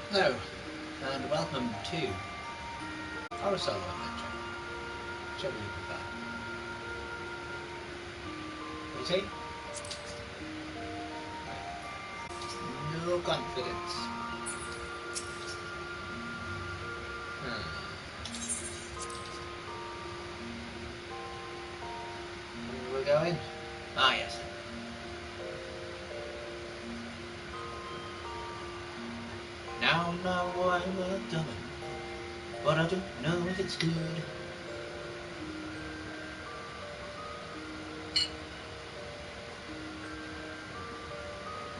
Hello, and welcome to our solo adventure, whichever you prefer. You see? No confidence. Where are we going? Ah, yes. Now why we're going, but I don't know if it's good.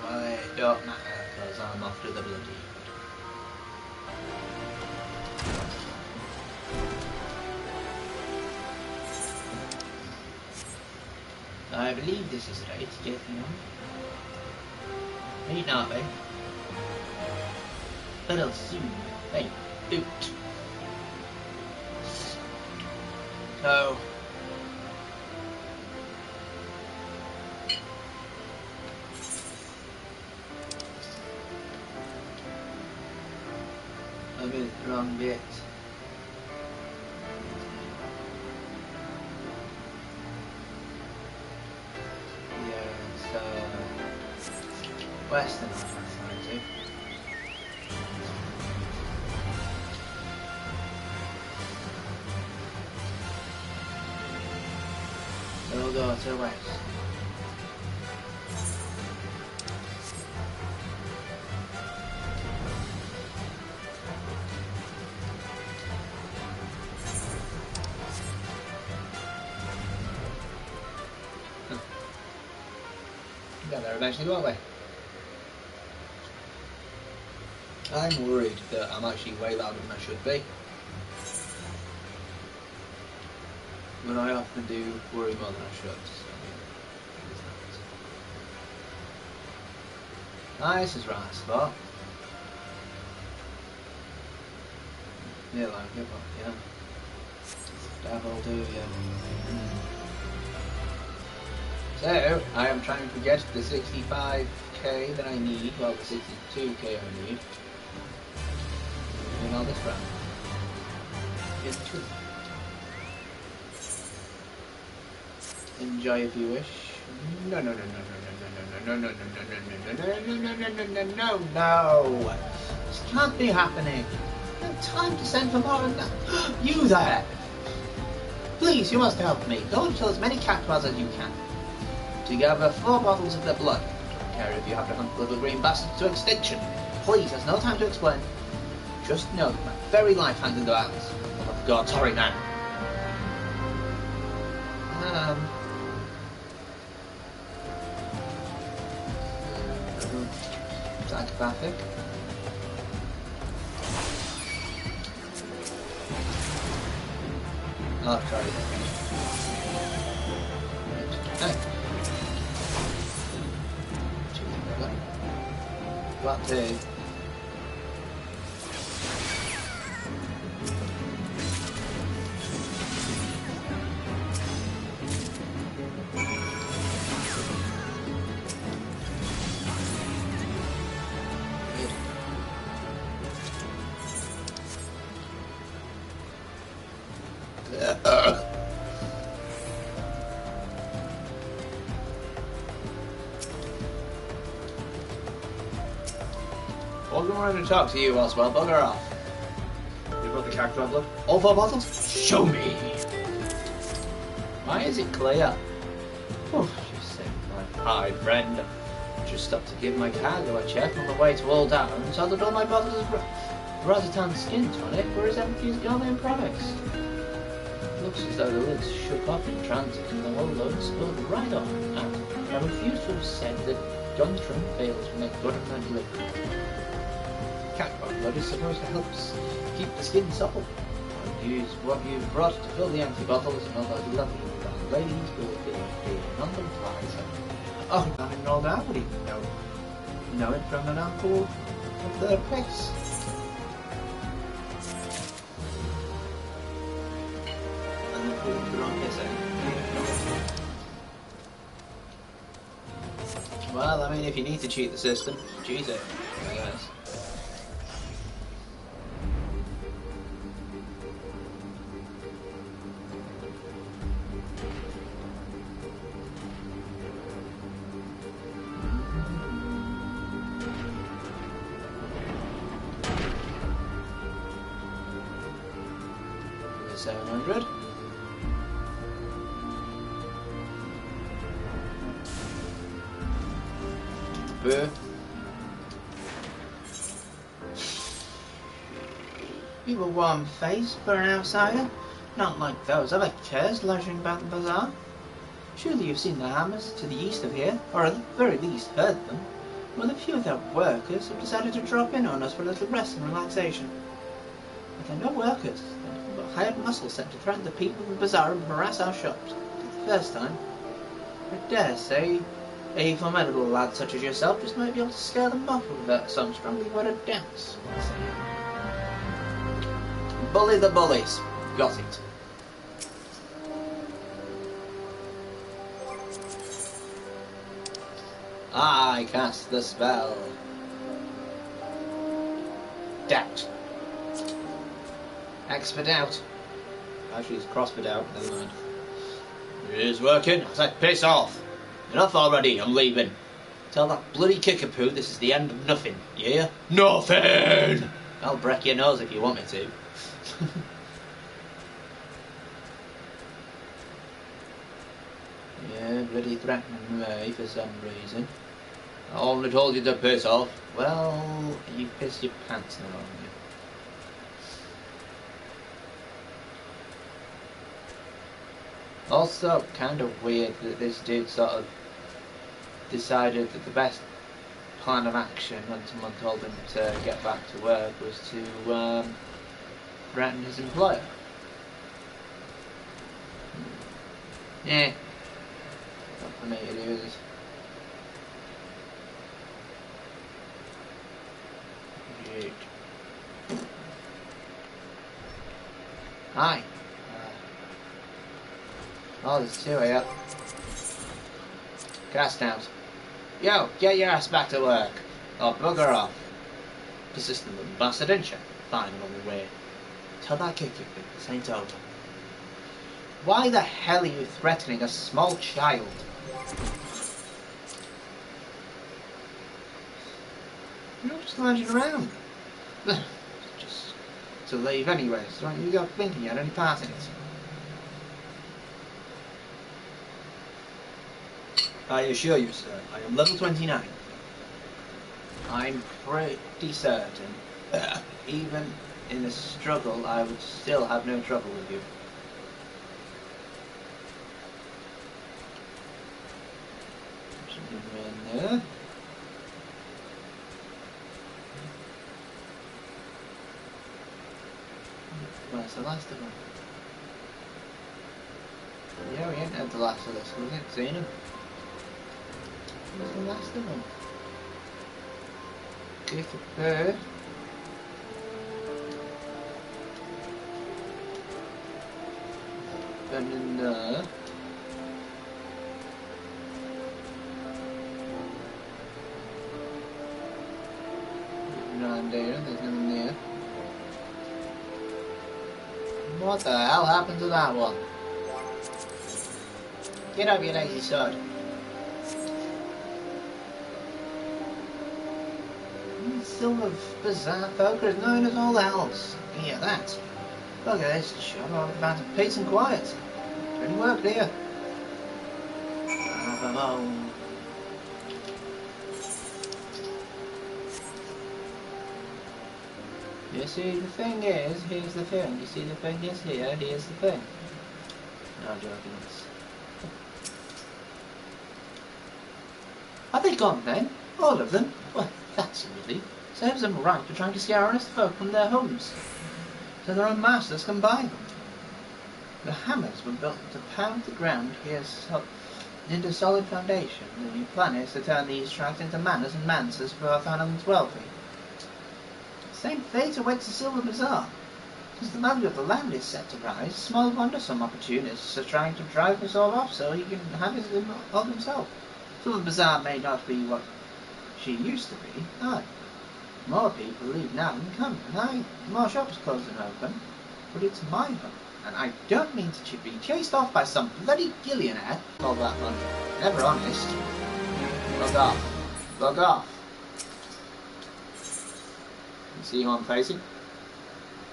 Well, it don't matter, because I'm off to the bloody hood. I believe this is right, Jeff, you know. Need not be. But I'll soon find out. So, I'm in the wrong bit. Yeah, it's western on that side too. We'll go to the west. Get there eventually, won't we? I'm worried that I'm actually way louder than I should be. When I often do worry more than I should, so nice is right spot. Yeah, like it, but yeah. That'll do, yeah. So, I am trying to get the 65k that I need, well the 62k I need, doing all this round. Get to enjoy if you wish. No. This can't be happening. No time to send for more than that. You there! Please, you must help me. Go and kill as many cactuars as you can. Together 4 bottles of their blood. Don't care if you have to hunt the little green bastards to extinction. Please, there's no time to explain. Just know that my very life hangs in the balance. Oh my god, sorry now. Psychopathic. Oh, sorry. Hey. What to? I wasn't wanting to talk to you, Oswald. Bugger off. You brought the cactuar blood? All 4 bottles? Show me! Why is it clear? Oh, just saved my hide, friend. Just stopped to give my cargo a check on the way to Old Town and saw that all my bottles of Rosatan skin tonic were his emptiest gourmet products. Looks as though the lids shook off in transit and the whole load spilled right on. And I refuse to have said that Guntram fails to make good on that liquid. Cactuar blood is supposed to help keep the skin supple. I'll use what you've brought to fill the empty bottles and all those lovely brown ladies will be none the wiser. Oh, I didn't know that, would he? No. Know it from an uncle of their place. And the food on his end. Well, I mean, if you need to cheat the system, cheat it, I guess. 700. Boo. You were warm-faced for an outsider, not like those other chairs lounging about the bazaar. Surely you've seen the hammers to the east of here, or at the very least heard them. Well, a few of their workers have decided to drop in on us for a little rest and relaxation. But they're no workers. They're hired muscle sent to threaten the people of the bazaar and harass our shops. For the first time. I dare say a formidable lad such as yourself just might be able to scare them off with some strongly worded dance. Bully the bullies. Got it. I cast the spell. Doubt. Expert out. Actually, it's crossbit out. Never mind. It is working. I said, piss off. Enough already. I'm leaving. Tell that bloody kickapoo this is the end of nothing. Yeah? Nothing! I'll break your nose if you want me to. Yeah, bloody threatening me for some reason. I only told you to piss off. Well, you pissed your pants now, haven't you? Also, kind of weird that this dude sort of decided that the best plan of action when someone told him to get back to work was to threaten his employer. Yeah. Not for me to do this. Hi. Oh, there's two here. Cast out. Yo, get your ass back to work. Or bugger off. Persistent little bastard, didn't you? Fine, on the way. Tell that kick this ain't over. Why the hell are you threatening a small child? You're not just lounging around. Just to leave anyway, so don't you go thinking you had any part in it. I assure you, sir, I am level 29. I'm pretty certain, even in a struggle, I would still have no trouble with you. In there. Where's the last of them? Yeah, we ain't had the last of this, we ain't seen him. Where's the last of them? Get a bird. And in there. Around there, there's nothing there. What the hell happened to that one? Get up, you lazy sod. Silver bizarre poker is known as all else. Yeah, that. Look at this shop, I'm about to peace and quiet. Any work here? Have a home. You see, the thing is, here's the thing. You see, the thing is here, here's the thing. No, I'm joking. Are they gone then? All of them? Well, that's a relief. Serves them right for trying to scare honest folk from their homes, so their own masters can buy them. The hammers were built to pound the ground here into solid foundation. The new plan is to turn these tracks into manors and manses for our island's wealthy. Same fate awaits the Silver Bazaar. As the value of the land is set to rise, small wonder some opportunists are trying to drive us all off so he can have his of himself. Silver Bazaar may not be what she used to be. Aye. More people leave now than come, and aye, more shops close and open. But it's my home, and I don't mean to be chased off by some bloody billionaire. All that money. Never honest. Log off. Log off. You see who I'm facing?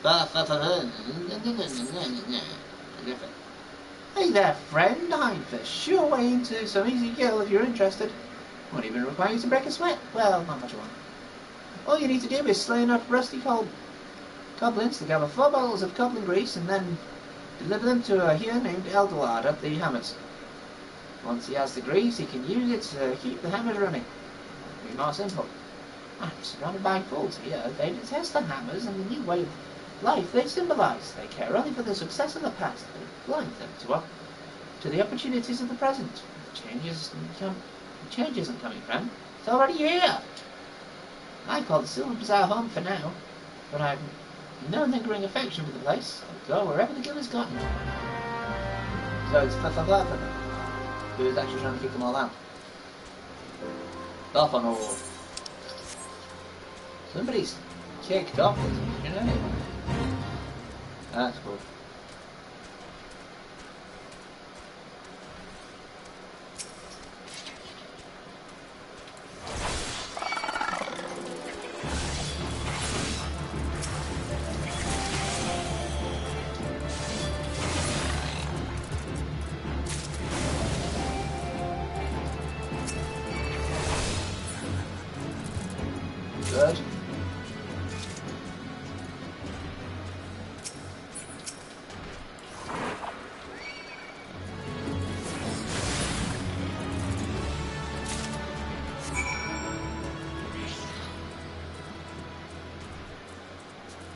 Hey there, friend. I'm the sure way into some easy kill if you're interested. Won't even require you to break a sweat. Well, not much you want. All you need to do is slay enough rusty goblins to gather 4 bottles of goblin grease and then deliver them to a here named Eldolard at the hammers. Once he has the grease, he can use it to keep the hammers running. It'll be more simple. I'm surrounded by fools here. They detest the hammers and the new way of life they symbolise. They care only for the success of the past. They blind them to the opportunities of the present. Change isn't coming, friend. It's already here. I call the Silver Bazaar home for now, but I've no lingering affection for the place. I'll go wherever the guild has gotten. So it's FFXIV. Who's actually trying to kick them all out? Off on all. Somebody's kicked off with them, you know? That's good. Good.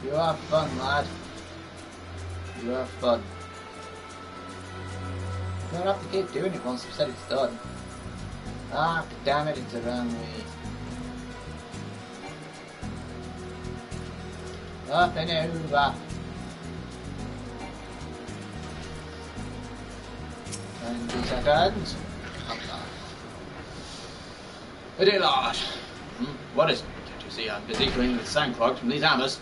You are fun, lad. You are fun. You don't have to keep doing it once I've said it's done. Ah, damn it, it's around me. Up and over. 20 seconds. A dear Lord. What is it? Can't you see I'm busy cleaning the sand clogs from these hammers?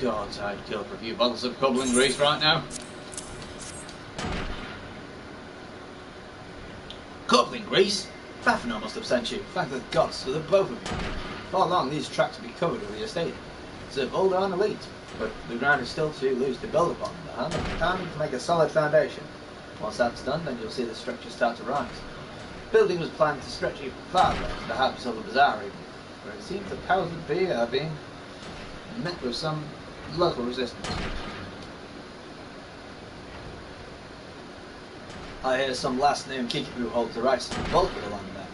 God, I'd kill for a few bottles of goblin grease right now. Goblin grease? Fafnir must have sent you. Thank the gods for the both of you. Before long, these tracks will be covered with the estate. It's a boulder on elite, but the ground is still too loose to build upon. The hammer time to make a solid foundation. Once that's done, then you'll see the structure start to rise. Building was planned to stretch even farther, perhaps over the bazaar even, where it seems the powers that be are being met with some local resistance. I hear some last name Kikipu holds the rights to the bulk of the land there.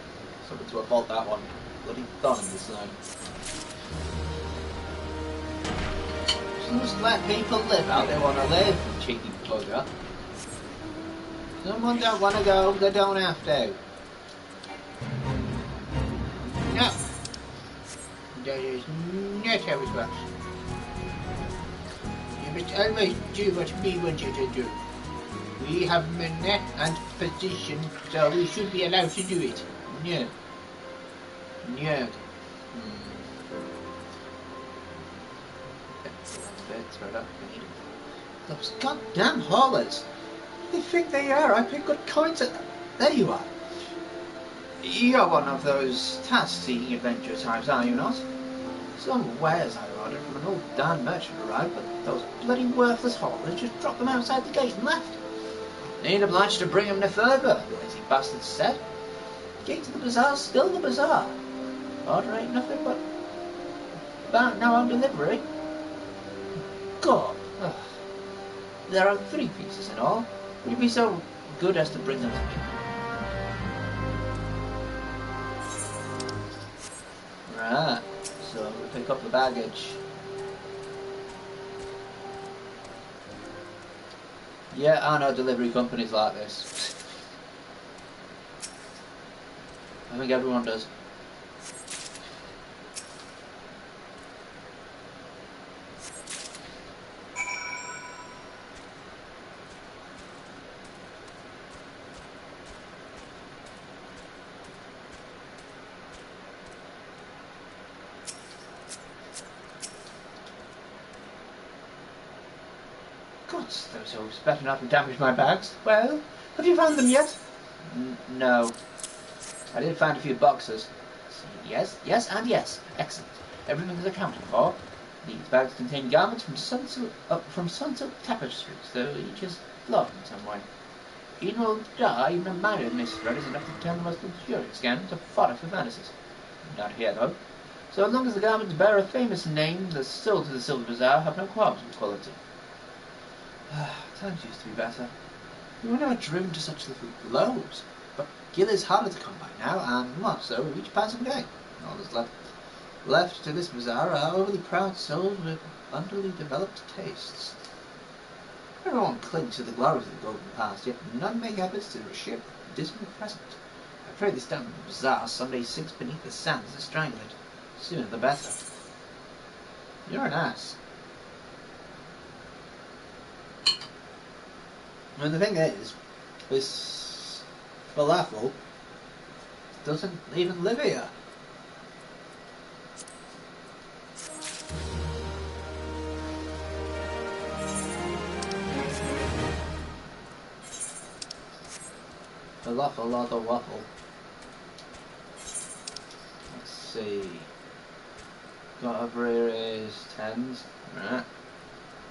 Something to fault that one. Bloody thorn in the side. Just let people live how they want to live, cheeky bugger. Someone don't want to go, they don't have to. No. That is not how it works. You must always do what we want you to do. We have money and position, so we should be allowed to do it. No. No. Those goddamn haulers! They think they are. I pick good coins at them. There you are. You're one of those task-seeking adventure types, are you not? Some wares I ordered from an old darn merchant arrived, but those bloody worthless haulers just dropped them outside the gate and left. Ain't obliged to bring them no further, the lazy bastards said. Gate to the bazaar's still the bazaar. Order ain't nothing but about now on delivery. God, ugh. There are 3 pieces in all. Would you be so good as to bring them to me? Right, so we pick up the baggage. Yeah, I know delivery companies like this. I think everyone does. Gods, those elves better not have damaged my bags. Well, have you found them yet? No. I did find a few boxes. Yes, yes, and yes. Excellent. Everything is accounted for. These bags contain garments from sunsilk tapestries, though each is flawed in some way. Even will die, even a minor misthread is enough to turn the most luxurious garment to fodder for fantasies. Not here, though. So long as the garments bear a famous name, the souls of the Silver Bazaar have no qualms with quality. Times used to be better. We were never driven to such little lows. But Gil is harder to come by now, and more so with each passing day. All that's left to this bazaar are overly proud souls with underly developed tastes. Everyone clings to the glories of the golden past, yet none make efforts to reshape the dismal present. I pray this damned bazaar someday sinks beneath the sands and strangle it. Sooner the better. You're an ass. And the thing is, this falafel doesn't even live here. Falafel or the waffle. Let's see. Got over here is 10s. Right.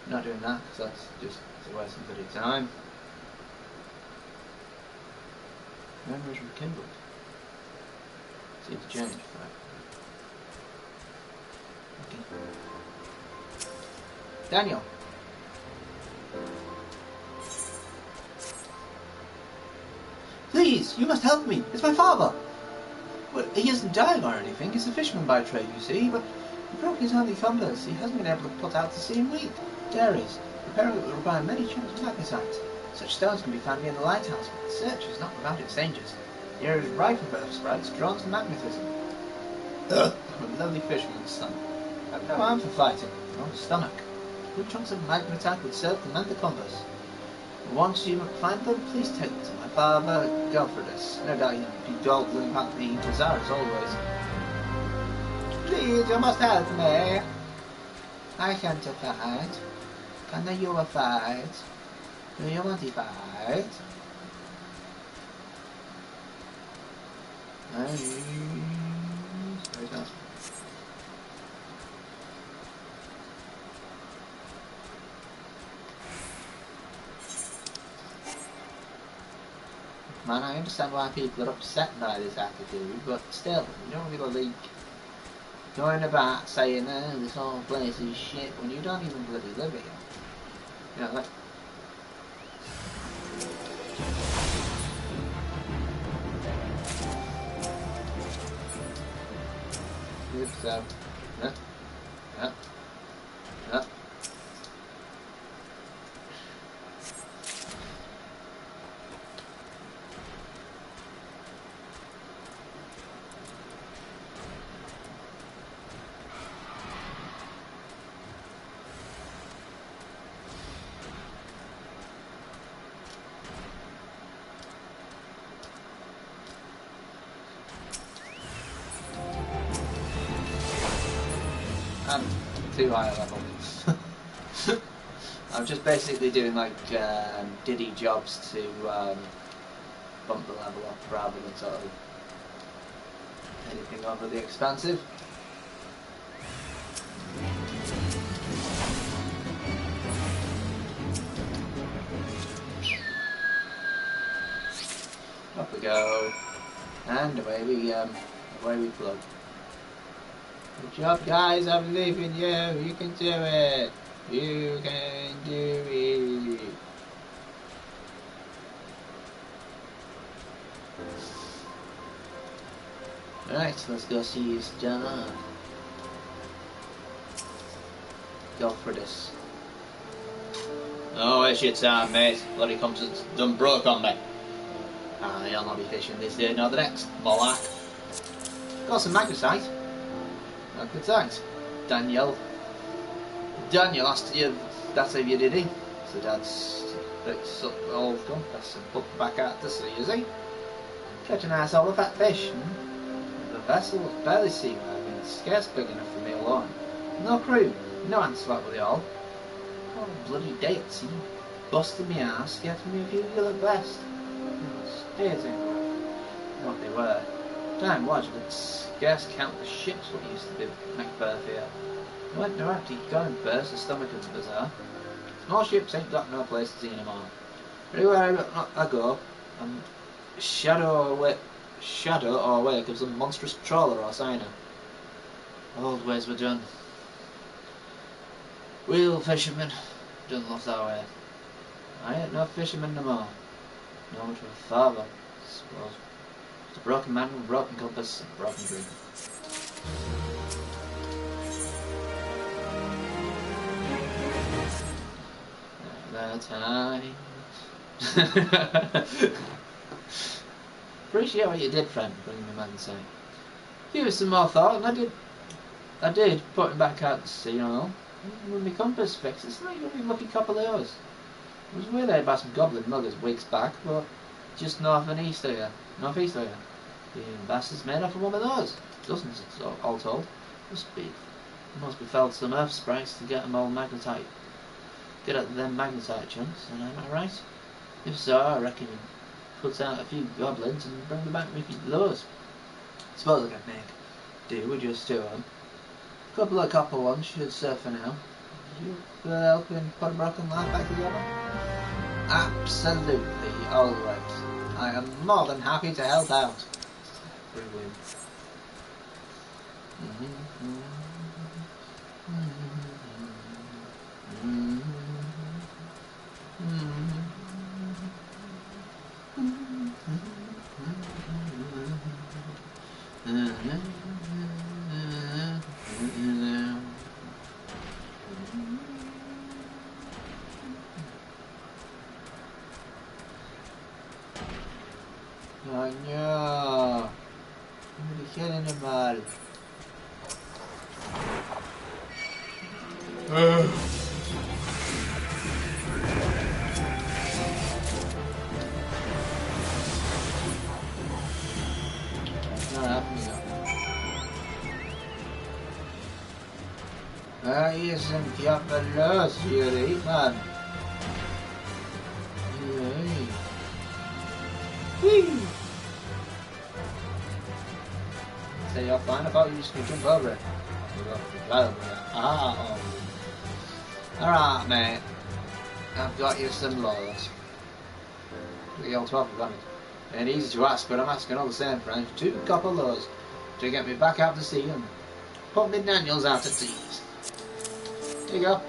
Not doing that because that's just a waste of bloody time. Memories rekindled. See to change. Right. Okay. Daniel. Please, you must help me. It's my father. Well, he isn't dying or anything. He's a fisherman by trade, you see, but he broke his only compass. He hasn't been able to put out to sea in weeks. Dairies. Repairing it will require many chunks of magnesite. Such stones can be found near the lighthouse, but the search is not without its dangers. The area is rife with earth sprites drawn to magnetism. Ugh, I'm a lovely fisherman's son. I have no arm for fighting, nor a stomach. Good chunks of magnetite would serve to mend the compass. Once you find them, please take them to my father, Godfredus. No doubt he'd be dawdling about the bazaar as always. Please, you must help me. I can't fight. Can you fight? Do you want to fight? Man, I understand why people are upset by this attitude, but still, you don't really going about saying, oh, this whole place is shit, when you don't even bloody live here. You know, like... Good, so... Yeah. Yeah. Yeah. I'm too high a level. I'm just basically doing like diddy jobs to bump the level up rather than sort of anything overly expansive. Up we go, and away we plug. Good job, guys, I believe in you. You can do it. You can do it. Alright, let's go see his job. Go for this. Oh, it's your time, mate. Bloody comes and done broke on me. I'll not be fishing this day nor the next. Bollock. Got some magnesite. Good thanks. Daniel asked you, that's how you did he? So Dad's all done. That's put back out to sea, is he? Catch a nice old fat fish. The vessel was barely seaworthy and scarce big enough for me alone. No crew, no answer back with it all. Oh, bloody day at sea. Busted me ass, getting me a few gill at best. Stays in. What they were. Time was, but scarce count the ships what used to be Macbeth here. I went to empty gun first, the stomach of the bazaar. Small ships ain't got no place to see anymore. Everywhere I go, I'm shadow or wake of some monstrous trawler or signer. Old ways were done. Real fishermen done lost our way. I ain't no fisherman no more. No much of a father, I suppose. Just a broken man with a broken compass and a broken dream. The time. Appreciate what you did, friend, bringing me man say. Give it some more thought, and I did put him back out to sea, you know. With my compass fixed, it's not even a lucky couple of hours. I was waylaid by some goblin muggers weeks back, but just north and east of here. Northeast of here. The bastards made off of one of those. Dozens, all told. Must be felled some earth sprites to get them all magnetite. Get at them magnetite chunks, and am I right? If so, I reckon you put out a few goblins and bring them back with you loads. Suppose I can make do with just two of them. A couple of copper ones should serve for now. You helping put a broken line back together? Absolutely, always. I am more than happy to help out. Brilliant. Oh no! I'm killing him all. Not happening now. Ahí es en Fiapelos, Yuri, man. Say you're fine, I thought you just could jump over it. Ah. Alright, mate. I've got you some laws. The old 12 got it. Ain't easy to ask, but I'm asking all the same, friend. 2 copper laws to get me back out to sea and put me Daniels out at seas. There you go.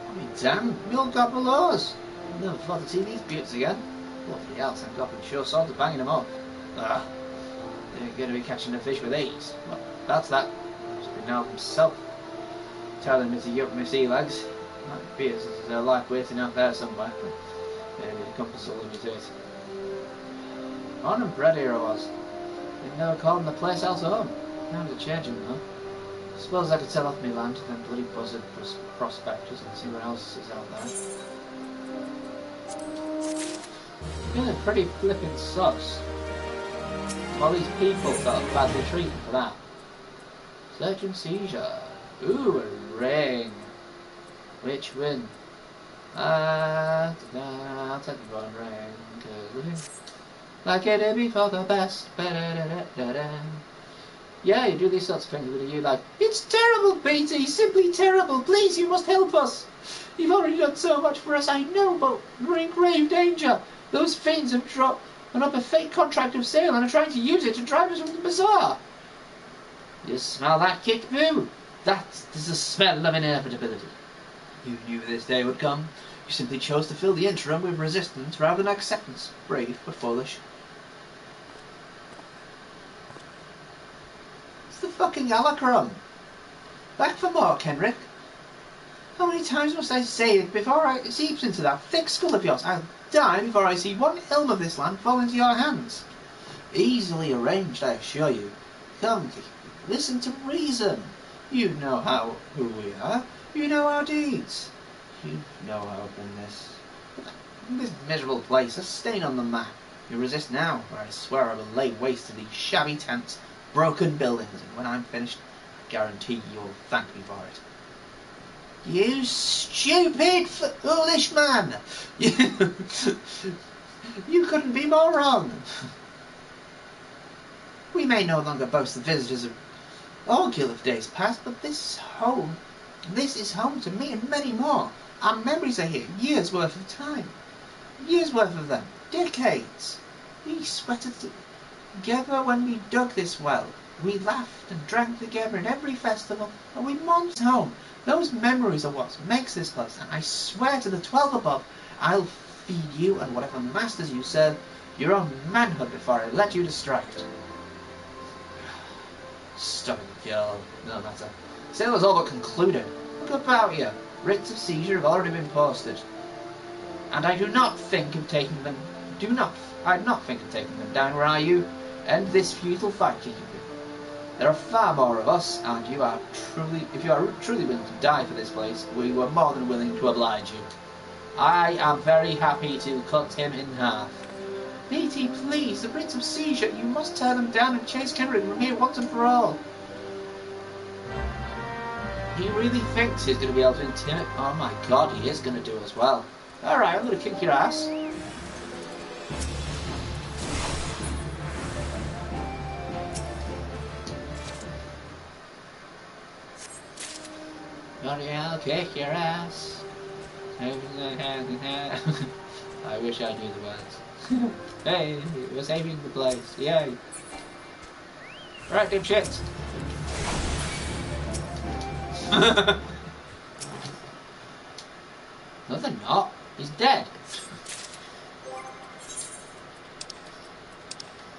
I mean, damn, milk copper laws. I've never thought to see these beauties again. Bloody hell, some goblin sure sort of banging them up. They're going to be catching the fish with these. Well, that's that. Must be now himself telling me to get up my sea legs. Might be there's a life waiting out there somewhere, but maybe the compass will lead me to it. On and bread here I was. They'd never called the place else home. Now to change them though. Suppose I could sell off my land to them bloody buzzard prospectors and see what else is out there. Yeah, pretty flippin' sus. All these people got badly treated for that. Search and seizure. Ooh, a ring. Which win? I'll take the one ring. Like it be for the best. Yeah, you do these sorts of things with you like, it's terrible, Peter, simply terrible. Please, you must help us. You've already done so much for us, I know, but we're in grave danger. Those fiends have dropped up a fake contract of sale and are trying to use it to drive us from the bazaar. You smell that kick, boo? That is the smell of inevitability. You knew this day would come. You simply chose to fill the interim with resistance rather than acceptance. Brave but foolish. It's the fucking Alacron. Back for more, Kenrick. How many times must I say it before it seeps into that thick skull of yours? I'll die before I see one elm of this land fall into your hands. Easily arranged, I assure you. Come, listen to reason. You know who we are. You know our deeds. You know our openness. This miserable place, a stain on the map. You resist now, or I swear I will lay waste to these shabby tents, broken buildings, and when I'm finished, I guarantee you'll thank me for it. You stupid, foolish man! You couldn't be more wrong. We may no longer boast the visitors Ordeal of days past, but this is home to me and many more. Our memories are here, years worth of time. Years worth of them, decades. We sweated together when we dug this well. We laughed and drank together in every festival, and we mourned home. Those memories are what makes this place, and I swear to the 12 above, I'll feed you and whatever masters you serve your own manhood before I let you destroy it. Stubborn girl, no matter. Sailor's all but concluded. Look about you. Writs of seizure have already been posted. And I do not think of taking them down, where are you? End this futile fight, Kiki. There are far more of us, and if you are truly willing to die for this place, we were more than willing to oblige you. I am very happy to cut him in half. BT, please, the Writs of seizure, you must tear them down and chase Kenrick from here once and for all. He really thinks he's going to be able to intimidate. Oh my god, he is going to do as well. Alright, I'm going to kick your ass. I'll kick your ass. I wish I knew the words. Hey, we're saving the place. Yay. Right, dipshits. No, they're not. He's dead.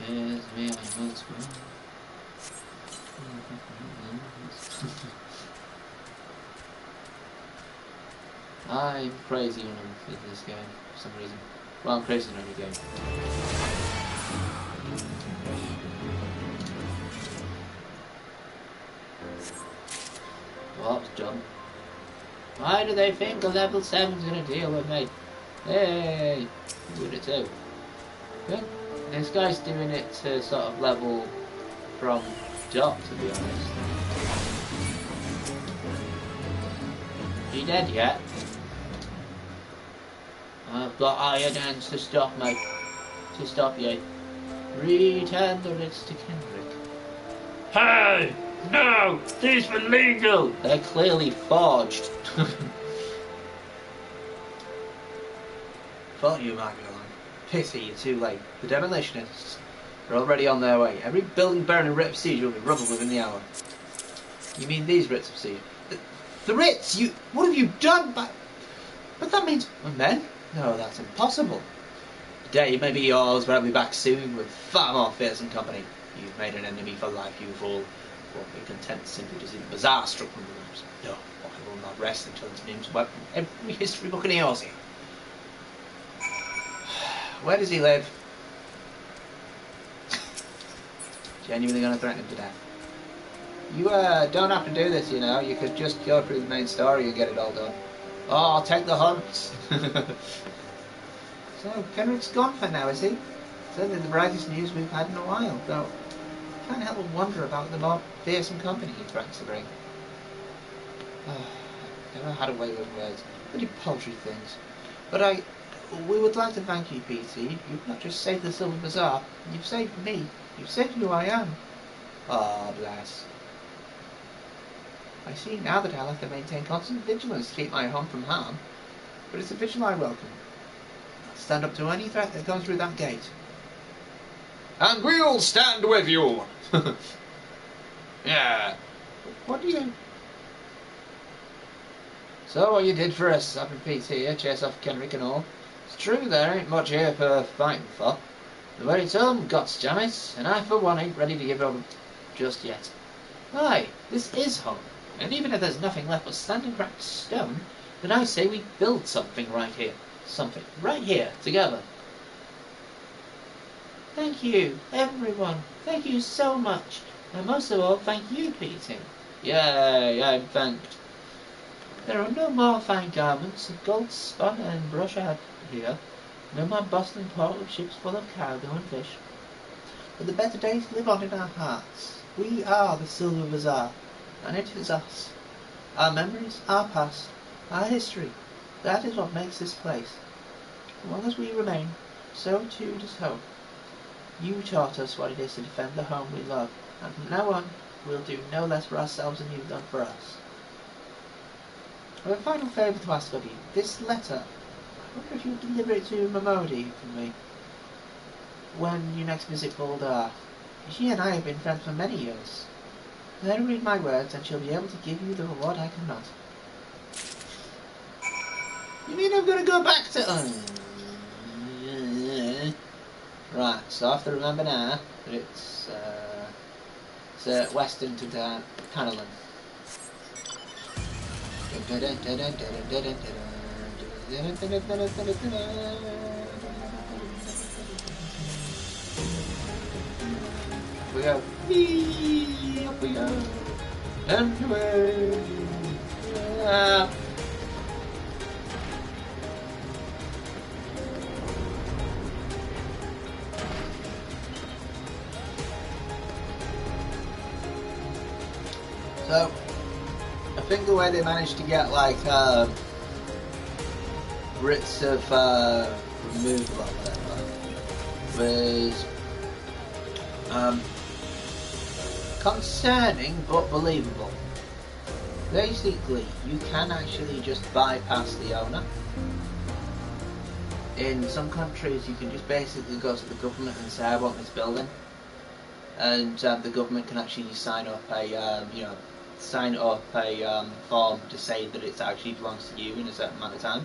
Here's me, I once was. I'm crazy when I'm in this game for some reason. Well, I'm crazy in every game. What's done? Why do they think a level 7's gonna deal with me? Hey, you would it too. Good. This guy's doing it to sort of level from dot, to be honest. You dead yet? I've got iron hands to stop me. To stop you. Return the Writs to Kendrick. Hey! No! These were legal! They're clearly forged. Thought you might be along. Pity, you're too late. The demolitionists are already on their way. Every building burning Writ of siege will be rubble within the hour. You mean these Writs of siege? The Writs! You... What have you done? But that means... Men? No, that's impossible. The day may be yours, but I'll be back soon with far more fearsome company. You've made an enemy for life, you fool. Won't be content simply to see the bazaar struck from the rooms. No, I will not rest until its name's wiped from every history book in Eorzea. Where does he live? Genuinely gonna threaten him to death. You don't have to do this, you know. You could just go through the main story and get it all done. Oh, I'll take the hunts. So, Kenrick's gone for now, is he? Certainly the brightest news we've had in a while, though I can't help but wonder about the more fearsome company he threatens to bring. Never had a way with words. Pretty paltry things. But we would like to thank you, PT. You've not just saved the Silver Bazaar, you've saved me. You've saved who I am. Ah, bless. I see now that I'll have to maintain constant vigilance to keep my home from harm. But it's a vigil I welcome. I'll stand up to any threat that comes through that gate. And we'll stand with you! Yeah. What do you... So what you did for us up in PT here, chase off Kenrick and all. It's true there ain't much here for fighting for. But it's home, gods damn it, and I for one ain't ready to give up just yet. Aye, this is home. And even if there's nothing left but standing cracked stone, then I say we build something right here. Something right here, together. Thank you, everyone. Thank you so much. And most of all, thank you, Peter. Yay, I'm thanked. There are no more fine garments of gold spun and brush out here. No more bustling port with ships full of cargo and fish. But the better days live on in our hearts. We are the Silver Bazaar. And it is us. Our memories, our past, our history. That is what makes this place. As long as we remain, so too does hope. You taught us what it is to defend the home we love, and from now on, we'll do no less for ourselves than you've done for us. I have a final favour to ask of you. This letter, I wonder if you'll deliver it to Momodi for me when you next visit Boldar. She and I have been friends for many years. Let her read my words and she'll be able to give you the reward I cannot. You mean I'm going to go back to... Right, so I have to remember now that it's western to Canalan. We go. Up we go. And away. So, I think the way they managed to get like writs of removal or whatever was concerning but believable. Basically, you can actually just bypass the owner. In some countries, you can just basically go to the government and say, I want this building, and the government can actually sign up a form to say that it actually belongs to you in a certain amount of time,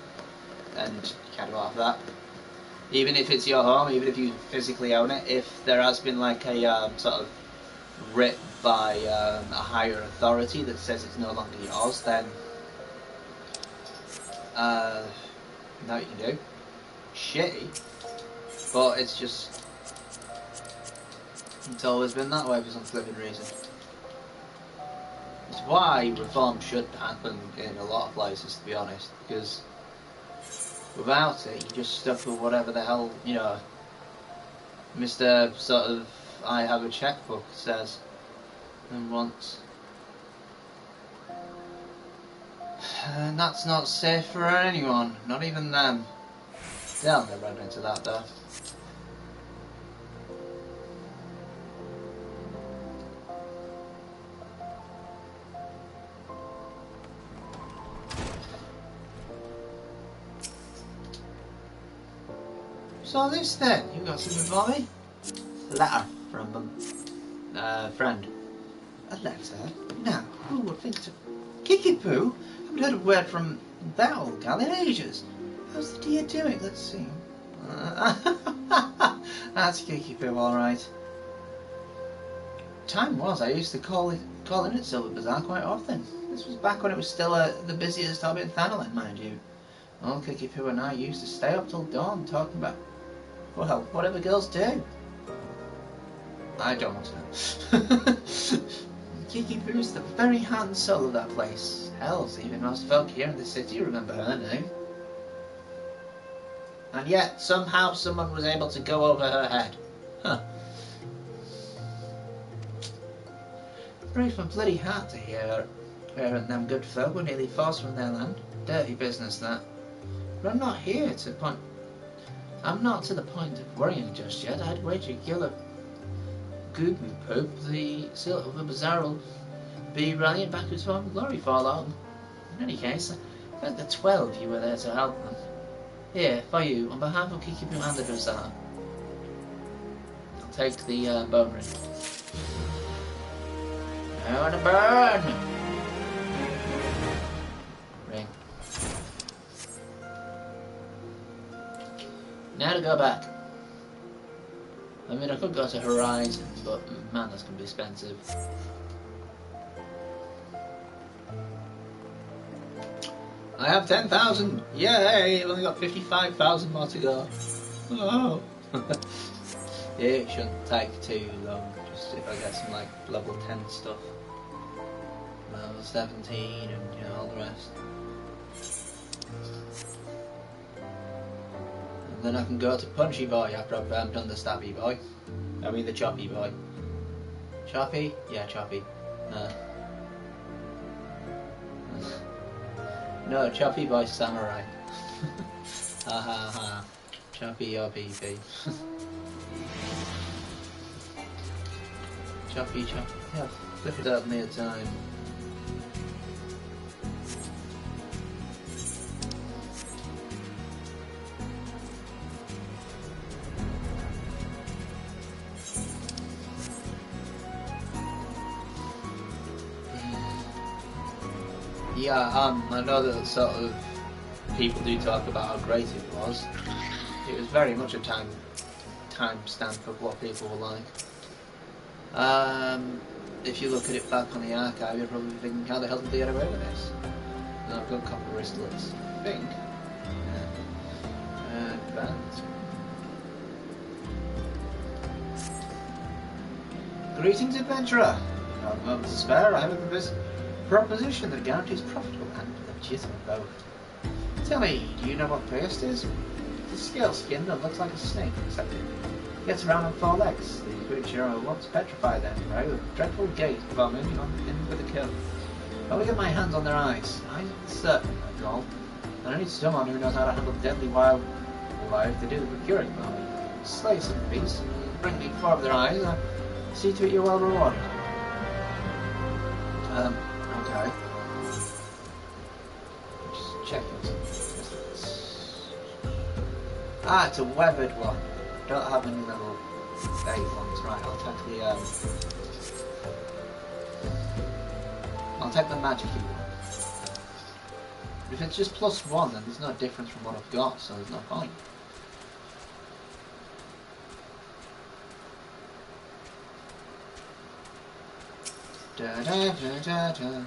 and you can't go off that. Even if it's your home, even if you physically own it, if there has been like a sort of writ by a higher authority that says it's no longer yours, then now you can do. Shitty, but it's just, it's always been that way for some flipping reason. It's why reform should happen in a lot of places, to be honest, because without it, you're just stuck with whatever the hell, you know, Mr. sort of, I have a checkbook says and wants. And that's not safe for anyone, not even them. They'll never run into that though. So this then, you got something for me? A letter from a friend. A letter? Now, who would think to... Kiki-Poo? I haven't heard a word from that old gal in ages. How's the dear doing? Let's see. That's Kiki-Poo, alright. Time was, I used to call in at Silver Bazaar quite often. This was back when it was still the busiest hub in Thanalan, mind you. Old Kiki-Poo and I used to stay up till dawn talking about, well, whatever girls do. I don't want to know. Kiki-Poo's the very heart and soul of that place. Hells, even most folk here in the city remember her name. And yet, somehow someone was able to go over her head. Huh. It breaks my bloody heart to hear her and them good folk were nearly forced from their land. Dirty business, that. But I'm not here to point... I'm not to the point of worrying just yet. I'd wager you'll Google Poop, the Silver Bazaar will be rallying back to its former glory for long. In any case, I think the 12 you were there to help them. Here, for you, on behalf of Kiki-Poo and the Bazaar. I'll take the bone ring. I want to burn! Ring. Now to go back. I mean, I could go to Horizon, but man, that's going to be expensive. I have 10,000! Yay! I've only got 55,000 more to go. Oh! Yeah, it shouldn't take too long, just if I get some like level 10 stuff. Level 17 and you know, all the rest. And then I can go to Punchy Boy after I've done the Stabby Boy. I mean the Choppy Boy. Choppy? Yeah, Choppy. No, Choppy Boy Samurai. Ha ha ha. Choppy your PP. Choppy, choppy. Yeah, flip it up near time. Yeah, I know that sort of people do talk about how great it was. It was very much a time stamp of what people were like. If you look at it back on the archive, you're probably thinking, how the hell did they get away with this? And I've got copper wristlets. I think. Yeah. Bands. Greetings, adventurer. You have a moment to spare. I have a proposition that guarantees profitable and legitimate both. Tell me, do you know what Pierced is? It's a scale skin that looks like a snake, except it gets around on 4 legs. The creature once petrified them, right? With a dreadful gait before moving on in with a kill. I'll get my hands on their eyes. Eyes of the serpent, after all. And I need someone who knows how to handle deadly wildlife to do the procuring for me. Slay some beasts and bring me 4 of their eyes, and I'll see to it you're well rewarded. Okay. Just checking something. Ah, it's a weathered one. Don't have any level 8 ones. Right, I'll take the magic one. If it's just +1, then there's no difference from what I've got, so there's no point. Da da da da da.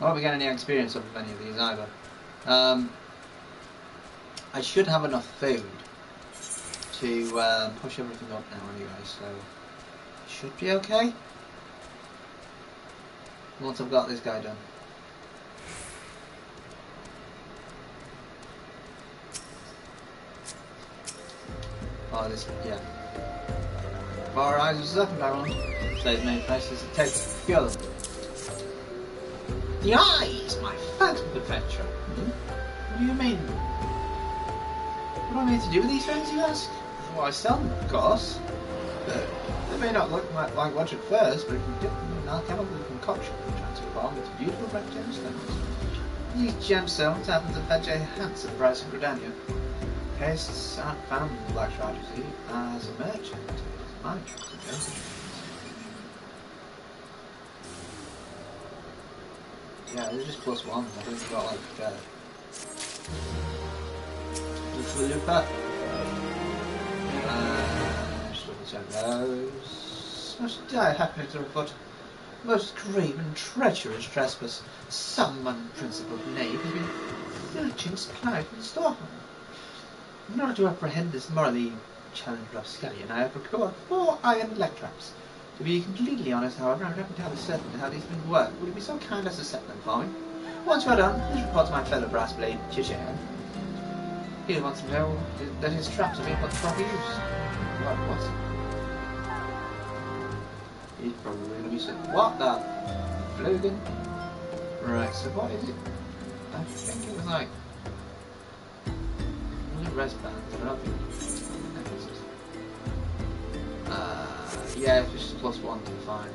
I won't be getting any experience of any of these either. I should have enough food to push everything up now anyway, so it should be okay. Once I've got this guy done. Oh, this, yeah. 4 eyes of serpent I want. Saves many places it takes to cure them. The eyes, my phantom adventure. What do you mean? What do I mean to do with these things, you ask? Well, I sell them, of course. But they may not look like much at first, but if you dip them in an alchemical concoction, they transform into beautiful red gemstones. These gemstones happen to fetch a handsome price in Gridania. Pastes aren't found in the Black Tragedy. As a merchant, it is my choice to go. Yeah, they're just +1. I think we've got like Looper. Just double check those. Must die happening to report most grave and treacherous trespass. Some unprincipled knave has been filching supplies from the storehouse. In order to apprehend this morally challenged rapscallion, I have procured 4 iron leg traps. To be completely honest, however, I don't entirely certain how these things work. Would you be so kind as to set them for me? Once you are done, please report to my fellow brass blade, Chichar. He wants to know that his traps are being put to proper use. What? He's probably going to be saying, what the? Flugan? Right, so what is it? I think it was like... Was it rest bands? I don't know. Yeah, it's just +1 to fine.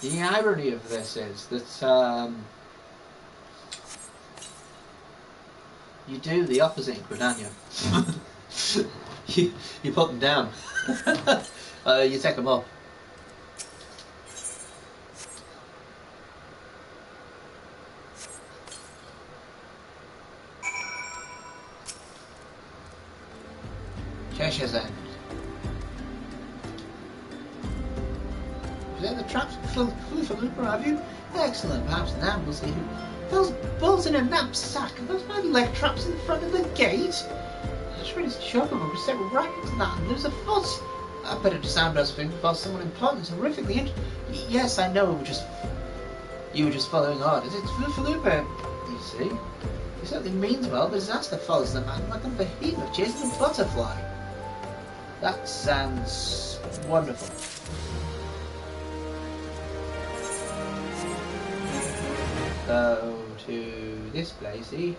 The irony of this is that you do the opposite in Gridania. you put them down. You take them up. Fish's End. Is that the traps full of looper, have you? Excellent, perhaps an ambush here. Those balls in a knapsack, and those my leg traps in the front of the gate. I was ready to choke over with several rackets and that, and there's a fuss. I better disarm those things before someone important is horrifically injured. Yes, I know, you were just following orders. It's Lufa, you see. He certainly means well, but disaster follows the man like a behemoth chasing a butterfly. That sounds wonderful. Go to this place, see?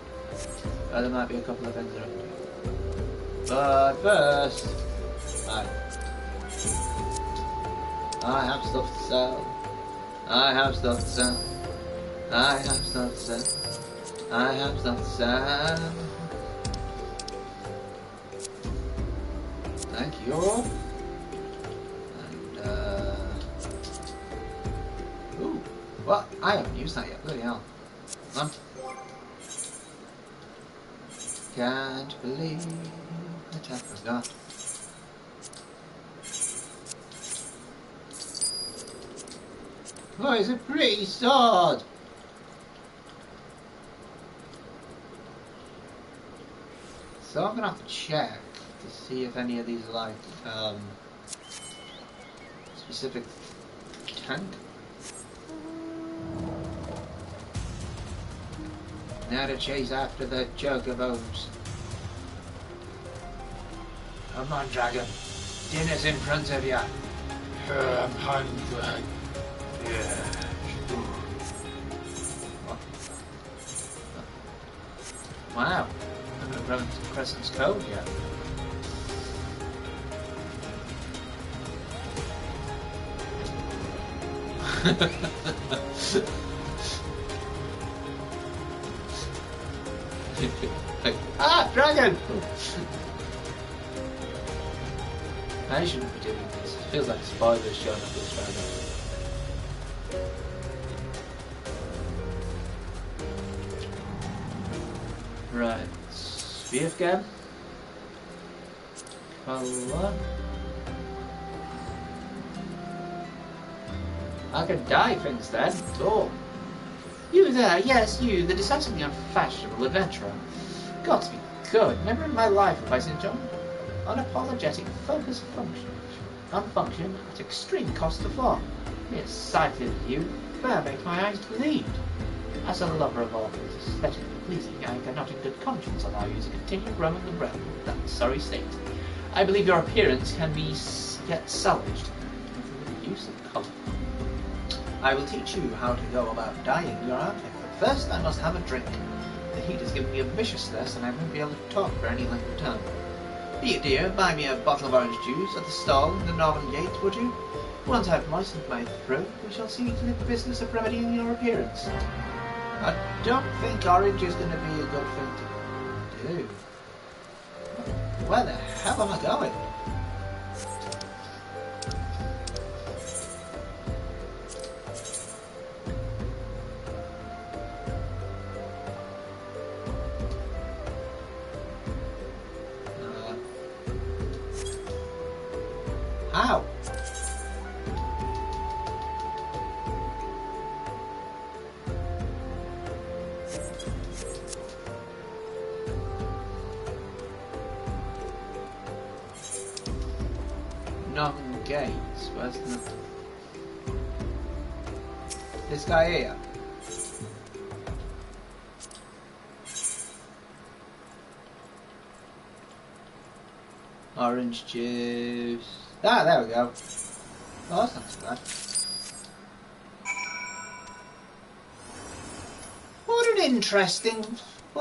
Oh, there might be a couple of things around here. But first, I have stuff to sell. I have stuff to sell. I have stuff to sell. I have stuff to sell. Thank you. And, ooh. What? I haven't used that yet. Bloody hell. Come on. Can't believe that I forgot. Oh, it's a pretty sword! So I'm gonna have to check to see if any of these are like specific tank. Now to chase after the jugabos. Come on, dragon. Dinner's in front of you. I'm hungry. Yeah. Wow. I haven't grown to Crescent's Cove yet. Ah, dragon! I shouldn't be doing this. It feels like spoilers showing up this dragon. Right, speed again. Colour. I can dye things then. Oh. You there, yes, you, the decisively unfashionable adventurer. Got to be good. Never in my life have I seen John unapologetic focus function at extreme cost of law. Mere sight of you fair makes my eyes bleed. As a lover of all things aesthetically pleasing, I cannot in good conscience allow you to continue growing the realm of that sorry state. I believe your appearance can be yet salvaged through the use of colour. I will teach you how to go about dyeing your outfit, but first I must have a drink. The heat has given me a vicious thirst and I won't be able to talk for any length of time. Be it dear, buy me a bottle of orange juice at the stall in the Northern Gate, would you? Once I've moistened my throat, we shall see to the business of remedying your appearance. I don't think orange is going to be a good thing to do. Where the hell am I going? How? Northern Gates, where's the... This guy here? Orange juice... Ah, there we go. Oh, that's not too bad. What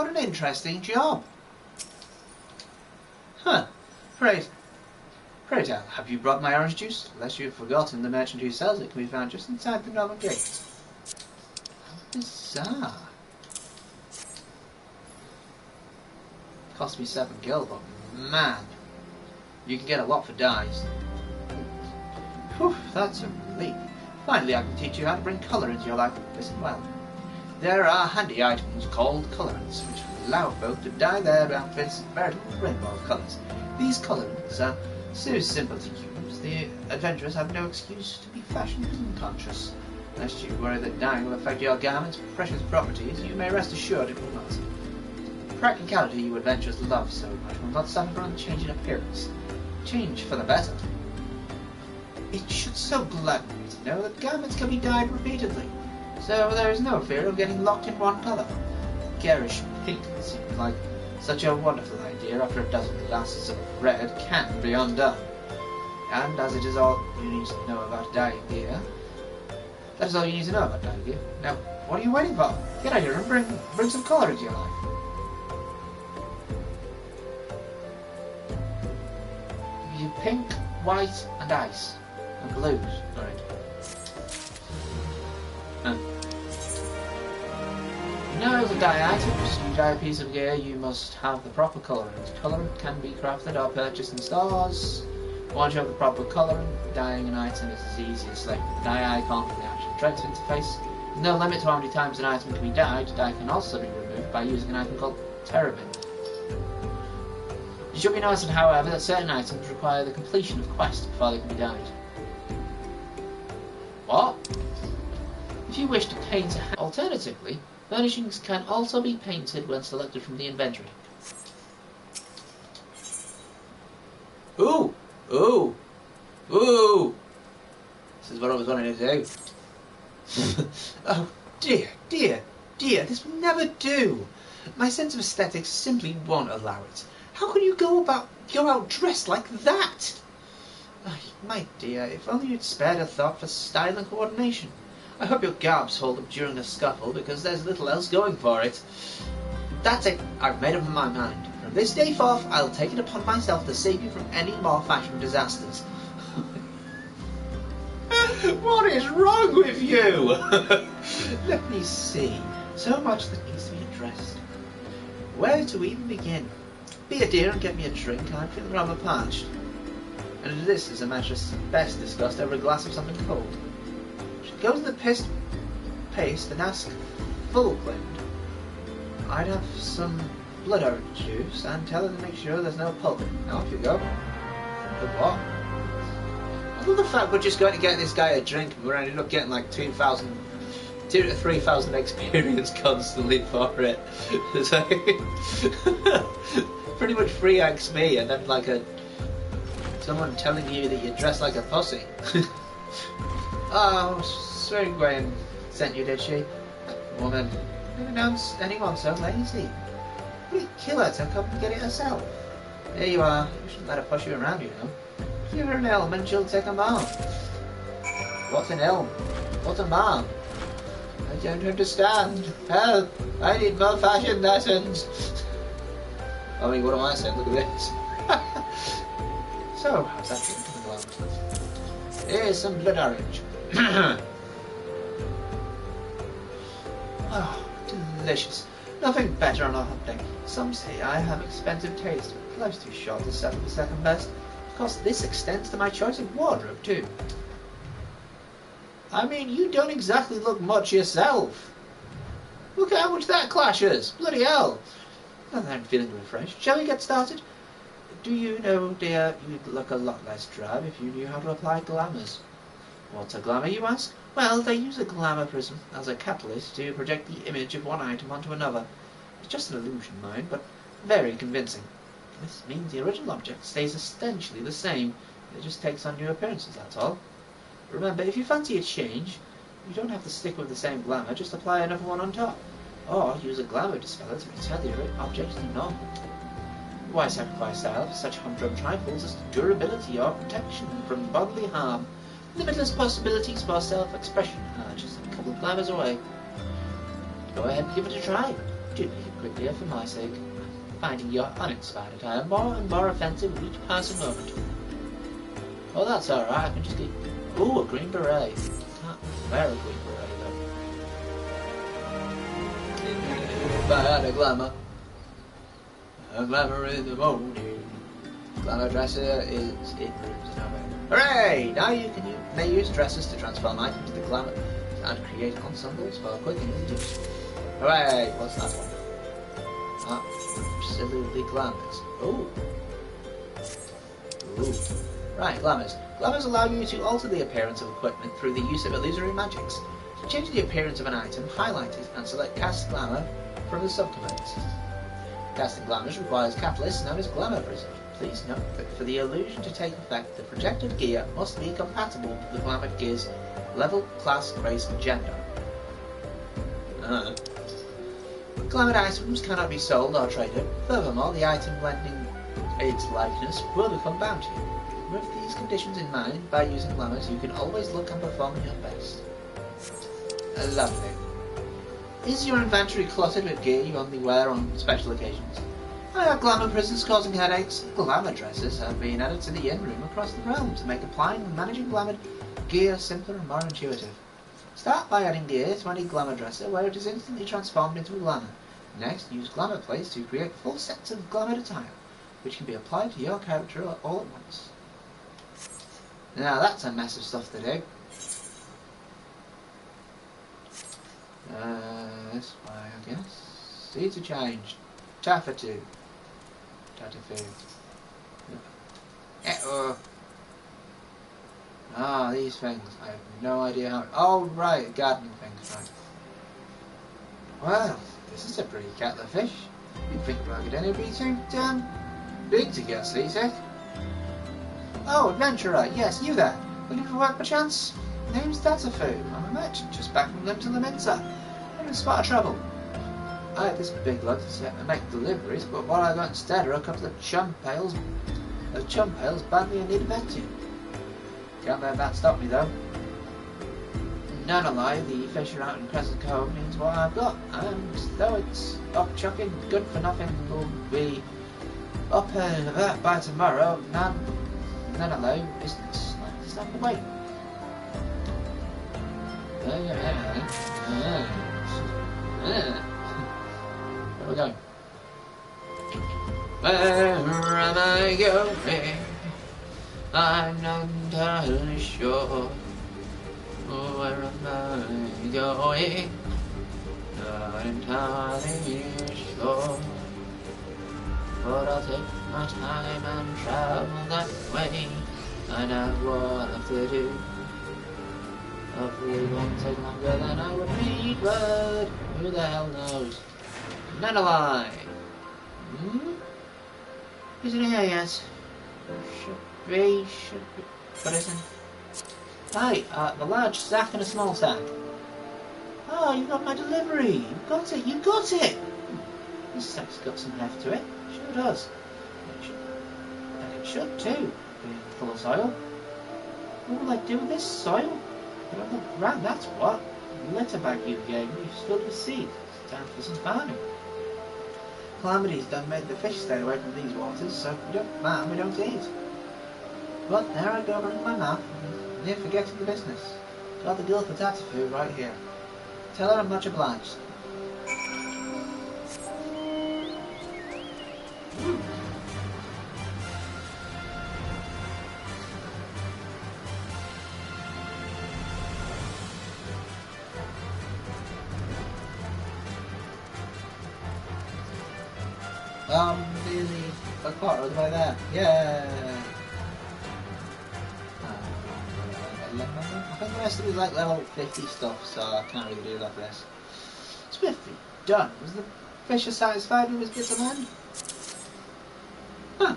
an interesting job. Huh. Pray tell, have you brought my orange juice? Unless you've forgotten, the merchant who sells it can be found just inside the Northern Gate. How bizarre. Cost me 7 gil, but man, you can get a lot for dyes. Whew, that's a relief. Finally, I can teach you how to bring colour into your life. Listen well. There are handy items called colourants, which allow folk to dye their outfits a veritable rainbow of colours. These colourings are so simple to use, the adventurers have no excuse to be fashion conscious. Lest you worry that dyeing will affect your garment's precious properties, you may rest assured it will not. The practicality you adventurers love so much will not suffer from change in appearance. Change for the better. It should so gladden me to know that garments can be dyed repeatedly, so there is no fear of getting locked in one colour. Garish pink seems like such a wonderful idea after a dozen glasses of red can be undone. And as it is all you need to know about dyeing gear, that is all you need to know about dyeing gear. Now, what are you waiting for? Get out here and bring some colour into your life. Give you pink, white, and ice. And blues. Alright. Now, as a dye item, to dye a piece of gear, you must have the proper colouring. Colour can be crafted or purchased in stores. Once you have the proper colouring, dyeing an item is as easy as selecting the dye icon from the actual Drex interface. There's no limit to how many times an item can be dyed. Dye can also be removed by using an item called Terrabin. It should be noted, however, that certain items require the completion of quests before they can be dyed. What? If you wish to paint a alternatively, furnishings can also be painted when selected from the inventory. Ooh! Ooh! Ooh! This is what I was wanting to do. Oh dear, dear, dear, this will never do. My sense of aesthetics simply won't allow it. How can you go out dressed like that? Oh, my dear, if only you'd spared a thought for style and coordination. I hope your garbs hold up during a scuffle, because there's little else going for it. That's it, I've made up my mind. From this day forth, I'll take it upon myself to save you from any more fashion disasters. What is wrong with you? Let me see. So much that needs to be addressed. Where to even begin? Be a dear and get me a drink. I'm feeling rather parched. And this is a matter best discussed over a glass of something cold. Should go to the paste and ask full cleaned. I'd have some blood orange juice and tell her to make sure there's no pulp. Now off you go. The what? I love the fact we're just going to get this guy a drink and we're ending up getting like 2,000 to 3,000 experience constantly for it. It's like pretty much free XP and then like someone telling you that you dress like a pussy. Oh, Sir Graham sent you, did she? Woman. Never known anyone so lazy. Would it kill her to come and get it herself? There you are. You shouldn't let her push you around, you know. Give her an elm and she'll take a marm. What's an elm? What's a marm? I don't understand. Help! I need more fashion lessons. I mean, what am I saying? Look at this. So, how's that going to the Here's some blood orange. Oh, delicious. Nothing better on a hot day. Some say I have expensive taste, but life's too short to settle for second best. Of course, this extends to my choice of wardrobe, too. I mean, you don't exactly look much yourself. Look how much that clashes. Bloody hell. Now that I'm feeling refreshed, shall we get started? Do you know, dear, you'd look a lot less drab if you knew how to apply glamours. What's a glamour, you ask? Well, they use a glamour prism as a catalyst to project the image of one item onto another. It's just an illusion, mind, but very convincing. This means the original object stays essentially the same. It just takes on new appearances, that's all. Remember, if you fancy a change, you don't have to stick with the same glamour, just apply another one on top. Or use a glamour dispeller to return the object to normal. Why sacrifice style for such humdrum trifles as durability or protection from bodily harm? Limitless possibilities for self-expression are just a couple of glamours away. Go ahead and give it a try. Do make it quickly for my sake. Finding your uninspired attire more and more offensive with each passing moment. Oh, that's alright, I can just get... Ooh, a green beret. Can't wear a green beret, though. If I had a glamour in the morning. Glamour dresser is in rooms now. Hooray! Now you may use dresses to transform items to glamour and create ensembles for quick and easy use. Hooray! What's that one? Absolutely glamorous. Oh. Ooh. Right, glamours. Glamours allow you to alter the appearance of equipment through the use of illusory magics. To change the appearance of an item, highlight it and select Cast Glamour from the subcommands. Casting glamours requires catalysts known as glamour prisms. Please note that for the illusion to take effect, the projected gear must be compatible with the glamoured gear's level, class, race, and gender. Glamoured items cannot be sold or traded. Furthermore, the item blending its likeness will become bound to you. With these conditions in mind, by using glamours, you can always look and perform at your best. Lovely. Is your inventory cluttered with gear you only wear on special occasions? Are glamour prisons causing headaches? Glamour dresses have been added to the in-room across the realm to make applying and managing glamoured gear simpler and more intuitive. Start by adding gear to any glamour dresser where it is instantly transformed into a glamour. Next, use glamour plates to create full sets of glamoured attire, which can be applied to your character all at once. Now that's a mess of stuff to do. This way, I guess. Seeds are changed. Taffatu. Tattafu. Ah, these things. I have no idea how. Oh, right, gardening things, right. Well, this is a pretty kettle of fish. You'd think Ragged would be too damn big to get seasick. Oh, adventurer, yes, you there. Looking for work perchance? Name's Tattafu. I'm a merchant just back from Lim to the Mincer. I'm in a spot of trouble. I had this big lug to make deliveries, but what I got instead are a couple of chum pails badly in need of emptying. Can't let that stop me though. None a lie, the fisher out in Crescent Cove needs what I've got, and though it's up chucking good for nothing, will be up and about by tomorrow. None a lie, business. Let's stop away. Where are we going? Where am I going? I'm not entirely sure. Where am I going? Not entirely sure. But I'll take my time and travel that way. I know what I have to do. Hopefully it won't take longer than I would need, but who the hell knows? Not a lie. Isn't here yet? Should be, but isn't. Right, the large sack and a small sack. Oh, you got my delivery. You got it. This sack's got some heft to it. Sure does. It should too, being full of soil. What will I do with this soil? Put on the ground, that's what. The litter bag you gave me is filled with seed. It's time for some farming. Calamity's done made the fish stay away from these waters, so if we don't eat. But there I go running my mouth, and near forgetting the business. Got the girl for Tattafu right here. Tell her I'm much obliged. The pot right by there. Yeah. I think the rest of it is like level 50 stuff, so I can't really do that for this. Swiftly done. Was the fisher satisfied with his bits of land? Huh.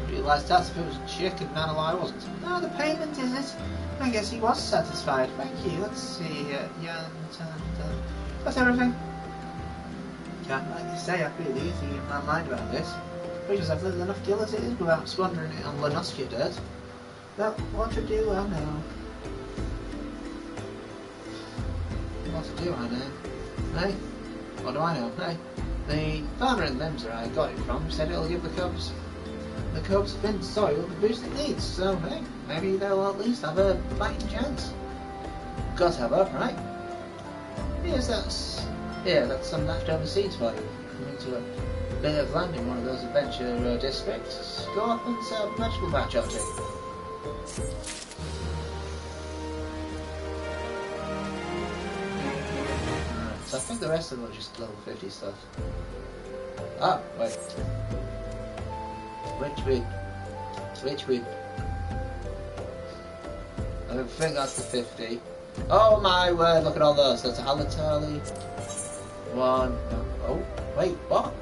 Realised that's if it was a chick and Nanalai wasn't. No, the payment is it? I guess he was satisfied. Thank you. Let's see here. Yeah, that's everything. Can't rightly say I feel easy in my mind about this. Creatures have little enough gil as it is without squandering it on Lenostia dirt. But what to do, I know. What to do, I know. Hey? What do I know? Hey? The farmer in Limser I got it from said it'll give the cubs thin soil the boost it needs, so hey, maybe they'll at least have a fighting chance. Got to have hope, right? That's some leftover seeds for you. Coming to a bit of land in one of those adventure districts. Go off and set up a vegetable patch or two. Alright, so I think the rest of them are just level 50 stuff. Ah, wait. Which bit? Which bit? I think that's the 50. Oh my word, look at all those. That's a Halatali. One. Oh, wait, what?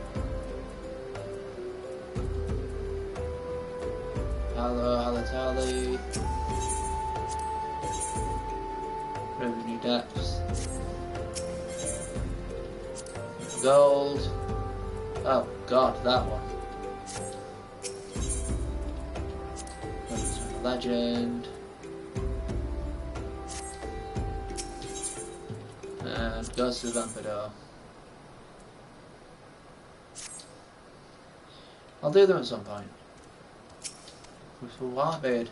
Hello, Halatali. Revenue depths. Gold. Oh god, that one. Legend. And Ghost of Vampiro. I'll do them at some point. With a Whitebeard.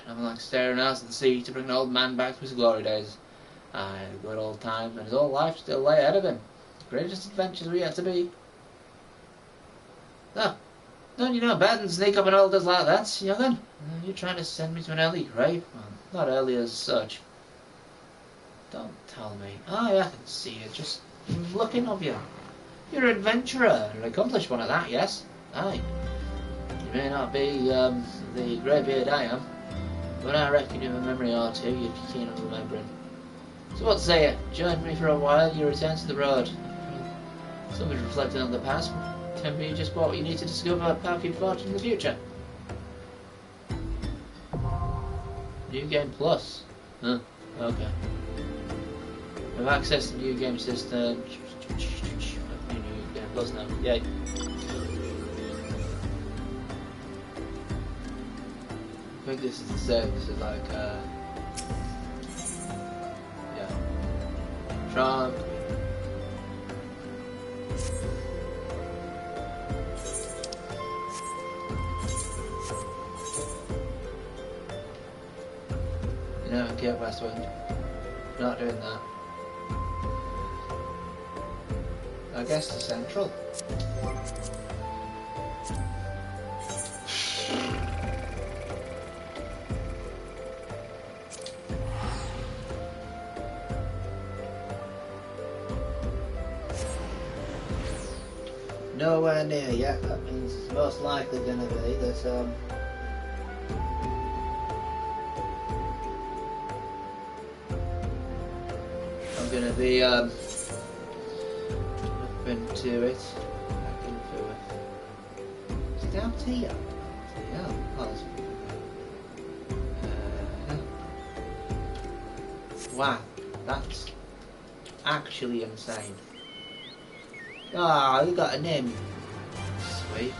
Nothing like staring out at the sea to bring an old man back to his glory days. Aye, the good old times when his whole life still lay ahead of him. The greatest adventures were yet to be. Ah, don't you know better than sneak up on elders like that, young'un? You're trying to send me to an early grave? Well, not early as such. Don't tell me. Aye, I can see it, just looking of you. You're an adventurer, an accomplished one at that, yes? Aye. You may not be the greybeard I am, but I reckon you have a memory or two you'd be keen on remembering. So what say you? Join me for a while, you return to the road. So much reflecting on the past can be just what you need to discover a path you'd fortune in the future. New Game Plus. Huh, okay. Have access to New Game System. New Game Plus now. Yay. I think this is the same. This is like, yeah. Trump. You know, get Westwind. Not doing that. I guess the Central. Nowhere near yet. That means it's most likely going to be that I'm going to be up into it. Back into it. Is it down here? Yeah. Oh, wow, that's actually insane. Ah, you got a name. Sweet.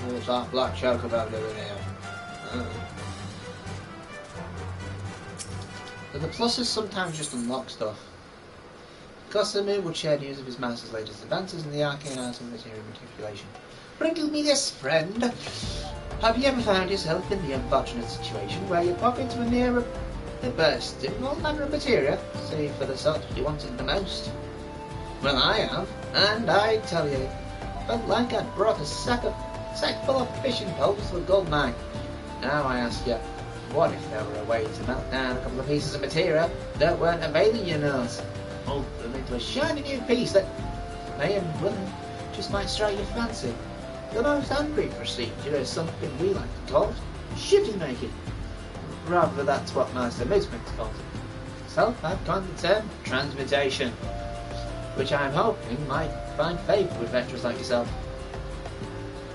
What's that black chocobo doing here? But the pluses sometimes just unlock stuff. Gossamer would share news of his master's latest advances in the arcane art of material manipulation. Riddle me this, friend. Have you ever found yourself in the unfortunate situation where you pop into a near burst in all manner of materia, save for the sort you wanted the most? Well, I have, and I tell you, felt like I'd brought a sack full of fishing poles to a gold mine. Now I ask you, what if there were a way to melt down a couple of pieces of materia that weren't availing your nose? Mold them into a shiny new piece that may and will just might strike your fancy. The most angry procedure is something we like to call shifty making. Rather, that's what Master Movement calls it. So I've coined the term transmutation, which I'm hoping might find favour with veterans like yourself.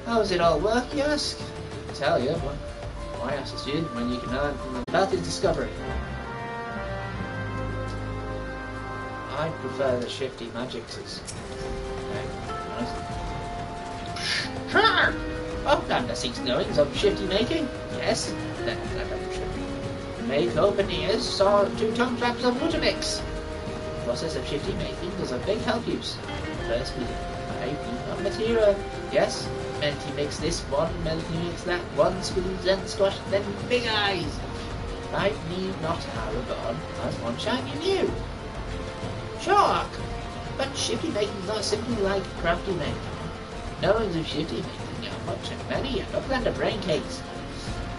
How does it all work, you ask? I'll tell you, but why ask a student when you can learn from about his discovery? I prefer the shifty magics. Sure! I've done the 6 knowings of shifty making. Yes, then make open ears saw 2 tongue traps of Lutamix. The process of shifty making does a big help use. First, we make of material. Yes, Melty makes this one, Melty makes that one, squeeze and squash, then big eyes. I need not have on as one shiny new. Shark! But shifty making is not simply like crafty making. Knowings of shifty making are much and many, and Uplander brain cakes,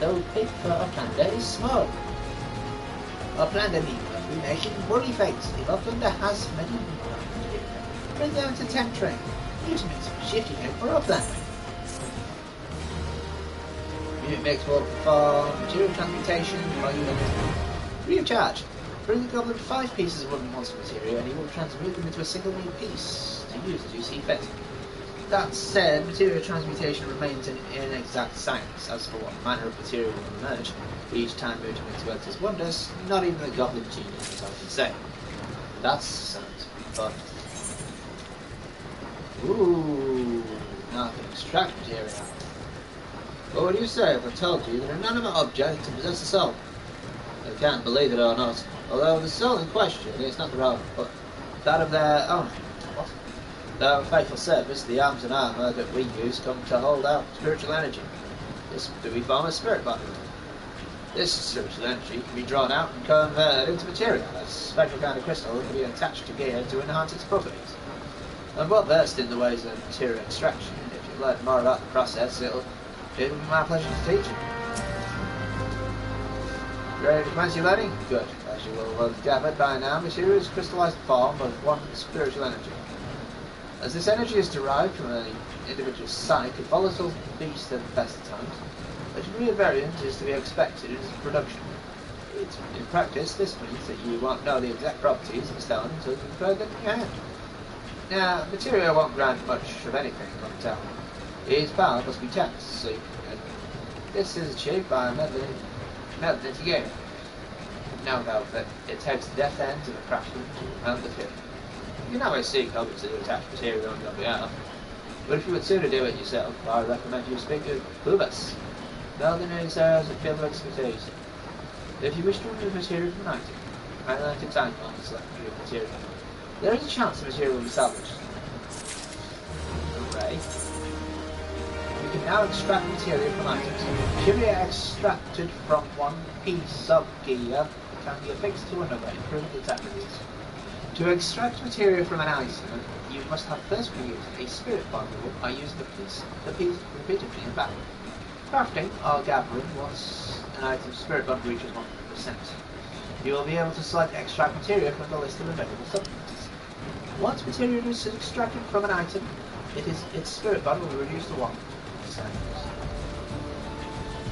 though big for Uplander is small. Our planned enigma, we make it worry fates. If our thunder has many bring them to temp train. Use mix shifting it for our plan. Unit mix will perform material transmutation while you free of charge. Bring the goblin 5 pieces of wooden monster material and he will transmute them into a single new piece to use as you see fit. That said, material transmutation remains an inexact science. As for what manner of material will emerge, each time moving into Earth's wonders, not even the goblin genius is all can say. That sounds fun. Ooh, now I can extract material. What would you say if I told you that an inanimate object can possess a soul? You can't believe it or not, although the soul in question is not their own, but that of their owner. What? Their faithful service, the arms and armour that we use come to hold out spiritual energy. This do we form a spirit body. This spiritual energy can be drawn out and converted into material, a special kind of crystal that can be attached to gear to enhance its properties. I'm well versed in the ways of material extraction. If you learn more about the process, it will be my pleasure to teach you. Ready to commence your learning? Good. As you will have gathered by now, material is a crystallized form of one spiritual energy. As this energy is derived from an individual's psyche, a volatile beast at the best of times, a degree of variance is to be expected in its production. In practice, this means that you won't know the exact properties of a stone until you've heard them in your hand. Now, material won't grant much of anything on its own. Its power must be taxed, so this is achieved by melting it together. No doubt that it takes the deft ends of a craftsman to round the tip. You can always seek others to attach material on your behalf, but if you would sooner do it yourself, I recommend you speak to Clubus. Melvin is as a field of expertise. If you wish to remove material from an item, highlight its icon and select remove material. There is a chance the material will be salvaged. Hooray. You can now extract material from items. Material extracted from one piece of gear can be affixed to another, improving its attributes. To extract material from an item, you must have first used a spirit bundle by using the piece repeatedly in battle. Crafting or gathering once an item's spirit bundle reaches 100%. You will be able to select extract material from the list of available supplements. Once material is extracted from an item, its spirit bundle will reduce to 1%.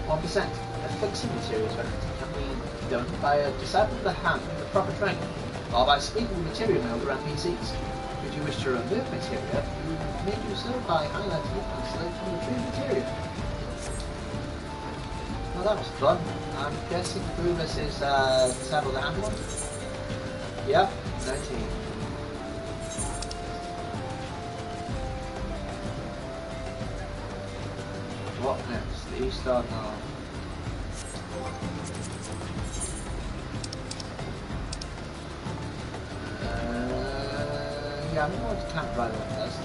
1%. Affixing materials can be done by a disciple of the hand in the proper training, or by speaking with material node around PCs. If you wish to remove material, you may do so by highlighting it and selecting retrieve material. Well, that was fun. I'm guessing Clubus is disciple of the hand one? Yep, 19. What next? The East or North? Yeah, I'm going to camp right on first.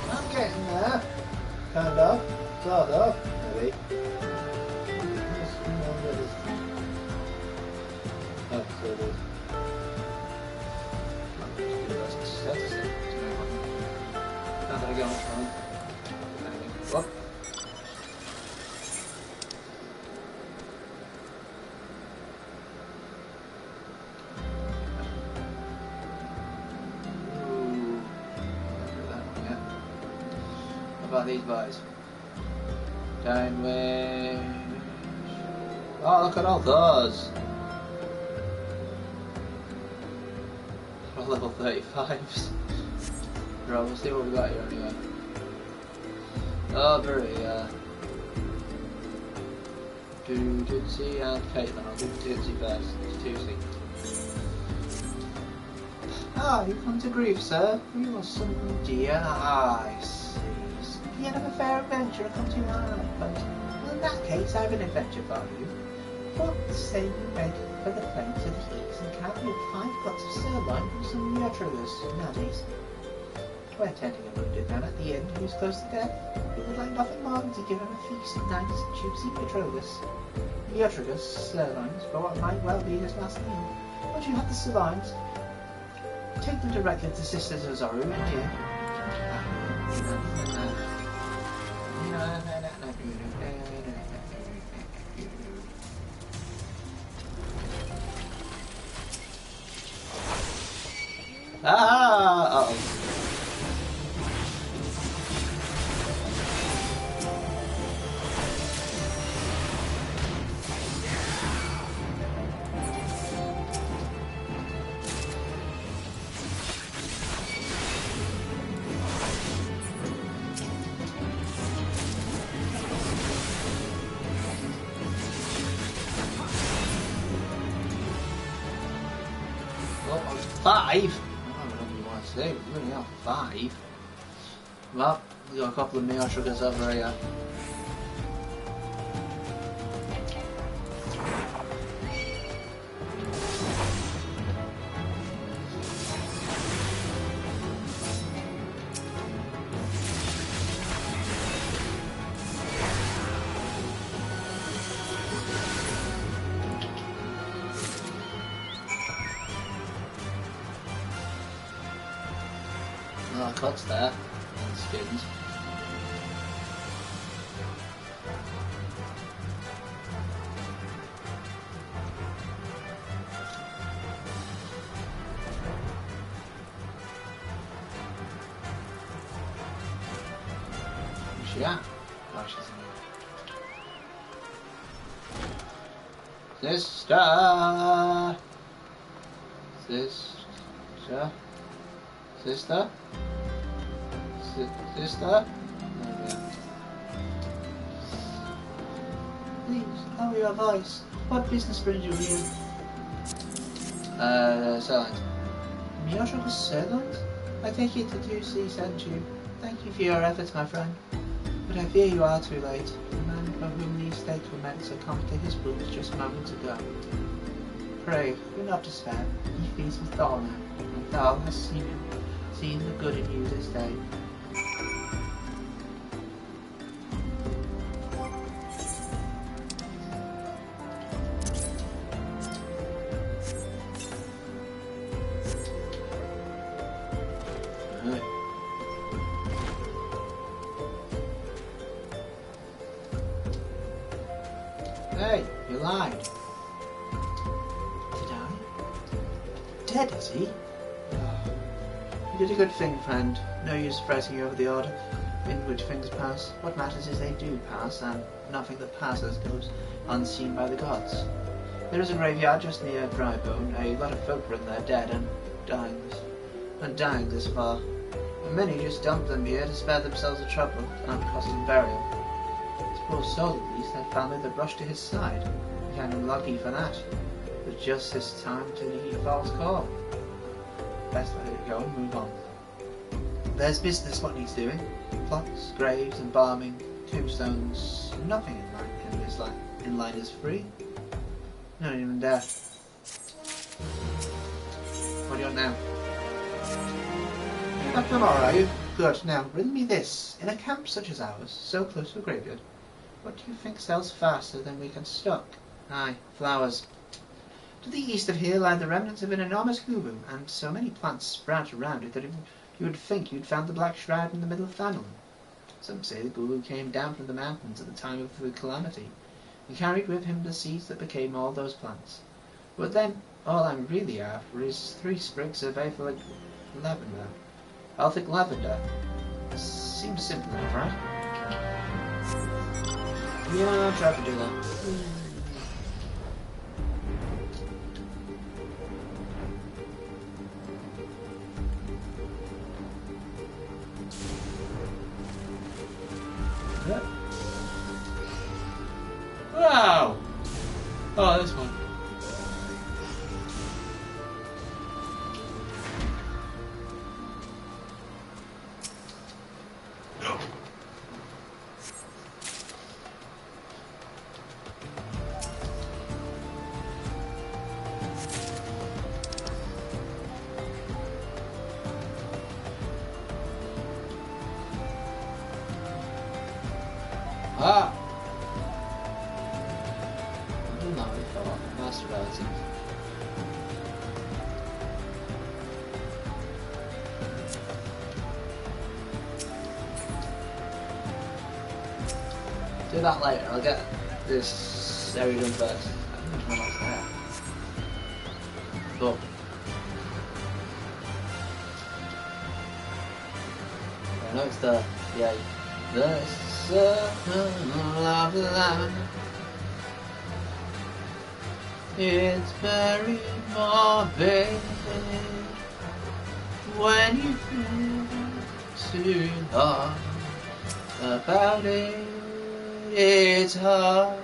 I'm getting there. Kind of. Sort of. Maybe. Oh, so it is. Not gonna go much fun. What? About these boys. Downwind. Oh, look at all those. They're all level 35s. Right, we'll see what we got here anyway. Oh, very, Tootsie and Caitlin. I'll do Tootsie first. It's Tootsie. Ah, you come to grief, sir. You are some dear. I see. The end of a fair adventure come to your island, but well, in that case, I have an adventure for you. What say you make for the plains of the East and carry up 5 pots of sirloin from some Neotrogus nowadays? We're tending a wounded man at the end who's close to death. We would like nothing more than to give him a feast of nice, juicy Neotrogus sirloins for what might well be his last meal. Once you have the sirloins, take them directly to Sister Zozoru and here. Ah! Uh-oh. Well, 5? Say, really are 5. Well, we got a couple of meal sugars over here. Oh, cuts there. Skins. Where's she at? Oh, she's in here. Sister! Sister? Sister? Sister? There we are. Please, lower your voice. What business brings you here? Silent. Miyashiko Silent? I take it that Lucy sent you. Thank you for your efforts, my friend. But I fear you are too late. The man for whom these stakes were meant succumbed to his wounds just moments ago. Pray, do not despair. He feeds with Thal now, and Thal has seen the good in you this day. Hey, you lied. Did I? Dead, is he? Oh. You did a good thing, friend. No use fretting over the order in which things pass. What matters is they do pass, and nothing that passes goes unseen by the gods. There is a graveyard just near Drybone. A lot of folk are in there dead and dying this far. Many just dump them here to spare themselves the trouble and costly burial. Poor soul, at least, had family that rushed to his side. We found him lucky for that. But just this time to heed Thal's call. Best let it go and move on. There's business what needs doing. Plots, graves, embalming, tombstones. Nothing in line is free. Not even death. What do you want now? You're back tomorrow, are you? Good. Now, riddle me this. In a camp such as ours, so close to a graveyard, what do you think sells faster than we can stock? Aye, flowers. To the east of here lie the remnants of an enormous guru, and so many plants sprout around it that you would think you'd found the Black Shroud in the middle of Thanel. Some say the guru came down from the mountains at the time of the calamity, and carried with him the seeds that became all those plants. But then, all I'm really after is 3 sprigs of Elphic lavender. Elphic lavender. Seems simple enough, right? Yeah, I'll try to do that. Yeah. Wow! Oh, this one. Ah! I don't know, it fell off. Master relative. Do that later. I'll get this area done first. I don't know what's there. But I know it's the circle of life. It's very morbid when you feel too hard about it. It's hard.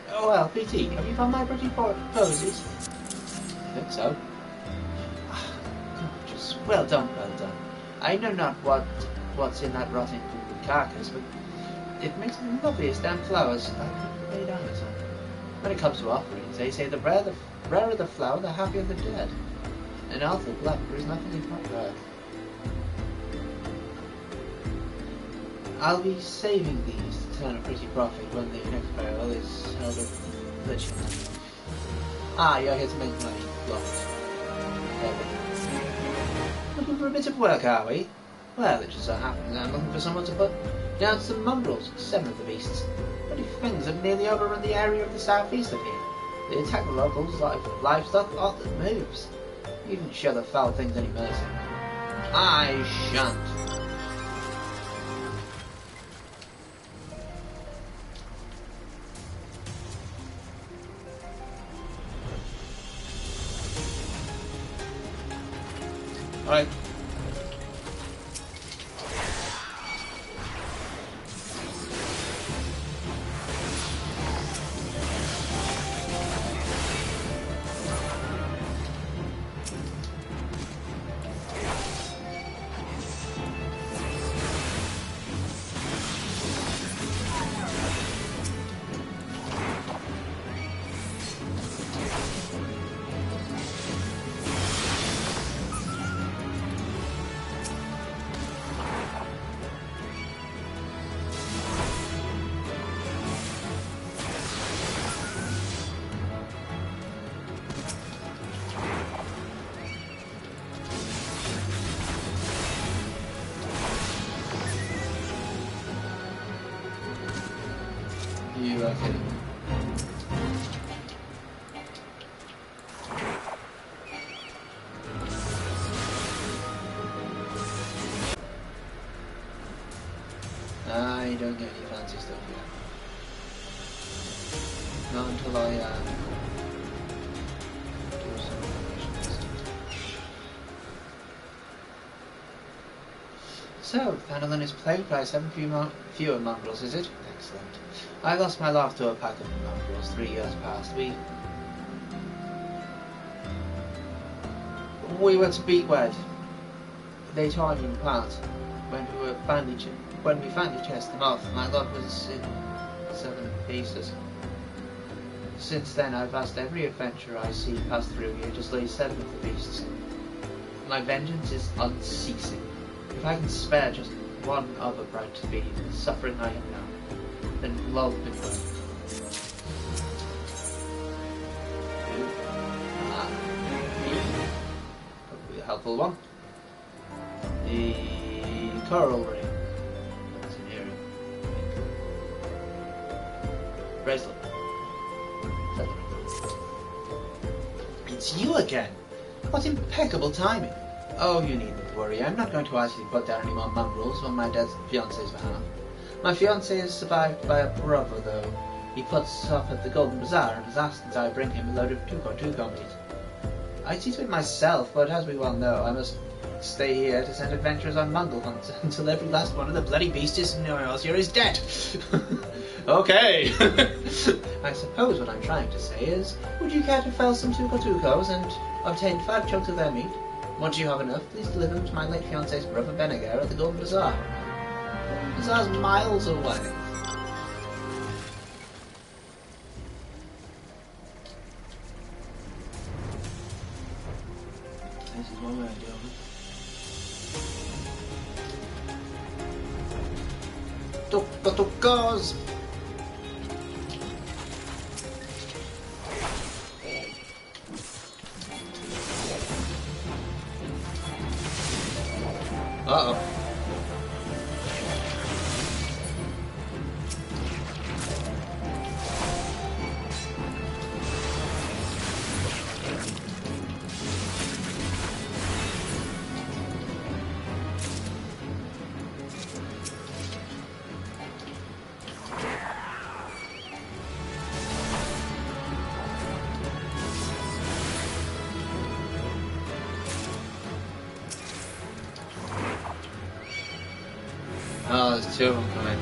Oh well, PT, have you found my pretty poses? I think so. Gorgeous. Well done, well done. I know not what's in that rotten carcass, but it makes the loveliest damn flowers I could lay down with. When it comes to offerings, they say the rarer the flower, the happier the dead. And Arthur Black, there is nothing if not rare. I'll be saving these to turn a pretty profit when the next burial is held at Richmond. Ah, you're here to make money. Lots. Looking for a bit of work, are we? Well, it just so happens I'm looking for someone to put down some mongrels, 7 of the beasts. Bloody things have nearly overrun the area of the southeast of here. They attack the locals, livestock, all that moves. You didn't show the foul things any mercy. I shan't. Alright. You are kidding me. I don't get any fancy stuff yet. Not until I do some missions. So, Thanolin is plagued by 7 fewer mongrels, is it? Excellent. I lost my life to a pack of mongrels 3 years past. We were to be wed. They tore me apart. When we finally chased them off, my love was in 7 pieces. Since then, I've asked every adventurer I see pass through here to slay 7 of the beasts. My vengeance is unceasing. If I can spare just one other bright to be the suffering I have known, then love me well. Probably a helpful one. The coral ring. What's in here? Bracelet. It's you again! What impeccable timing! Oh, you needn't worry. I'm not going to ask you to put down any more mongrels on my dead fiancé's behalf. My fiancé is survived by a brother, though. He puts up at the Golden Bazaar and has asked that I bring him a load of tuco meat. I'd see to it myself, but as we well know, I must stay here to send adventurers on mongrel hunts until every last one of the bloody beasties in yours here is dead. Okay. I suppose what I'm trying to say is, would you care to fell some tucos and obtain 5 chunks of their meat? Once you have enough, please deliver them to my late fiancé's brother Benegar at the Golden Bazaar. The Golden Bazaar's miles away. This is one way of doing it. Tucos! two of them coming.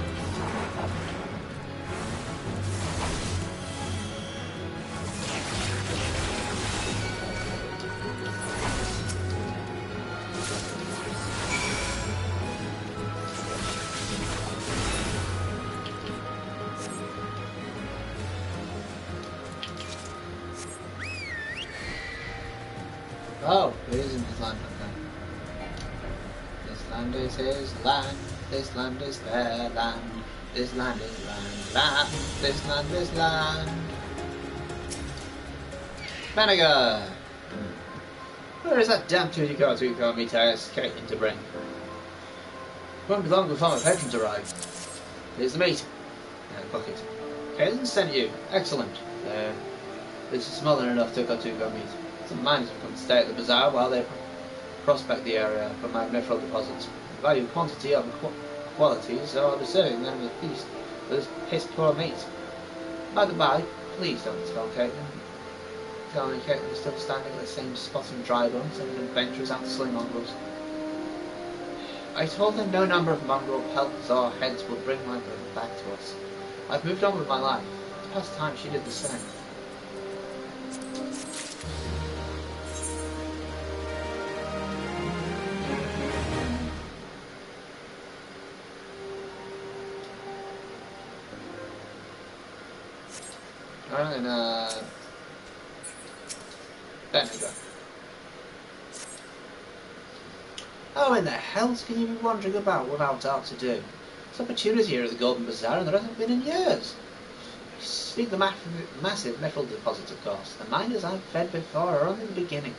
Oh, it isn't his land then. This land is his land. This land is their land. This land is land. This land is land. Vinegar! Where is that damn tutti cartoon car meat I asked Caitlin to bring? Won't be long before my patrons arrive. Here's the meat. Bucket. Caitlin sent you. Excellent. This is smaller enough to got two-go meat. Some miners have come to stay at the bazaar while they prospect the area for magnetic deposits. The value, quantity, of quality, so I'll be serving them with feast for this piss-poor meat. By the by, please don't tell Caitlin. Tell me Caitlin's still standing at the same spot in Dryburn, sending adventurers out to slay mongrels. I told them no number of mongrel pelts or heads would bring my brother back to us. I've moved on with my life. It's past time she did the same. And vinegar. How in the hell can you be wandering about without art to do? This opportunity here at the Golden Bazaar and there hasn't been in years. Speak the massive metal deposits, of course. The miners I've fed before are only the beginning.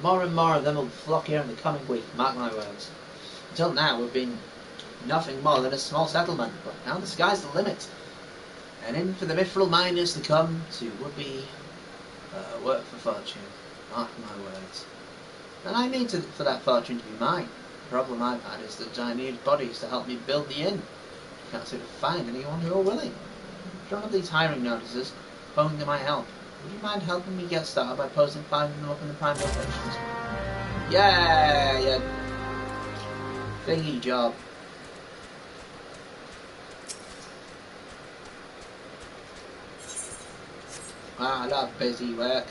More and more of them will flock here in the coming week, mark my words. Until now we've been nothing more than a small settlement, but now the sky's the limit. And in for the mithril miners to come to would-be work for fortune. Mark my words. And I need for that fortune to be mine. The problem I've had is that I need bodies to help me build the inn. I can't seem to find anyone who are willing. Drawn up these hiring notices, phoning to my help. Would you mind helping me get started by posting 5 of them up in the prime locations? Yeah, thingy job. I love busy work.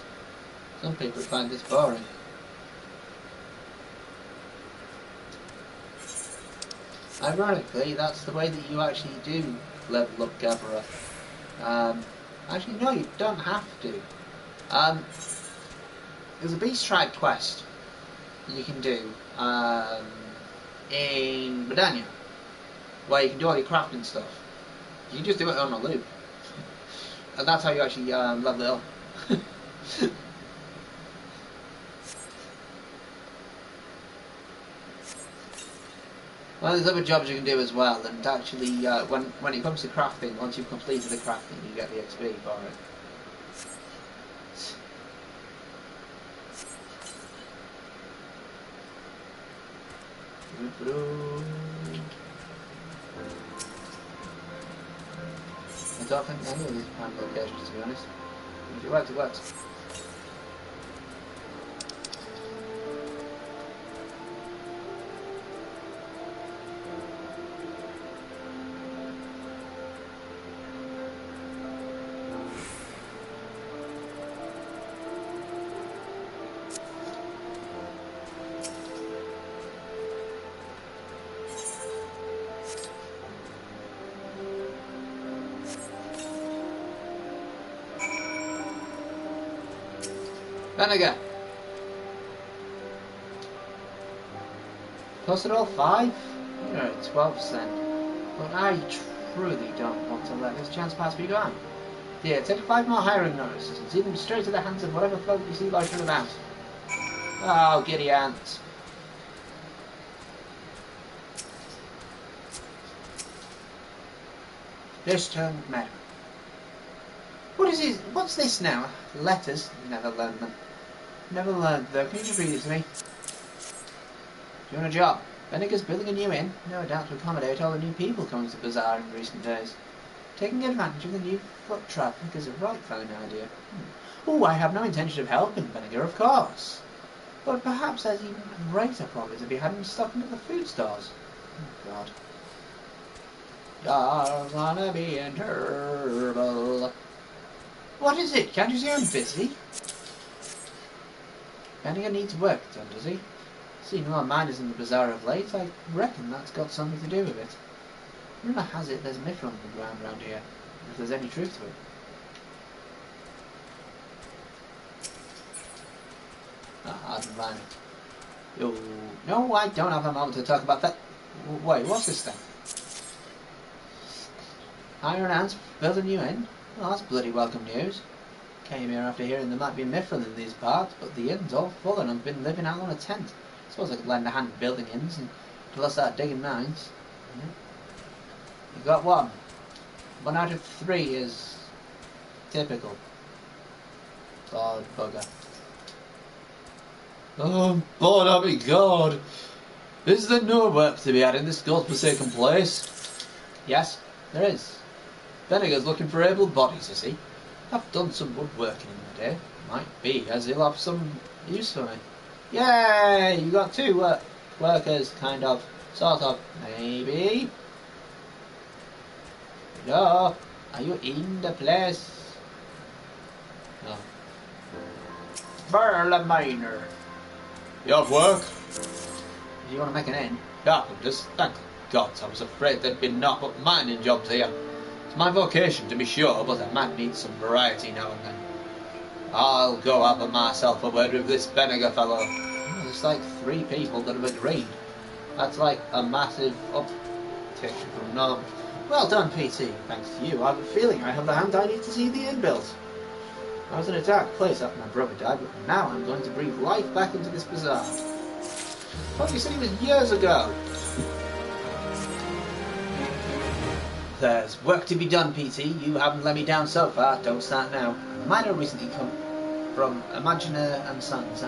Some people find this boring. Ironically, that's the way that you actually do level up Gabbera. Actually, no, you don't have to. There's a Beast Tribe quest that you can do in Bredania, where you can do all your crafting stuff. You can just do it on a loop. And that's how you actually level it up. Well, there's other jobs you can do as well, and actually, when it comes to crafting, once you've completed the crafting, you get the XP for it. I don't think any of these prime locations, to be honest. If it works, it works. Vinegar. Plus it all 5? You're at 12%. But I truly don't want to let this chance pass me by. Here, take 5 more hiring notices and see them straight to the hands of whatever folk you see loitering about. Oh, giddy ants. This turned matter. What's this now? Letters? Never learned them. Never learned though. Can you just read it to me? Do you want a job? Vinegar's building a new inn, no doubt to accommodate all the new people coming to the bazaar in recent days. Taking advantage of the new foot traffic is a right fine idea. Oh, I have no intention of helping Vinegar, of course. But perhaps there's even greater profit to be had in stocking at the food stores. Oh, God. Don't wanna be in trouble. What is it? Can't you see I'm busy? Bendigo needs work done, does he? Seeing no miners in the bazaar of late, I reckon that's got something to do with it. Rumour has it there's a myth on the ground round here, if there's any truth to it. I don't mind. Yo, no, I don't have a moment to talk about that. Wait, what's this thing? Iron Ants building you in? Well, that's bloody welcome news. Came here after hearing there might be a Mithril in these parts, but the inn's all full and I've been living out on a tent. I suppose I could lend a hand building inns until I start digging mines. Yeah. You got one. 1 out of 3 is typical. God bugger. Oh, Lord, oh my God. Is there no work to be had in this godforsaken place? Yes, there is. Benniger's looking for able bodies, is he? I've done some woodworking in the day. Might be, as he'll have some use for me. Yay! You got 2 workers, kind of. Sort of. Maybe. Hello? Are you in the place? No. Burl Miner. You have work? Do you want to make an inn? Carpenters, thank God, I was afraid there'd be naught but mining jobs here. It's my vocation, to be sure, but I might need some variety now and then. I'll go have myself a word with this Benniger fellow. Oh, there's like 3 people that have agreed. That's like a massive uptick from norm. Well done, PT. Thanks to you, I have a feeling I have the hand I need to see the inn built. I was in a dark place after my brother died, but now I'm going to breathe life back into this bazaar. What, you said he was years ago? There's work to be done, PT. You haven't let me down so far. Don't start now. A miner recently come from Imaginer and Sons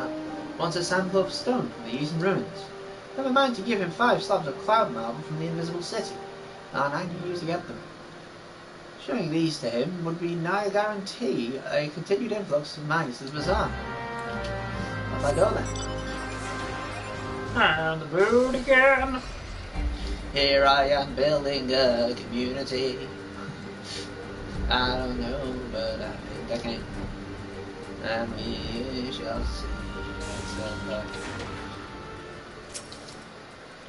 wants a sample of stone from the Eastern ruins. Never mind to give him 5 slabs of cloud marble from the Invisible City, and I can use to get them. Showing these to him would be nigh a guarantee a continued influx of miners to the bazaar. Off I go then. And the road again. Here I am building a community. I don't know, but I think I can. And we shall see.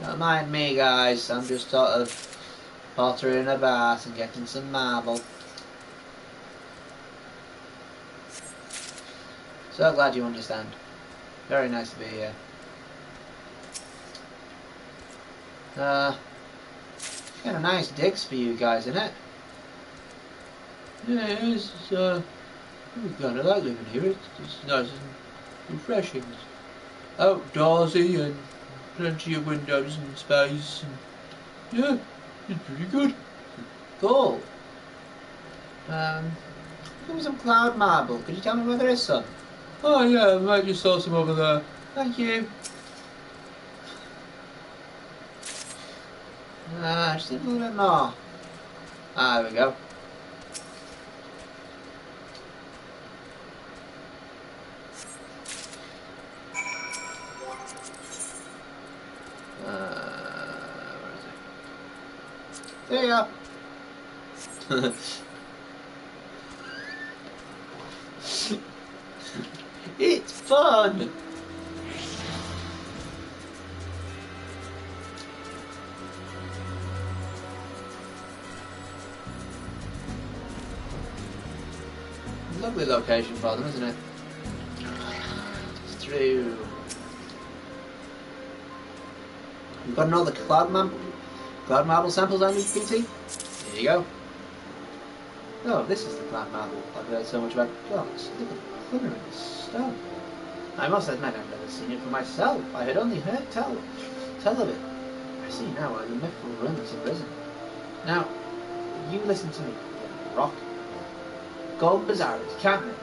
Don't mind me, guys. I'm just sort of pottering about and getting some marble. So glad you understand. Very nice to be here. Kind of nice digs for you guys, isn't it? Yeah, it's we kind of like living here. It's nice and refreshing. Outdoorsy and plenty of windows and space. And yeah, it's pretty good. Cool. Give me some cloud marble. Could you tell me where there is some? Oh yeah, I might just saw some over there. Thank you. Just a little bit more. There we go. Where is it? There you go. It's fun! Lovely location for them, isn't it? It's true. We've got another cloud marble samples on you, PT. Here you go. Oh, this is the cloud marble I've heard so much about. God, look at the colour in this stone. I must admit I've never seen it for myself. I had only heard tell of it. I see now why the mythical ruins have risen. Now, you listen to me, Rock. Gold Bazaar is cabinet.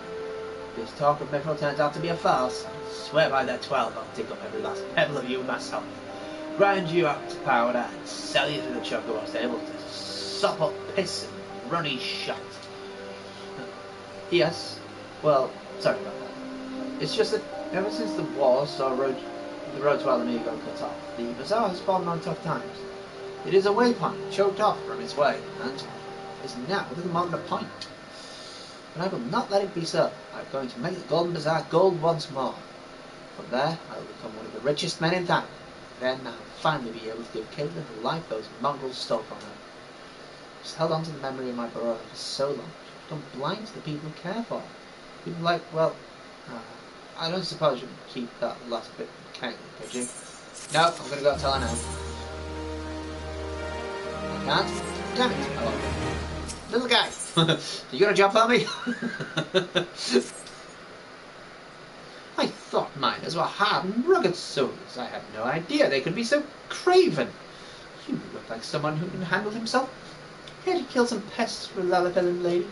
This talk of Mithril turns out to be a farce. I swear by that 12 I'll dig up every last pebble of you myself, grind you up to powder, and sell you to the chocobos able to sop up piss and runny shot. Yes, well, sorry about that. It's just that ever since the war saw the road to Alamigo cut off, the bazaar has fallen on tough times. It is a waypoint, choked off from its way, and is now a little more than a point. But I will not let it be so. I am going to make the Golden Bazaar gold once more. From there, I will become one of the richest men in town. Then I will finally be able to give Caitlin the life those mongrels stole from her. She's held on to the memory of my brother for so long. She's gone blind to the people who care for her. People like, well, I don't suppose you can keep that last bit from Caitlin, could you? No, I'm going to go tell her now. I can't. Damn it. Oh. Little guy, you got a job for me? I thought miners were hard and rugged souls. I had no idea they could be so craven. You look like someone who can handle himself. Here to kill some pests for a Lalapellan lady.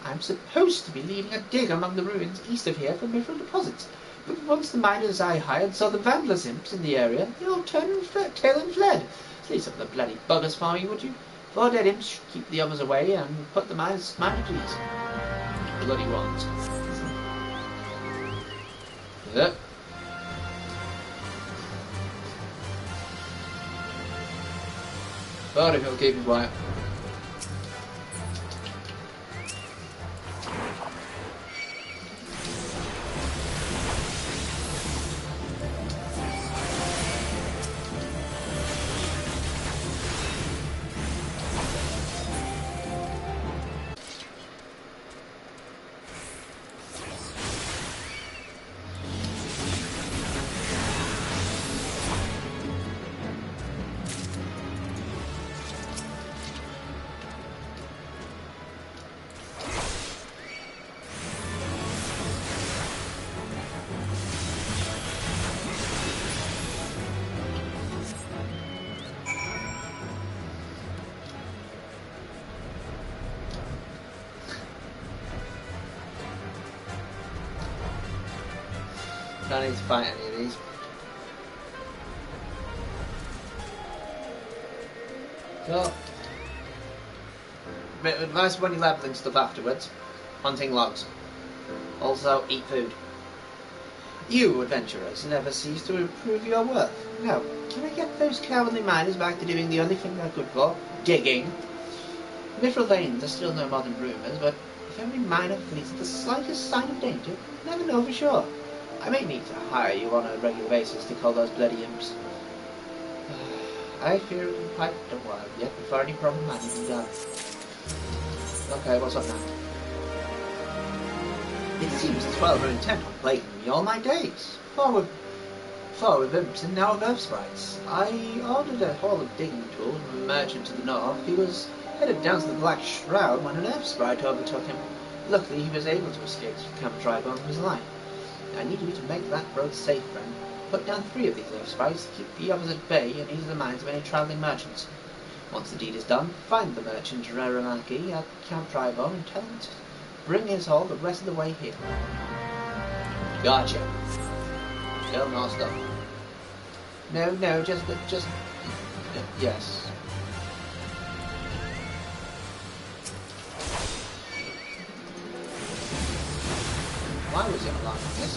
I'm supposed to be leading a dig among the ruins east of here for mineral deposits. But once the miners I hired saw the vandalous imps in the area, they all turned and tail and fled. Leave some of the bloody buggers for me, would you? 4 dead imps should keep the others away and put the miners at ease. Bloody ones. Yep. But if you'll keep me quiet. Don't need to fight any of these. So, bit of advice when you're leveling stuff afterwards. Hunting logs. Also, eat food. You, adventurers, never cease to improve your worth. Now, can I get those cowardly miners back to doing the only thing they're good for? Digging. Mithril veins are still no more than rumours, but if every miner flees at the slightest sign of danger, you never know for sure. I may need to hire you on a regular basis to call those bloody imps. I fear it will quite a while yet before any problem management is done. Okay, what's up now? It seems the 12 are intent on plaguing me all my days. Four with imps and now with earth sprites. I ordered a haul of digging tools from a merchant to the north. He was headed down to the Black Shroud when an earth sprite overtook him. Luckily, he was able to escape to Camp Tribone of his life. I need you to make that road safe, friend. Put down 3 of these earth sprites to keep the others at bay and ease the minds of any travelling merchants. Once the deed is done, find the merchant Raramaki at Camp Tribone and tell him to bring his haul the rest of the way here. Gotcha. Still no stuff. No, just yes. Why was it like this?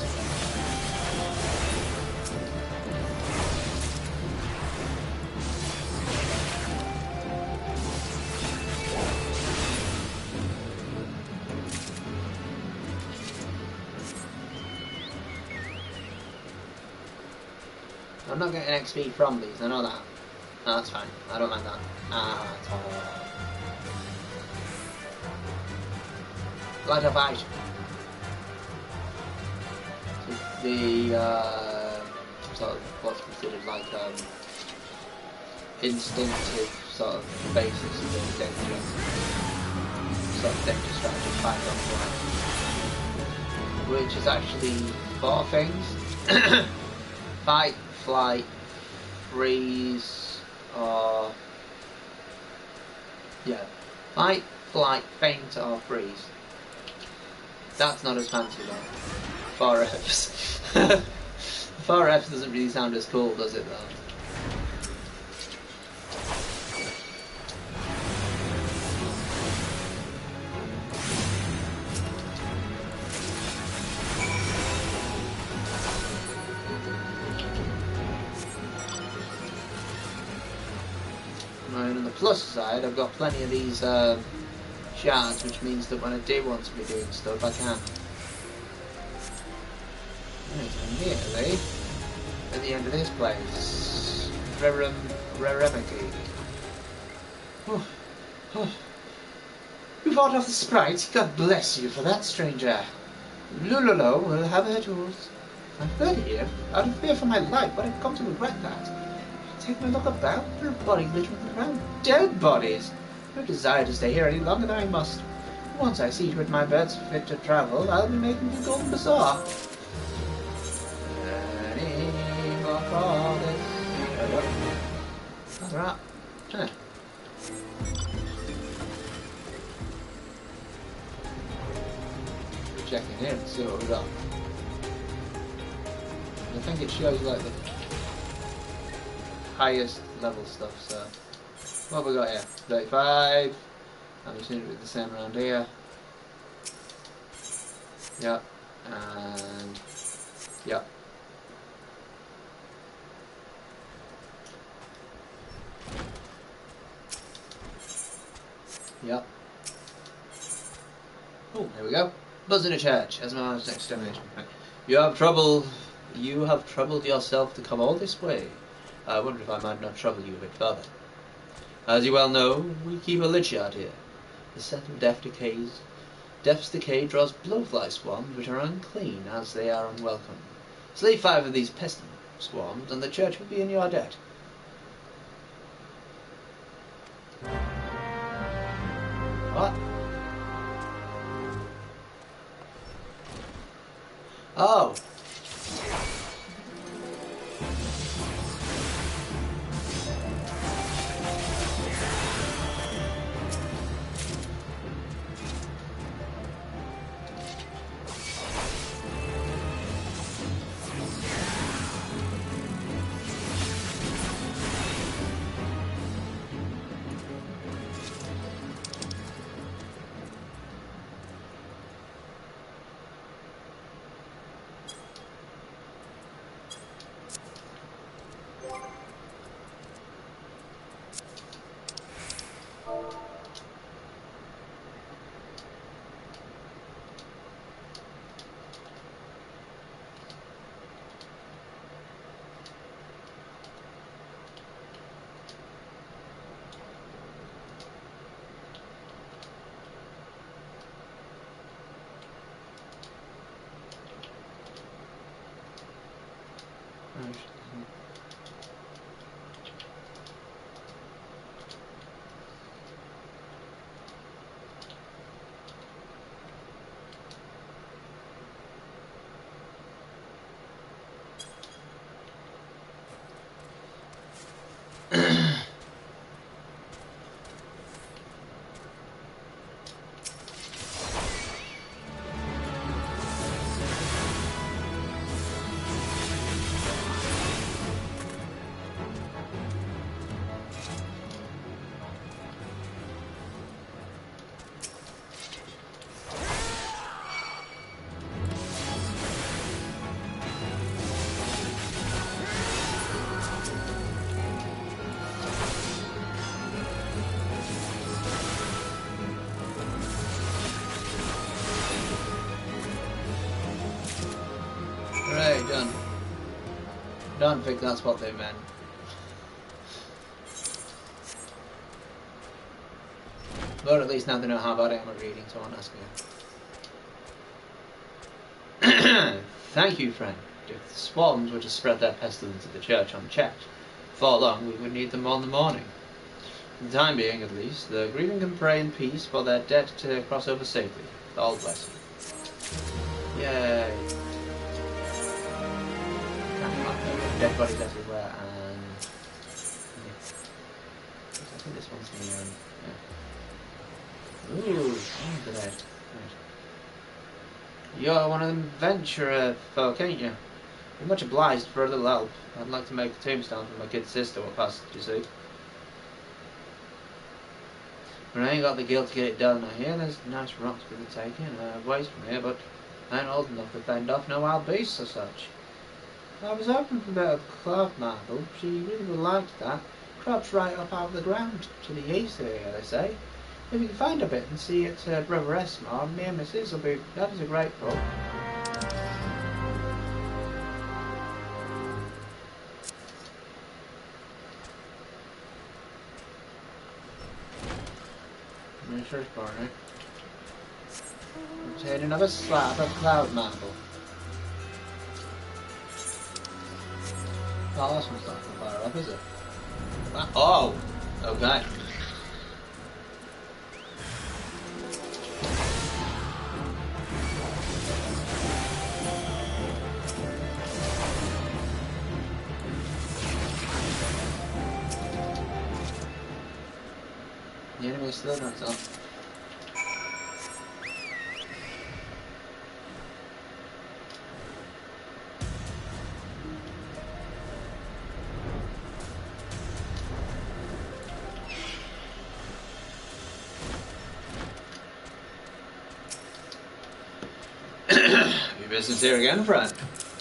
I'm not getting XP from these, I know that. No, that's fine. I don't mind that. At all. Light of Action. The sort of what's considered like instinctive sort of basis of the danger, sort of danger strategy find on one, which is actually 4 things: fight, flight, freeze, or fight, flight, faint, or freeze. That's not as fancy though. 4 Fs. 4 Fs doesn't really sound as cool, does it though? plus side, I've got plenty of these shards, which means that when I do want to be doing stuff, I can. Right, immediately at the end of this place. Reremiki. Oh, oh. You fought off the sprites. God bless you for that, stranger. Lulolo will have her tools. I'm fled here, out of fear for my life, but I've come to regret that. Taking a look about, there are bodies littering the ground. Dead bodies! No desire to stay here any longer than I must. Once I see to it my bird's fit to travel, I'll be making the Golden Bazaar. Any more for this? That's right. Huh. Checking here and see what we got. I think it shows like the highest level stuff, so what have we got here? 35. I'm assuming it'll be the same around here. Yep. And yep. Yep. Oh, there we go. Buzz in a church as my next extermination. You have troubled yourself to come all this way. I wonder if I might not trouble you a bit further. As you well know, we keep a lich yard here. The scent of death's decay draws blowfly swarms which are unclean as they are unwelcome. Slay 5 of these pestilent swarms and the church will be in your debt. What? Oh. Right, done. Don't think that's what they meant. But at least now they know how bad I am at reading, so I won't ask again. Thank you, friend. If the swarms were to spread their pestilence at the church unchecked, before long we would need them all in the morning. For the time being, at least, the grieving can pray in peace for their dead to cross over safely. God bless you. Yay. Dead bodies everywhere, and I think this one's the Ooh, oh, dead. Right. You're one of them venturer folk, ain't you? You're much obliged for a little help. I'd like to make a tombstone for my kid sister what passed, you see. But I ain't got the guilt to get it done. I hear there's nice rocks for the taking, ways from here, but I ain't old enough to fend off no wild beasts or such. I was hoping for a bit of cloth marble. She really would like that. crops right up out of the ground to the east of here, they say. If you can find a bit and see it Brother Esmar, me and Mrs. will be, that is a grateful. Miniatures Barney. Obtain another slab of cloud marble. Oh, this one's not going to fire up, is it? Oh! Okay. The enemy is still not up. Your business here again, friend?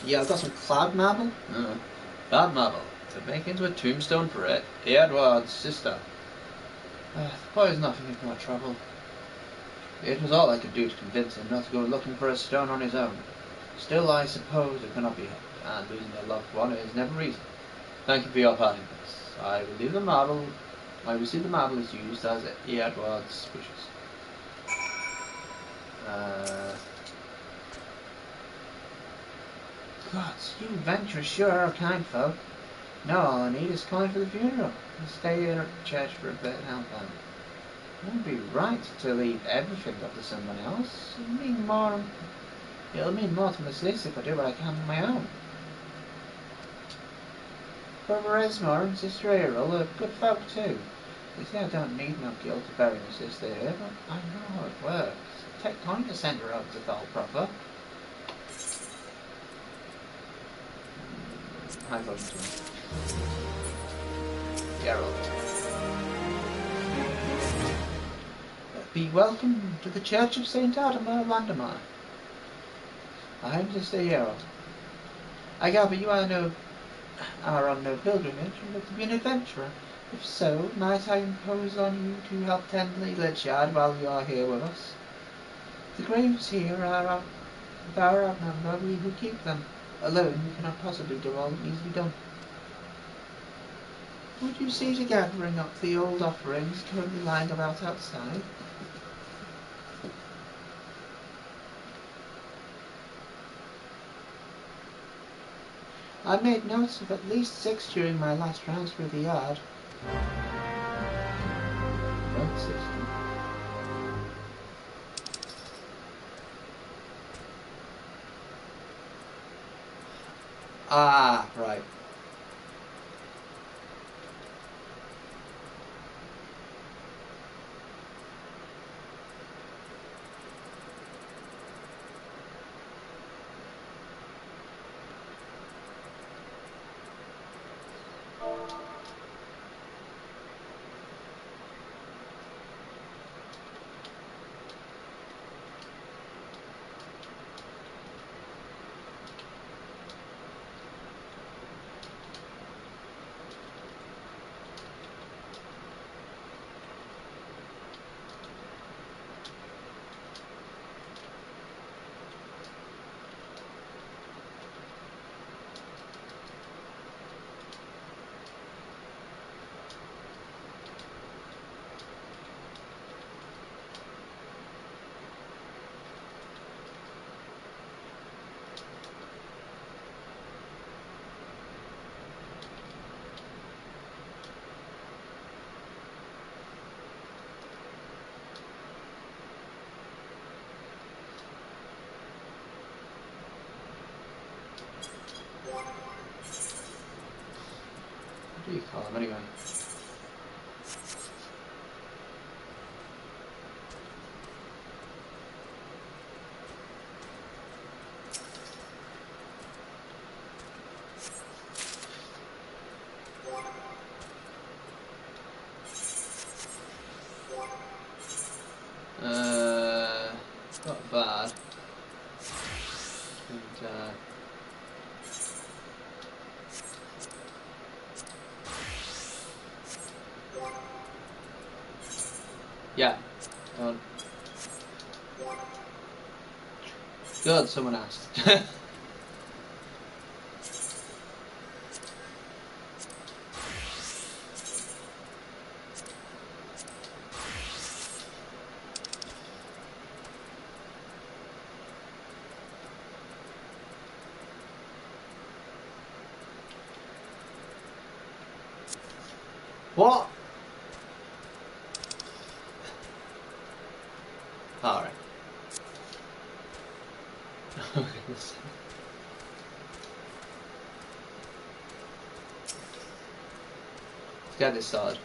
Yeah, I've got some cloud marble. Cloud marble. To make into a tombstone for it. Edward's sister. The boy is nothing if not trouble. It was all I could do to convince him not to go looking for a stone on his own. Still, I suppose it cannot be helped, and losing a loved one is never easy. Thank you for your parting words. I will leave the marble. I will see the marble is used as Edward's wishes. Gods, you adventurers sure are kind folk. No, all I need is coin for the funeral. I'll stay here at the church for a bit and help out. It wouldn't be right to leave everything up to someone else. It'll mean more to Miss Liz if I do what I can on my own. Brother Esmar and Sister Errol are good folk too. They say I don't need no guilt to bury my sister here, but I know how it works. It takes time to send her out to Thal proper. High voltage one. Gerald. Be welcome to the Church of St. Adamar, Landamar. I am Sister Gerald. I gather you are on no pilgrimage and look to be an adventurer. If so, might I impose on you to help tend the Ledgeyard while you are here with us? The graves here are far outnumbered, we who keep them. Alone, we cannot possibly do all that needs to be done. Would you see to gathering up the old offerings currently lying about outside? I made notes of at least 6 during my last rounds through the yard. What? 60? Ah, right. What do you call them anyway? Not bad. And, Done. Good, someone asked. What? Alright. Let's get this started.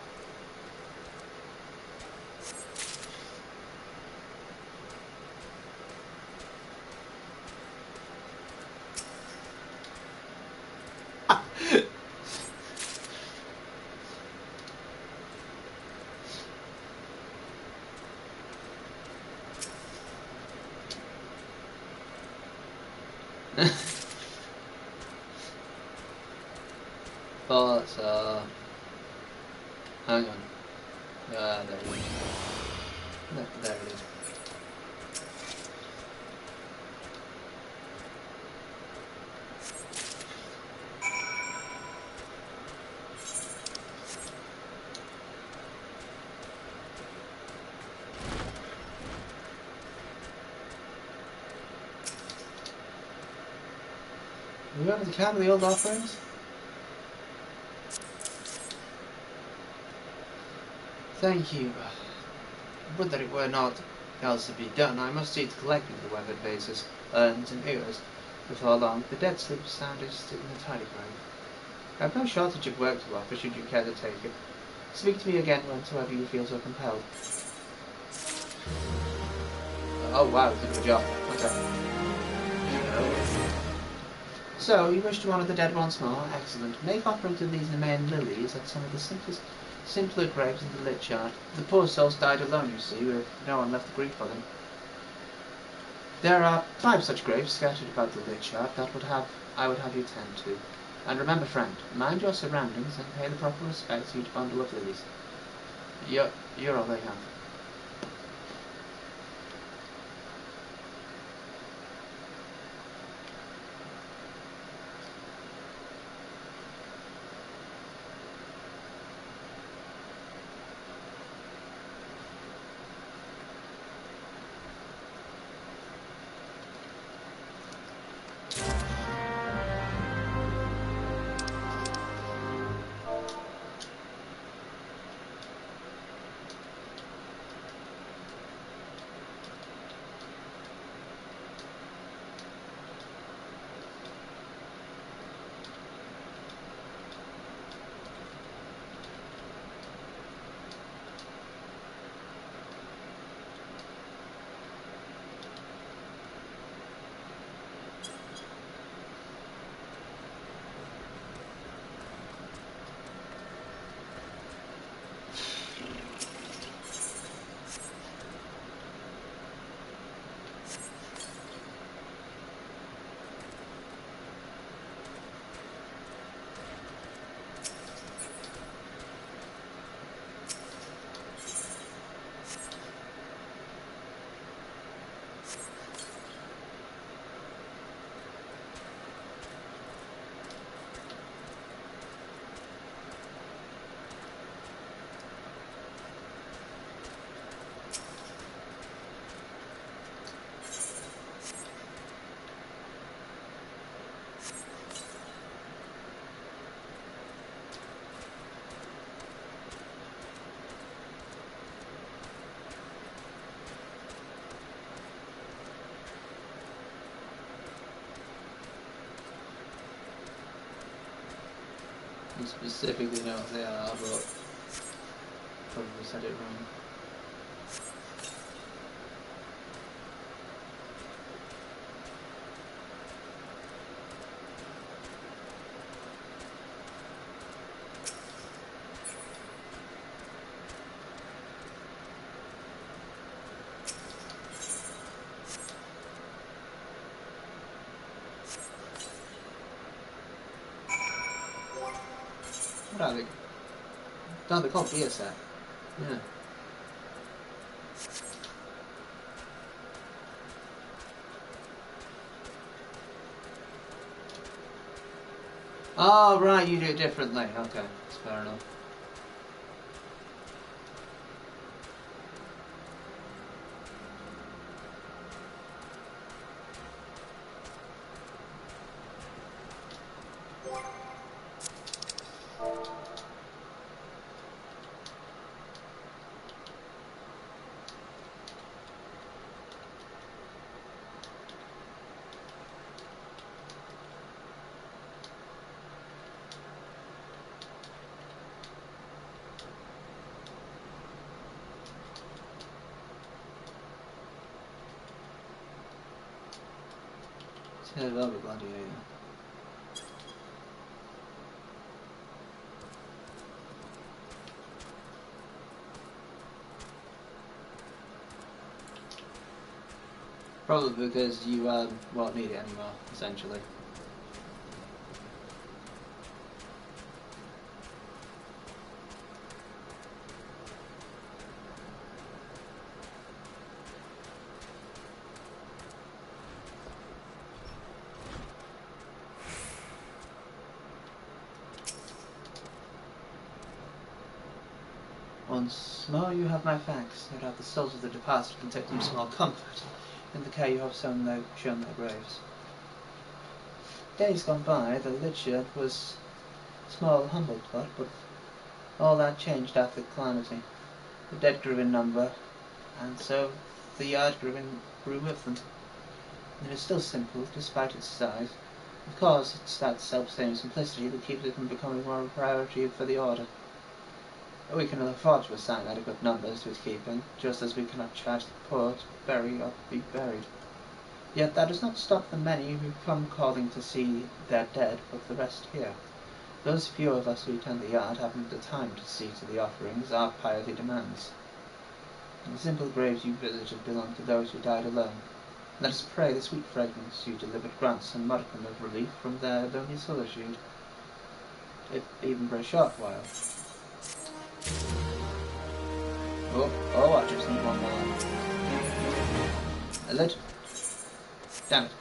But, hang on. There it is. There it is. We got to count the old offerings? Thank you. Would that it were not else to be done, I must see to collecting the weathered vases, urns, and ears. Before long, the dead sleep sound is in the tidy grave. I have no shortage of work to offer, should you care to take it. Speak to me again whensoever you feel so compelled. Oh wow, did a good job. Okay. So, you wish to honour the dead once more? Excellent. Make offerings of these Nemean lilies at some of the simpler graves in the lit yard. The poor souls died alone, you see, with no one left to grieve for them. There are 5 such graves scattered about the lit yard that I would have you tend to. And remember, friend, mind your surroundings and pay the proper respect to each bundle of lilies. You're all they have. I specifically know what they are, but probably said it wrong. What are they? No, they're called beer set. Yeah. Oh, right, you do it differently. Okay, that's fair enough. It's a little bit bloody, yeah. Probably because you won't need it anymore, essentially. Once more you have my thanks. No doubt the souls of the departed can take them small comfort in the care you have shown their graves. Days gone by, the Lychard was a small, humble plot, but all that changed after the calamity. The dead grew in number, and so the yard grew with them. It is still simple, despite its size. Of course, it's that self-same simplicity that keeps it from becoming more of a priority for the Order. We can afford to assign adequate numbers to its keeping, just as we cannot charge the poor to bury or be buried. Yet that does not stop the many who come calling to see their dead put the rest here. Those few of us who attend the yard haven't the time to see to the offerings our piety demands. The simple graves you visited belong to those who died alone. Let us pray the sweet fragrance you delivered grants some modicum of relief from their lonely solitude, if even for a short while. Oh, I just need one more. A lid. Damn it.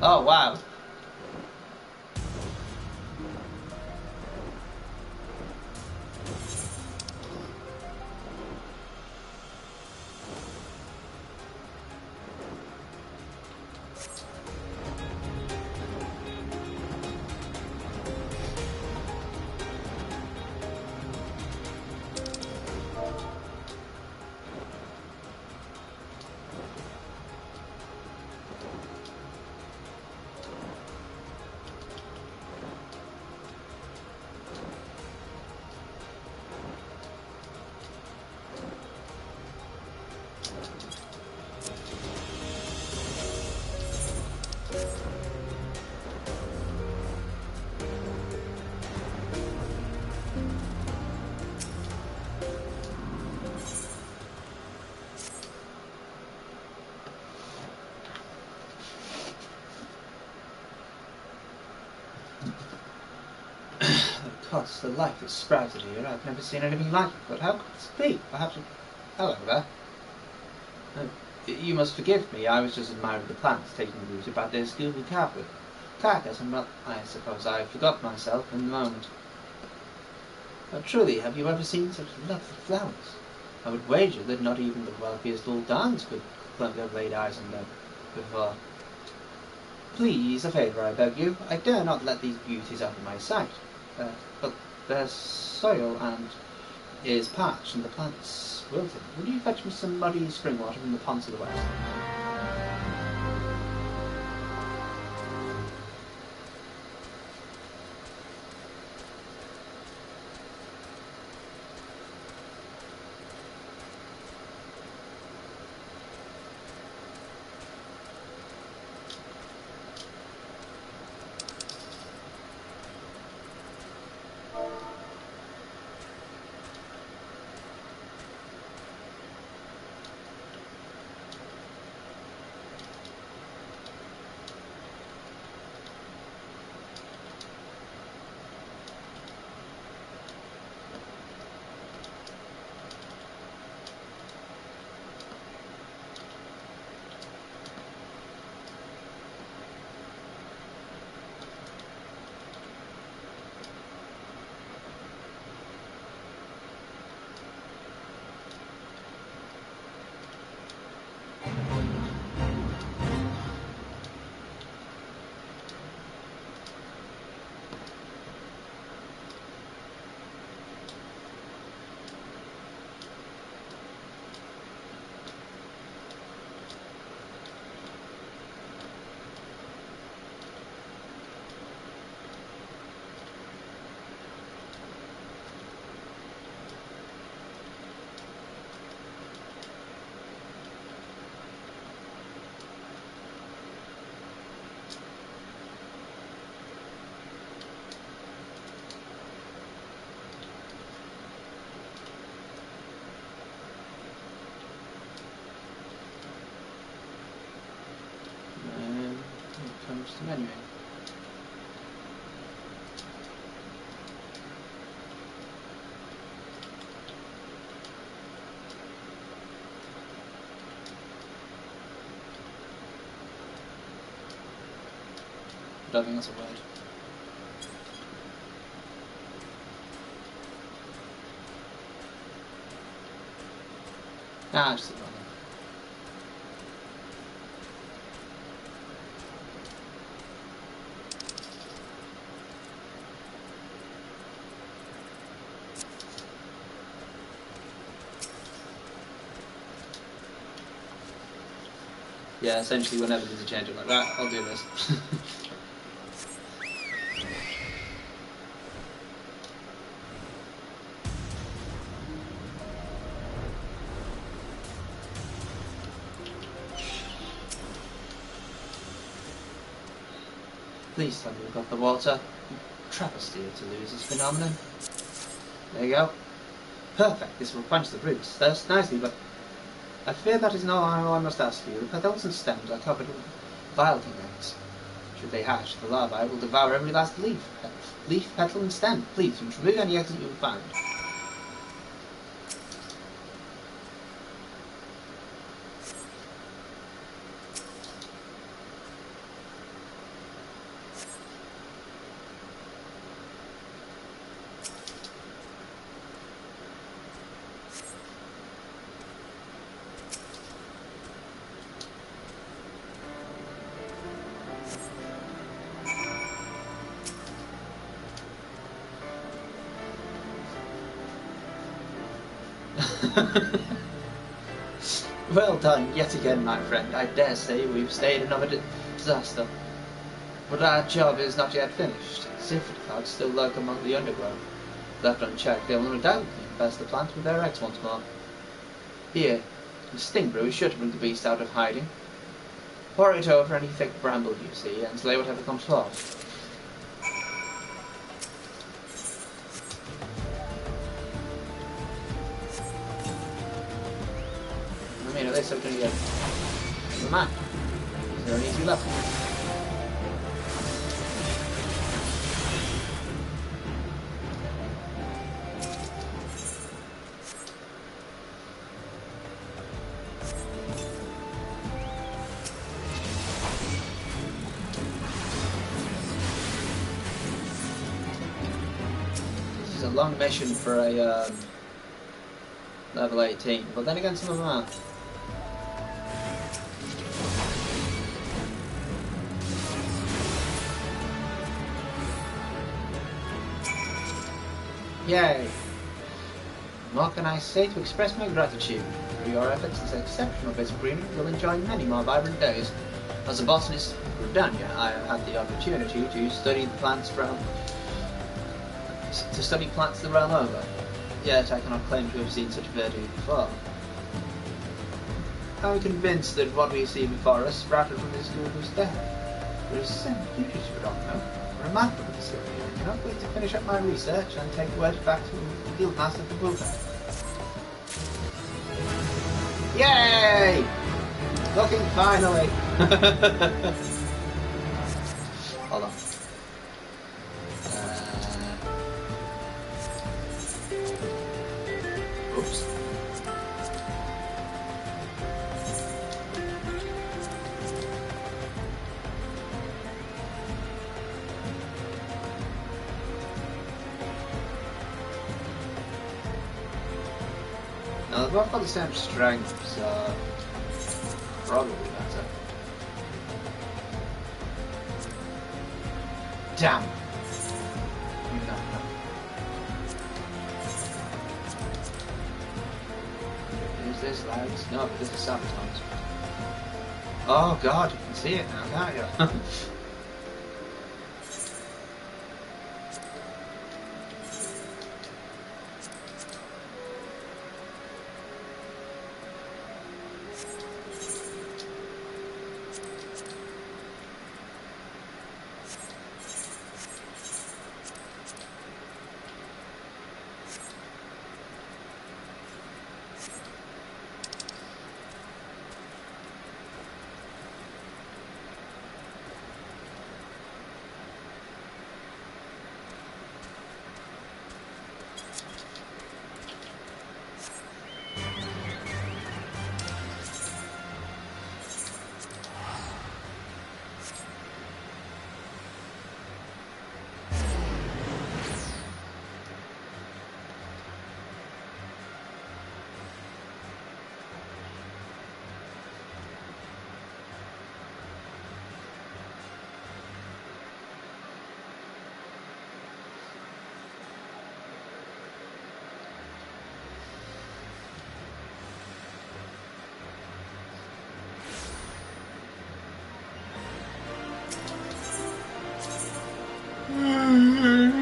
Oh, wow. Of course, the life that sprouted here, I've never seen anything like it, but how could this be? Perhaps hello there. You must forgive me, I was just admiring the plants taking root about their Scooby carcass, and well, I suppose I forgot myself in the moment. But truly, have you ever seen such lovely flowers? I would wager that not even the wealthiest old dons could have laid eyes on them before. Please, a favour, I beg you. I dare not let these beauties out of my sight. But their soil is parched and the plants wilted. Would you fetch me some muddy spring water from the ponds to the west? Just a menu. I don't think that's a word. Ah, just ignore that. Yeah, essentially whenever there's a change, I'm like, right, I'll do this. Please tell me we've got the water. Travesty to lose this phenomenon. There you go. Perfect, this will quench the roots. Thirst nicely, but I fear that is not all I must ask you. The petals and stems are covered with vile things. Should they hatch, the larvae will devour every last leaf, petal, and stem. Please, you must remove any exit you have found. Well done, yet again, my friend. I dare say we've stayed another disaster. But our job is not yet finished. Sifted clouds still lurk among the undergrowth. Left unchecked, they will undoubtedly infest the plant with their eggs once more. Here, the sting brew is sure to bring the beast out of hiding. Pour it over any thick bramble you see, and slay whatever comes forth. I mean, at least I'm going to get the map. Is there an easy level? This is a long mission for a level 18, but then again some of them aren't. Yay! What can I say to express my gratitude? Through your efforts, this exceptional bit of greenery will enjoy many more vibrant days. As a botanist of Britannia, I have had the opportunity to study the plants the realm over. Yet I cannot claim to have seen such verdure before. I am convinced that what we see before us sprouted from this glorious day. There is some beauty to it all, no? Remarkable discovery. I cannot wait to finish up my research and take word back to the Guildmaster for Buka. Yay! Looking finally! Hold on. Oops. Now, they've both got the same strength, so probably better. Damn! No. Is this lags? No, but this is sabotage. Oh god, you can see it now, can't you?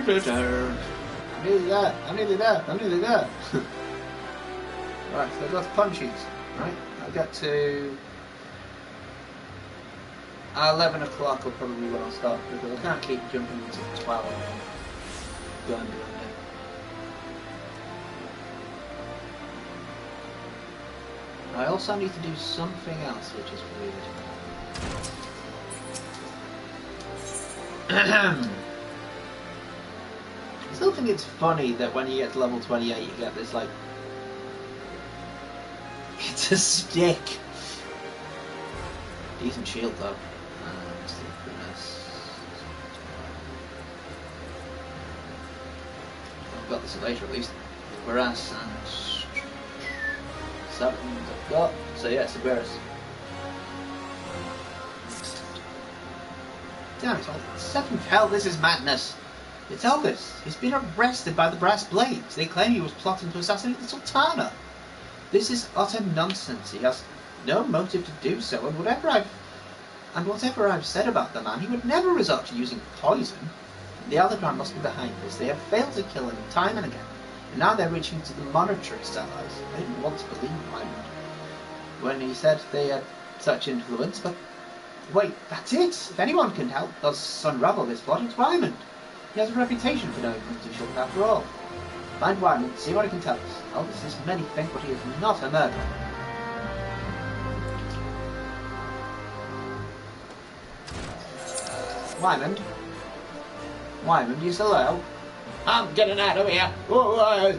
return. I'm nearly there. I'm nearly there. I'm nearly there. Right, so I've got punchies. Right, I'll get to 11 o'clock. Will probably be when I'll start because I can't keep jumping until 12. Go and do it. I also need to do something else, which is weird. I still think it's funny that when you get to level 28 you get this, like, it's a stick. Decent shield though. I've got this later at least. Whereas, and 7 I've got. So yeah, it's a Beres. Damn it, 7th hell, this is madness. It's Elvis. He's been arrested by the Brass Blades. They claim he was plotting to assassinate the Sultana. This is utter nonsense. He has no motive to do so, and whatever I've said about the man, he would never resort to using poison. The Aldebaran must be behind this. They have failed to kill him time and again, and now they're reaching to the monetarist allies. I didn't want to believe Wyman when he said they had such influence, but wait, that's it. If anyone can help us unravel this plot, it's Wyman. He has a reputation for knowing things he shouldn't after all. Find Wyman, see what he can tell us. Elvis is many think, but he is not a murderer. Wyman? Wyman, you still there? I'm getting out of here! Whoa.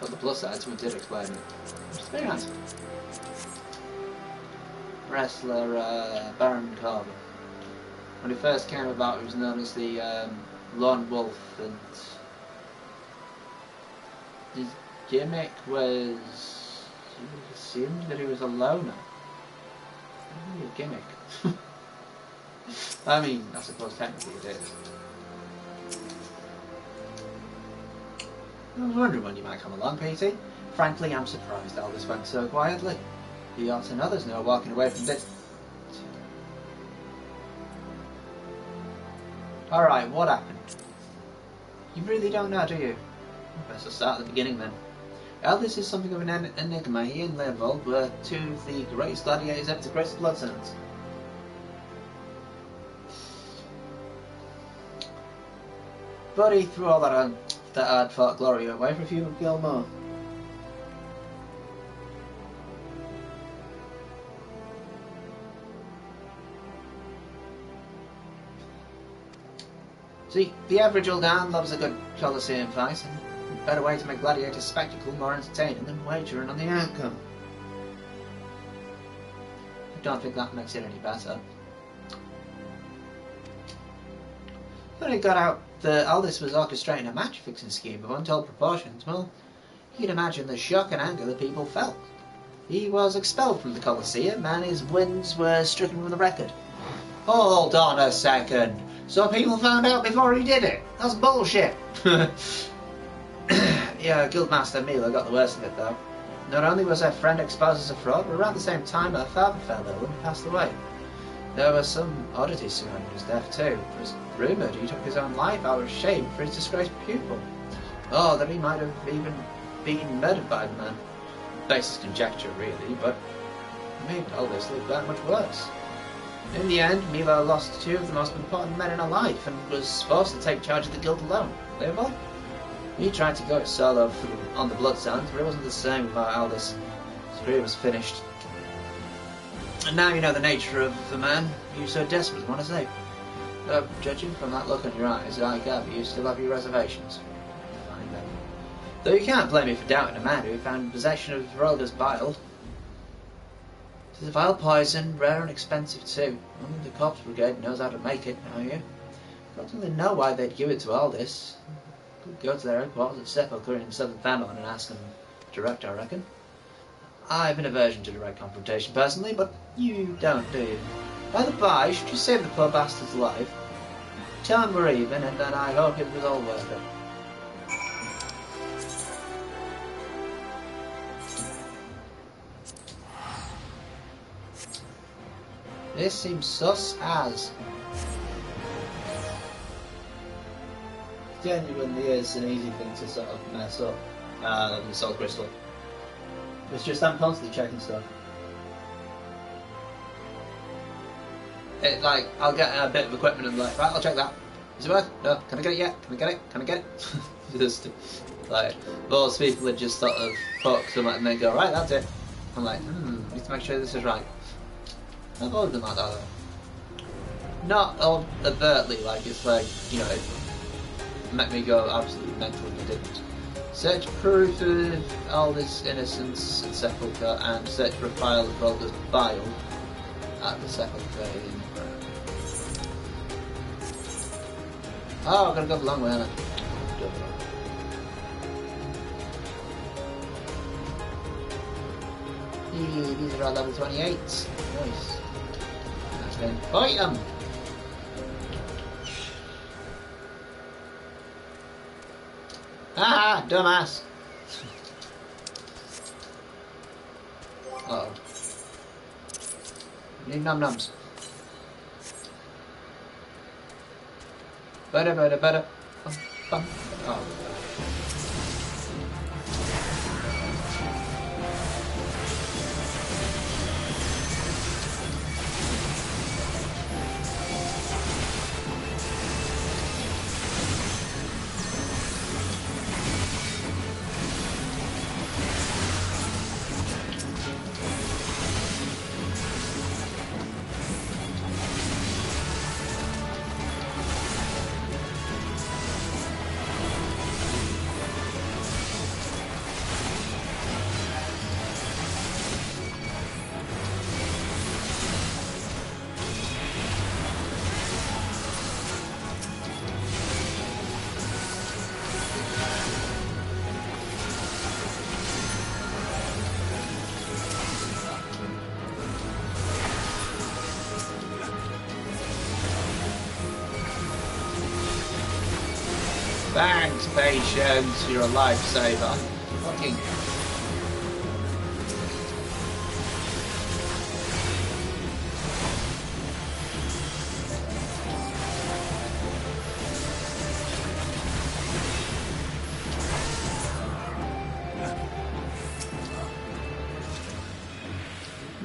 But the plus side, someone did explain it. Which is very nice. Wrestler Baron Corbin. When he first came about, he was known as the Lone Wolf, and his gimmick was, he assumed that he was a loner. Really a gimmick. I mean, I suppose technically it is. I was wondering when you might come along, PT. Frankly, I'm surprised Elvis went so quietly. He ought to know there's no walking away from this. Alright, what happened? You really don't know, do you? Best start at the beginning then. Elvis is something of an enigma. He and Leopold were two of the greatest gladiators ever to grace the bloodstones. But he threw all that hard-fought glory away for a few more. See, the average old hound loves a good Colosseum fight, and a better way to make gladiator spectacle more entertaining than wagering on the outcome. I don't think that makes it any better. When it got out that Aldous was orchestrating a match-fixing scheme of untold proportions, well, you'd imagine the shock and anger the people felt. He was expelled from the Colosseum, and his wins were stricken from the record. Hold on a second. So people found out before he did it? That's bullshit. Yeah, Guildmaster Mila got the worst of it, though. Not only was her friend exposed as a fraud, but around the same time her father fell ill and passed away. There were some oddities surrounding his death too. It was rumoured he took his own life out of shame for his disgraced pupil. Or that he might have even been murdered by the man. Baseless conjecture, really, but it made Elvis look that much worse. In the end, Milo lost two of the most important men in her life and was forced to take charge of the guild alone. Leopold? He tried to go it solo on the Bloodstones, but it wasn't the same without Aldous. His career was finished. And now you know the nature of the man you so desperately want to save. Judging from that look in your eyes, I gather you still have your reservations. Fine then. Though you can't blame me for doubting a man who found possession of Roga's bile. It is a vile poison, rare and expensive too. Only the Corpse Brigade knows how to make it, know you? I don't really know why they'd give it to Aldous. Could go to their headquarters at Sepulchre in southern Famine and ask them direct, I reckon. I have an aversion to direct confrontation personally, but you don't, do you? By the by, should you save the poor bastard's life, tell him we're even, and then I hope it was all worth it. This seems sus as. Genuinely is an easy thing to sort of mess up. The soul crystal. It's just I'm constantly checking stuff. It like I'll get a bit of equipment and be like, right, I'll check that. Is it worth? No. Can I get it yet? Can I get it? Can I get it? Just like most people are just sort of fuck them and they go, right, that's it. I'm like, need to make sure this is right. I've always been like that though. Not overtly, like it's like, you know, it made me go absolutely mental if I didn't. Search proof of Aldous' innocence at Sepulchre and search for a file of Rolder's bile at the Sepulchre in Brown. Oh, I've got to go the long way, haven't I? These are all level 28s. Nice. That's been fight them! Ah, dumbass! Uh oh. Need num-nums. Better. Oh. Thanks, Patience, you're a lifesaver. Fucking.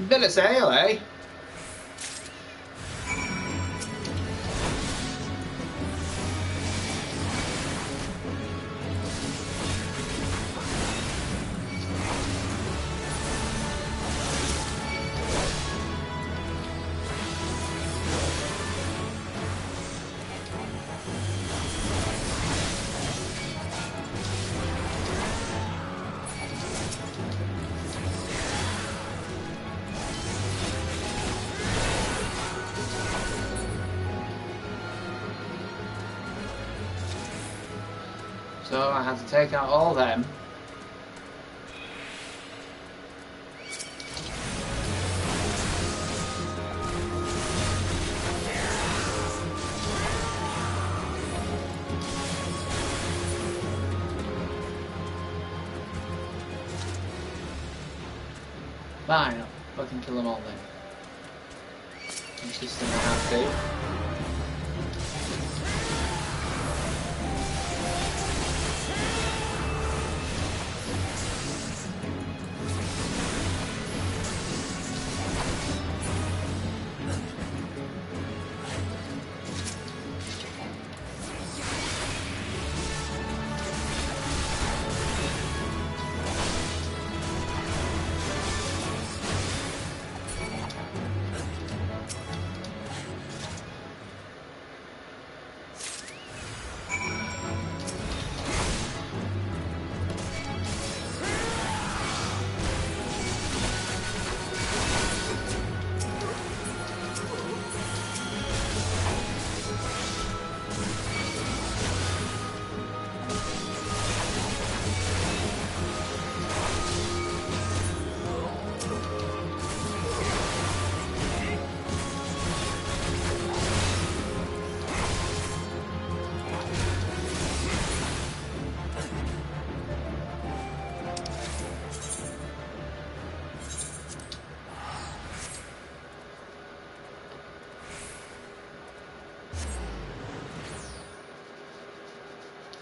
Bit of sail, eh? So I had to take out all them. Fine, I'll fucking kill them all then. I'm just gonna have to.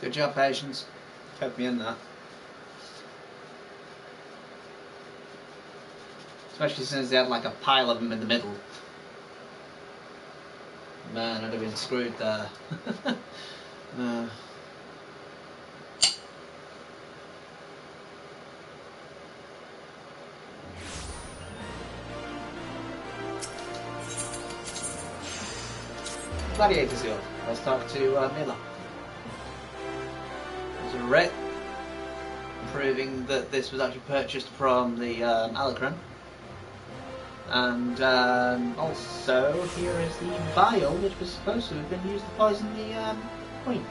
Good job, Patience. Kept me in that. Especially since they had like a pile of them in the middle. Man, I'd have been screwed there. Gladiators Guild. Let's talk to Miller. There's a writ proving that this was actually purchased from the Alacron. And also, here is the vial which was supposed to have been used to poison the queen.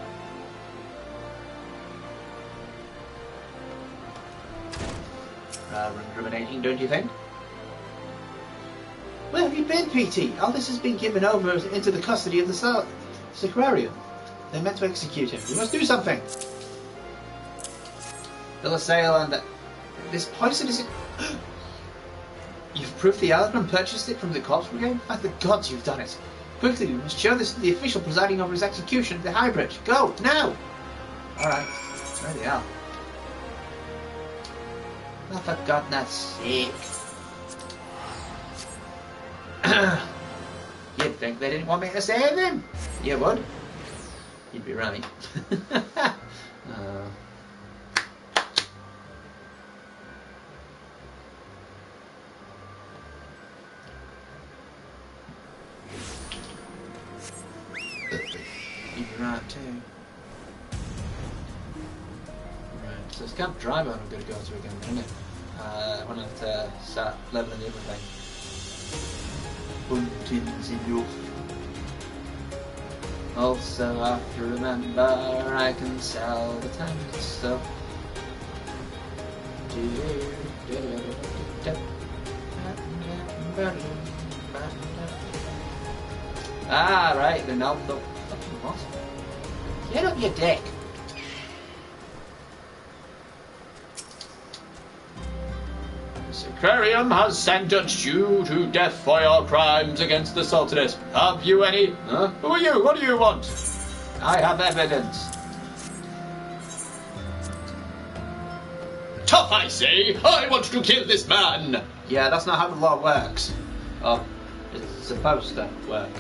Rather incriminating, don't you think? Where have you been, PT? All this has been given over into the custody of the Sacrarium. They're meant to execute him. We must do something. Bill of sale and this poison is... You've proved the Alacron purchased it from the corpse brigade? Thank the gods you've done it. Quickly, we must show this to the official presiding over his execution at the High Bridge. Go, now! Alright, where they are. Oh, for God's sake. You'd think they didn't want me to save him. You would. You'd be right. You'd be right too. Right, so it's Camp Dryburn I'm going to go to again, isn't it? When I have to start leveling everything. Hunting's enough. Also, I have to remember I can sell the tents stuff. Ah, right, then I'll look. What? Get up your dick. Sacrarium has sentenced you to death for your crimes against the Sultaness. Have you any? Huh? Who are you? What do you want? I have evidence. Tough, I say! I want to kill this man! Yeah, that's not how the law works. Oh, it's supposed to work.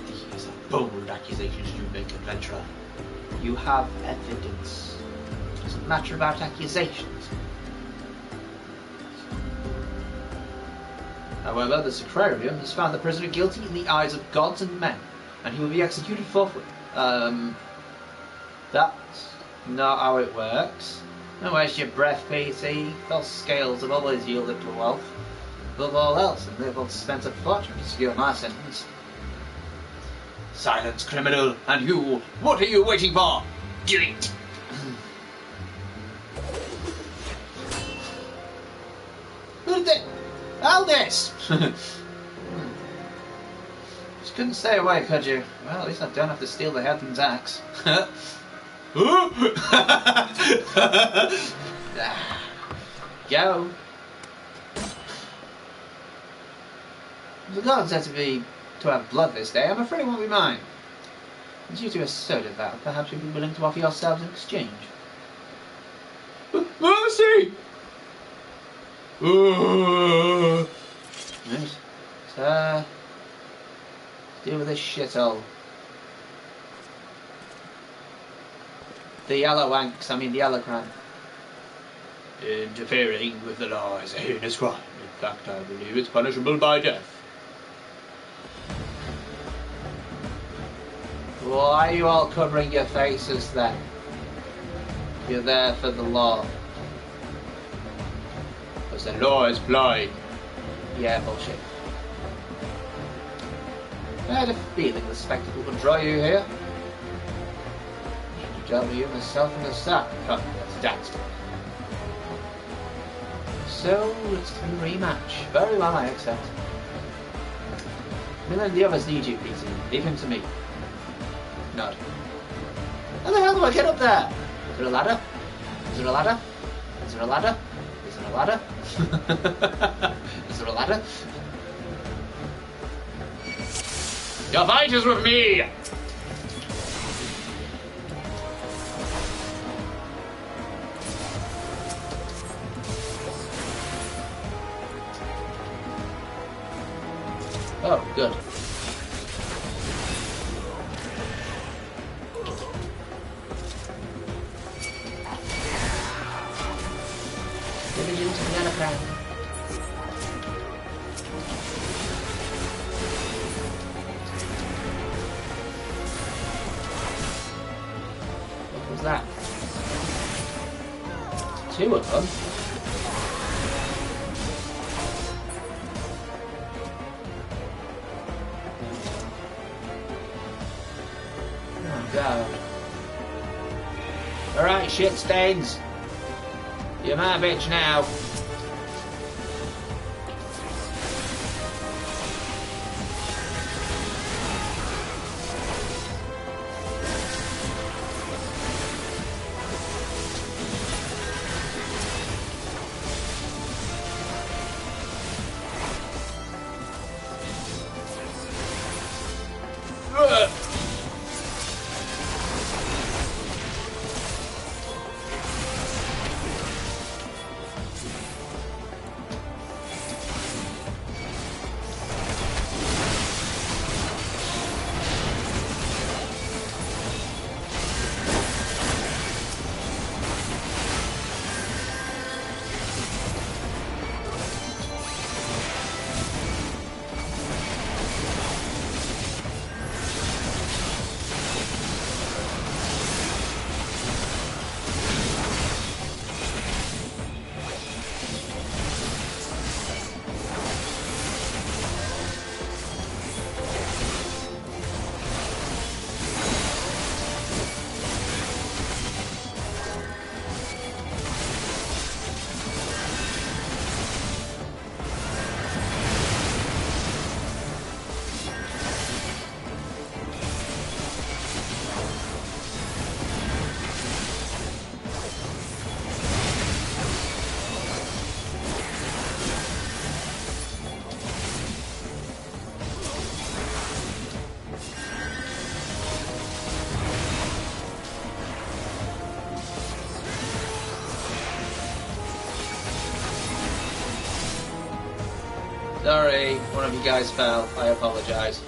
These are bold accusations you make, adventurer. You have evidence. It doesn't matter about accusations. However, the Sacrarium has found the prisoner guilty in the eyes of gods and men, and he will be executed forthwith. That's not how it works. Don't waste your breath, PT. Those scales have always yielded to wealth. Above all else, and they've all spent a fortune to secure my sentence. Silence, criminal! And you, what are you waiting for? Do it! Who did they... Aldous! Just couldn't stay away, could you? Well, at least I don't have to steal the headman's axe. Go. The gods said to have blood this day. I'm afraid it won't be mine. As you two asserted that, perhaps you'd be willing to offer yourselves in exchange. Mercy! Right. So, deal with this shithole. The yellow wanks, I mean the yellow crime. Interfering with the law is a heinous crime. In fact, I believe it's punishable by death. Why are you all covering your faces then? You're there for the law. Because the law is blind. Yeah, bullshit. I had a feeling the spectacle would draw you here. Should you tell me you myself from the start? Oh, that's that. So, it's the rematch. Very well, I accept. Miller and the others need you, Peter. Leave him to me. Nod. How the hell do I get up there? Is there a ladder? Is there a ladder? Is there a ladder? Is there a ladder? Is there a ladder? Your fight is with me! Oh, good. Diligence and Galapran. What was that? 2 of them? Oh god. Alright, shit stains. You're my bitch now. Sorry, one of you guys fell. I apologise.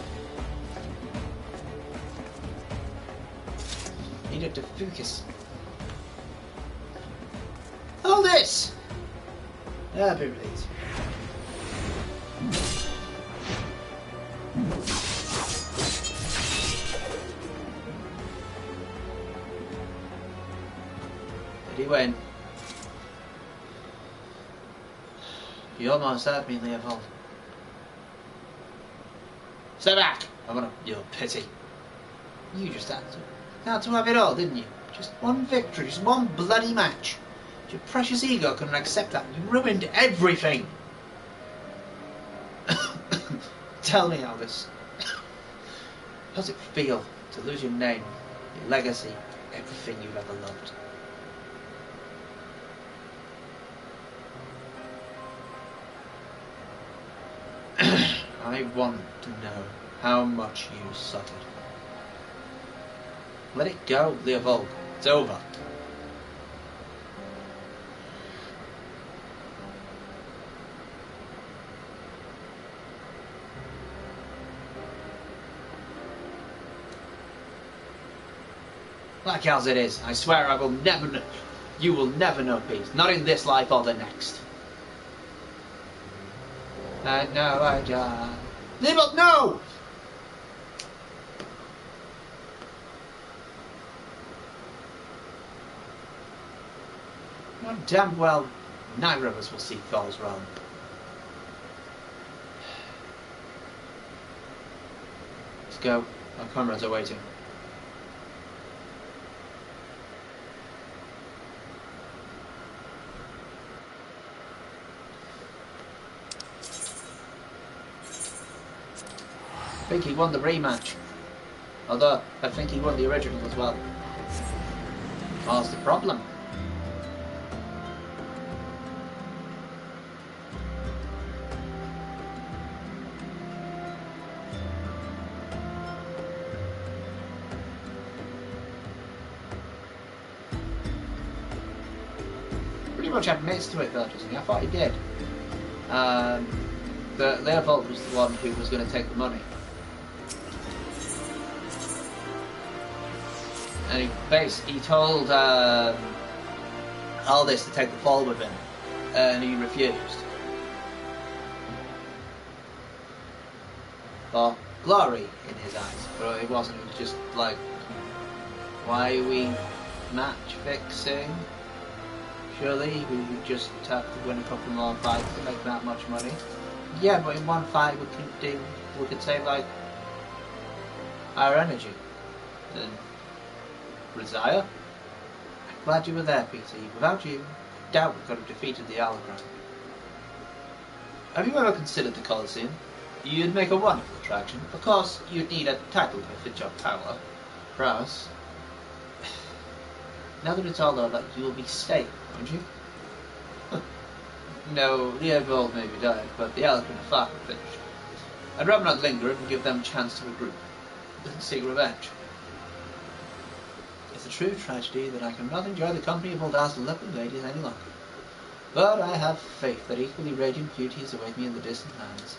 Needed to focus. Hold this! I'll be relieved. Did he win? You almost had me, Leopold. Stay back! I'm gonna... You're pity. You just had to have it all, didn't you? Just one victory, just one bloody match. Your precious ego couldn't accept that. You ruined everything. Tell me, Albus. How does it feel to lose your name, your legacy, everything you've ever loved? I want to know how much you suffered. Let it go, Leopold. It's over. Like as it is, I swear I will never know. You will never know peace. Not in this life or the next. And now I die. Leopold, no! Oh, damn well, neither of us will see Thor's realm. Let's go. Our comrades are waiting. I think he won the rematch. Although, I think he won the original as well. What's the problem? Pretty much admits to it though, doesn't he? I thought he did. But Leopold was the one who was going to take the money. And he told Aldous to take the fall with him, and he refused. For glory in his eyes, but it wasn't. It was just like, why are we match fixing? Surely we would just have to win a couple more fights to make that much money. Yeah, but in one fight we could save like our energy. Then retire. I'm glad you were there, Peter. Without you, I doubt we could have defeated the Allegron. Have you ever considered the Colosseum? You'd make a wonderful attraction. Of course, you'd need a title to fit your power. For us. Now that it's all over, you will be staying, won't you? No, Leopold may be died, but the Allegron are far from finished. I'd rather not linger and give them a chance to regroup. And seek revenge. It's a true tragedy that I cannot enjoy the company of old dazzled lovely ladies any longer. But I have faith that equally radiant beauties await me in the distant lands.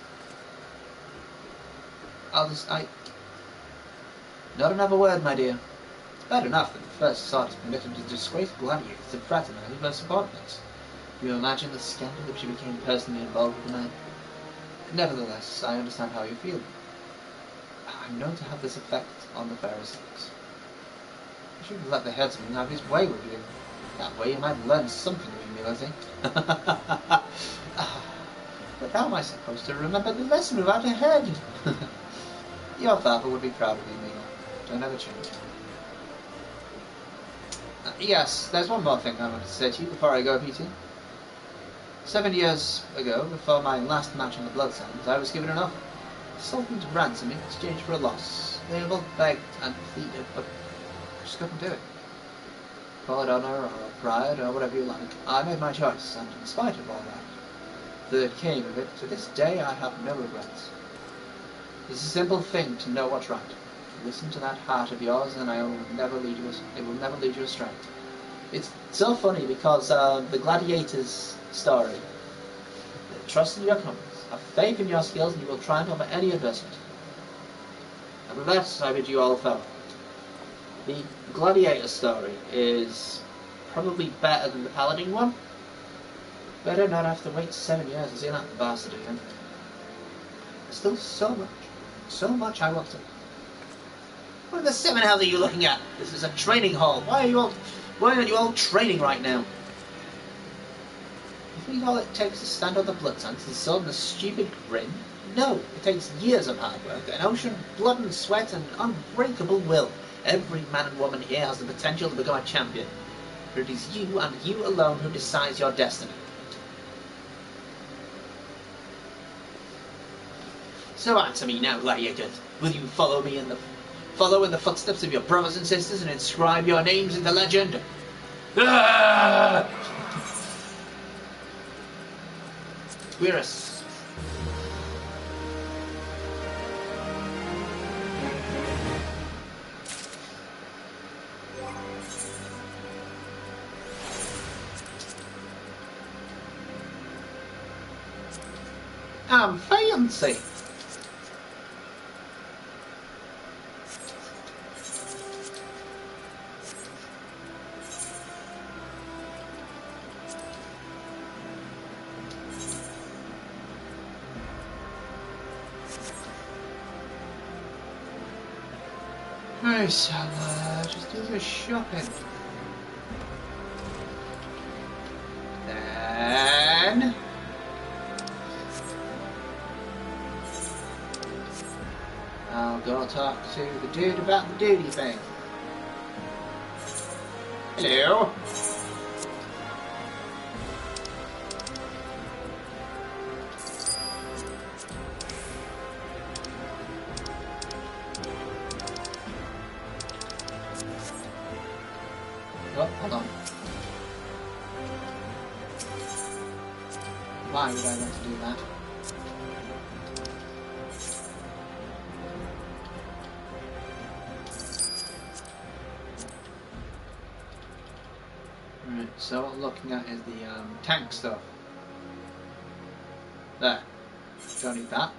Not another word, my dear. It's bad enough that the first assault is permitted to disgrace gladiators to fraternize their subordinates. You imagine the scandal if she became personally involved with the man. Nevertheless, I understand how you feel. I'm known to have this effect on the Pharisees. You should have let the headsman have his way with you. That way you might learn something of humility. But how am I supposed to remember the lesson without a head? Your father would be proud of you, Miguel. Don't ever change. Yes, there's one more thing I want to say to you before I go, Peter. 7 years ago, before my last match on the Blood Sands, I was given an offer. Sold me to ransom in exchange for a loss. They both begged and pleaded, but I just couldn't do it. Call it honour or pride or whatever you like. I made my choice, and in spite of all that came of it, to this day I have no regrets. It's a simple thing to know what's right. Listen to that heart of yours, and it will never lead you astray. It's so funny because the Gladiators story. Trust in your compass, have faith in your skills, and you will triumph over any adversity. And with that, I bid you all farewell. The Gladiator story is probably better than the Paladin one. Better not have to wait 7 years to see that bastard again. There's still so much I want to. What the 7 hells are you looking at? This is a training hall. Why are you all training right now? You think all it takes to stand on the blood sands is sword and a stupid grin? No, it takes years of hard work, an ocean of blood and sweat, and unbreakable will. Every man and woman here has the potential to become a champion. For it is you and you alone who decides your destiny. So answer me now, gladiators. Will you follow in the footsteps of your brothers and sisters and inscribe your names in the legend? Ah! Quirus. Fancy. Right, so just do the shopping. Then I'll go talk to the dude about the duty thing. Hello. Oh, hold on. Why would I want to do that? Right, so what I'm looking at is the tank stuff. There. Don't need that.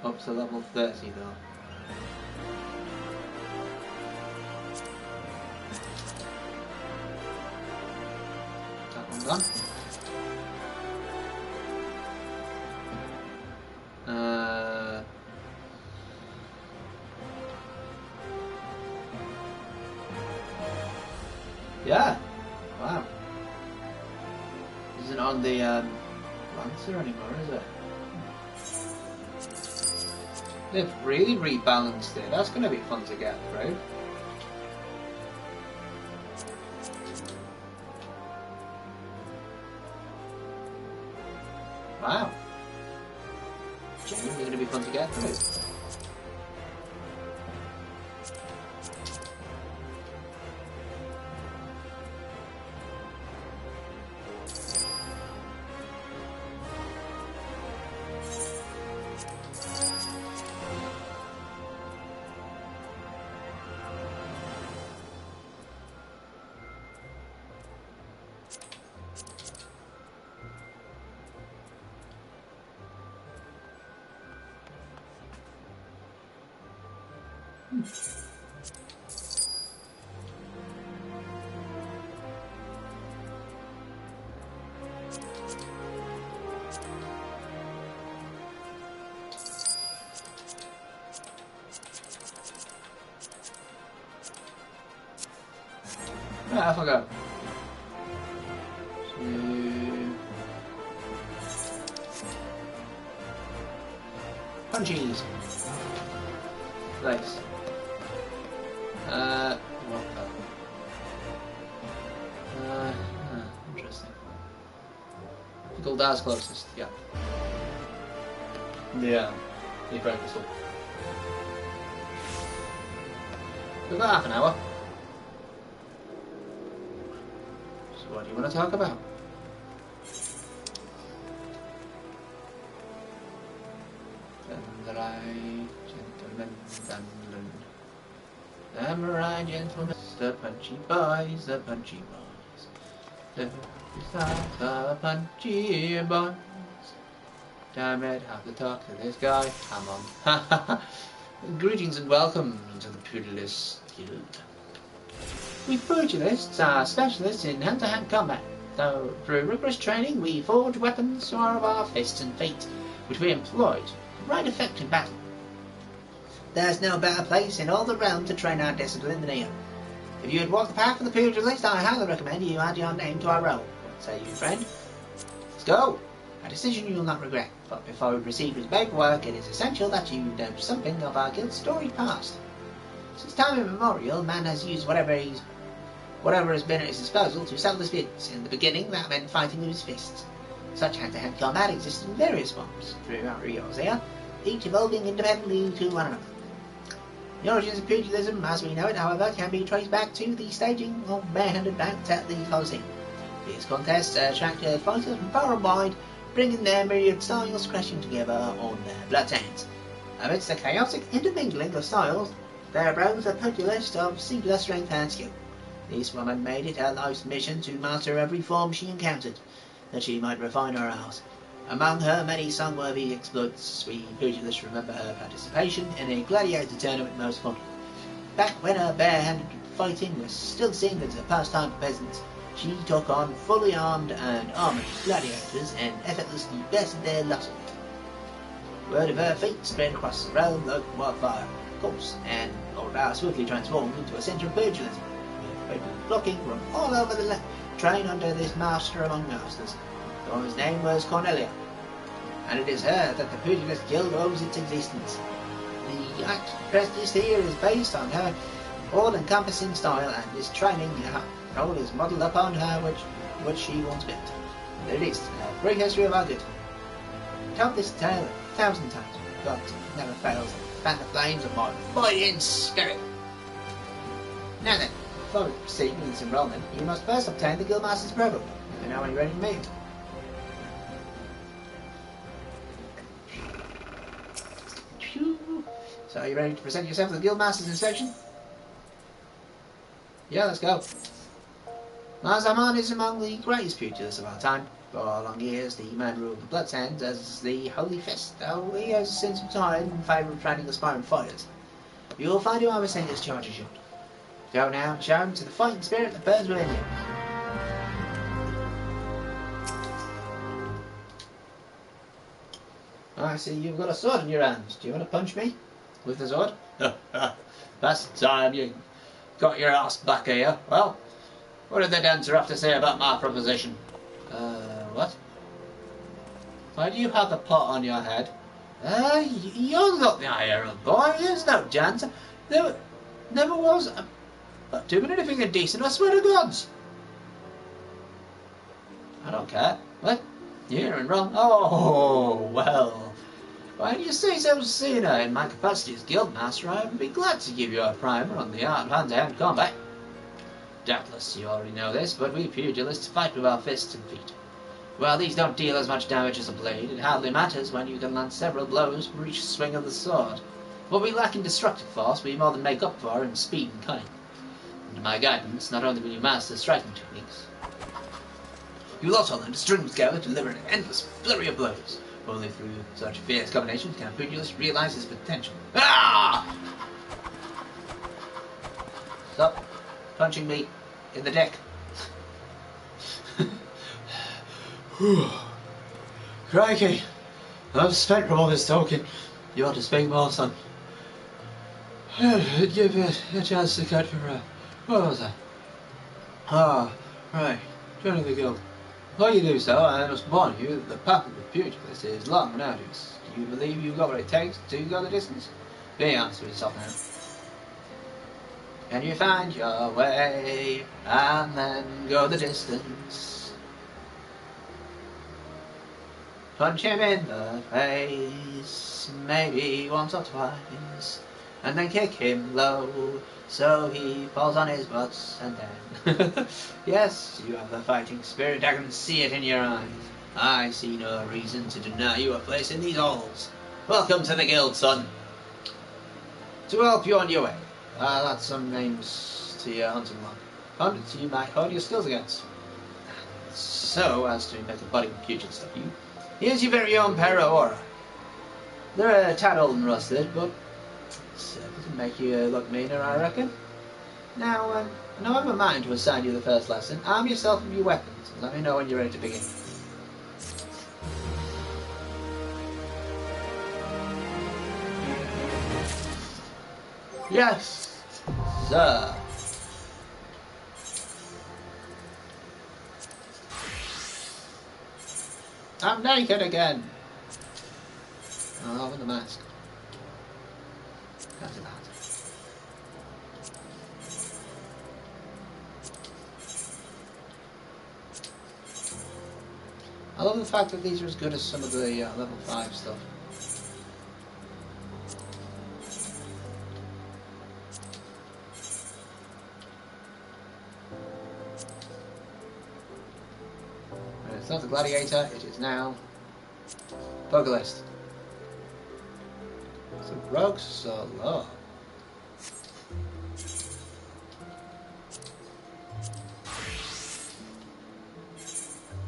Up to level 30 though. That one done. Yeah. Wow. Isn't on the Lancer anymore, is it? They've really rebalanced it. That's going to be fun to get through. Wow. Genuinely going to be fun to get through. Right, off I go. Punchies. Place. What the? Interesting. Goldar's closest, yeah. Yeah. The Great Crystal. We've got half an hour. So what do you want to talk about? Samurai gentlemen, the punchy boys, the punchy boys. The punchy boys. Damn it, have to talk to this guy. Come on. Greetings and welcome to the Pugilist Guild. We pugilists are specialists in hand-to-hand combat. So, through rigorous training, we forge weapons of our fists and feet, which we employ to right effect in battle. There's no better place in all the realm to train our discipline than here. If you would walk the path of the pugilist, I highly recommend you add your name to our roll. What say you, friend? Let's go! A decision you will not regret, but before we proceed with paperwork, it is essential that you know something of our guild's storied past. Since time immemorial, man has used whatever has been at his disposal to settle disputes. In the beginning, that meant fighting with his fists. Such hand-to-hand combat existed in various forms throughout the years here, each evolving independently to one another. The origins of pugilism, as we know it, however, can be traced back to the staging of barehanded bouts at the Colosseum. These contests attracted fighters from far and wide, bringing their myriad styles crashing together on their bloodstains. Amidst the chaotic intermingling of styles, there arose a pugilist of singular strength and skill. This woman made it her life's mission to master every form she encountered, that she might refine her art. Among her many song-worthy exploits, we pugilists remember her participation in a gladiator tournament most fondly. Back when her bare-handed fighting was still seen as a pastime for peasants, she took on fully armed and armoured gladiators and effortlessly bested their lot of it. Word of her feat spread across the realm like wildfire, of course, and Loreal swiftly transformed into a centre of pugilism, with people flocking from all over the land, trained under this master among masters, whose name was Cornelia, and it is her that the Pugilist Guild owes its existence. The act prestige here is based on her all-encompassing style, and this training role is modelled upon her which she once built. There it is, a great history of our guild. I've told this tale 1,000 times, but it never fails to fan the flames of my fighting spirit. Now then, before we proceed with this enrolment, you must first obtain the Guildmaster's approval. And now are you ready to meet? So are you ready to present yourself to the Guildmaster's inspection? Yeah, let's go. Zaman is among the greatest pugilists of our time. For long years, the man ruled the Bloodhounds as the Holy Fist, though he has since retired in favour of training aspiring fighters. You will find who I was sent this charge is short. Go now and show him to the fighting spirit that burns within you. I see you've got a sword in your hands. Do you want to punch me with the sword? That's the time you got your ass back here. Well, what did the dancer have to say about my proposition? What? Why do you have the pot on your head? You're not the Iron boy. There's no dancer. There never was. Doing anything indecent, I swear to gods. I don't care. What? You're hearing wrong. Oh, well. Why do you say so soon? In my capacity as guildmaster, I would be glad to give you a primer on the art of hand-to-hand combat. Doubtless you already know this, but we pugilists fight with our fists and feet. While these don't deal as much damage as a blade, it hardly matters when you can land several blows for each swing of the sword. What we lack in destructive force, we more than make up for in speed and cunning. Under my guidance, not only will you master striking techniques, you will also learn to string together to deliver an endless flurry of blows. Only through such fierce combinations can a pugilist realize his potential. Ah! Stop punching me in the dick. Crikey, I'm spent from all this talking. You ought to speak more, son. It'd give you a chance to cut for what was that? Ah, right, joining the guild. Before you do so, I must warn you that the path of the pugilist is long and arduous. Do you believe you've got what it takes to go the distance? Be honest with yourself now. Can you find your way and then go the distance? Punch him in the face, maybe once or twice, and then kick him low, so he falls on his butt, and then... Yes, you have the fighting spirit, I can see it in your eyes. I see no reason to deny you a place in these halls. Welcome to the guild, son. To help you on your way, I'll add some names to your hunting log. Hundreds you might hone your skills against. So as to make a budding pugilist of you, here's your very own pair of aura. They're a tad old and rusted, but it doesn't make you look meaner, I reckon. Now I've a mind to assign you the first lesson. Arm yourself with your weapons, and let me know when you're ready to begin. Yes, sir. I'm naked again. Oh, with the mask. Can't do that. I love the fact that these are as good as some of the level 5 stuff. It's not the gladiator, it is now pugilist. So rogue solo.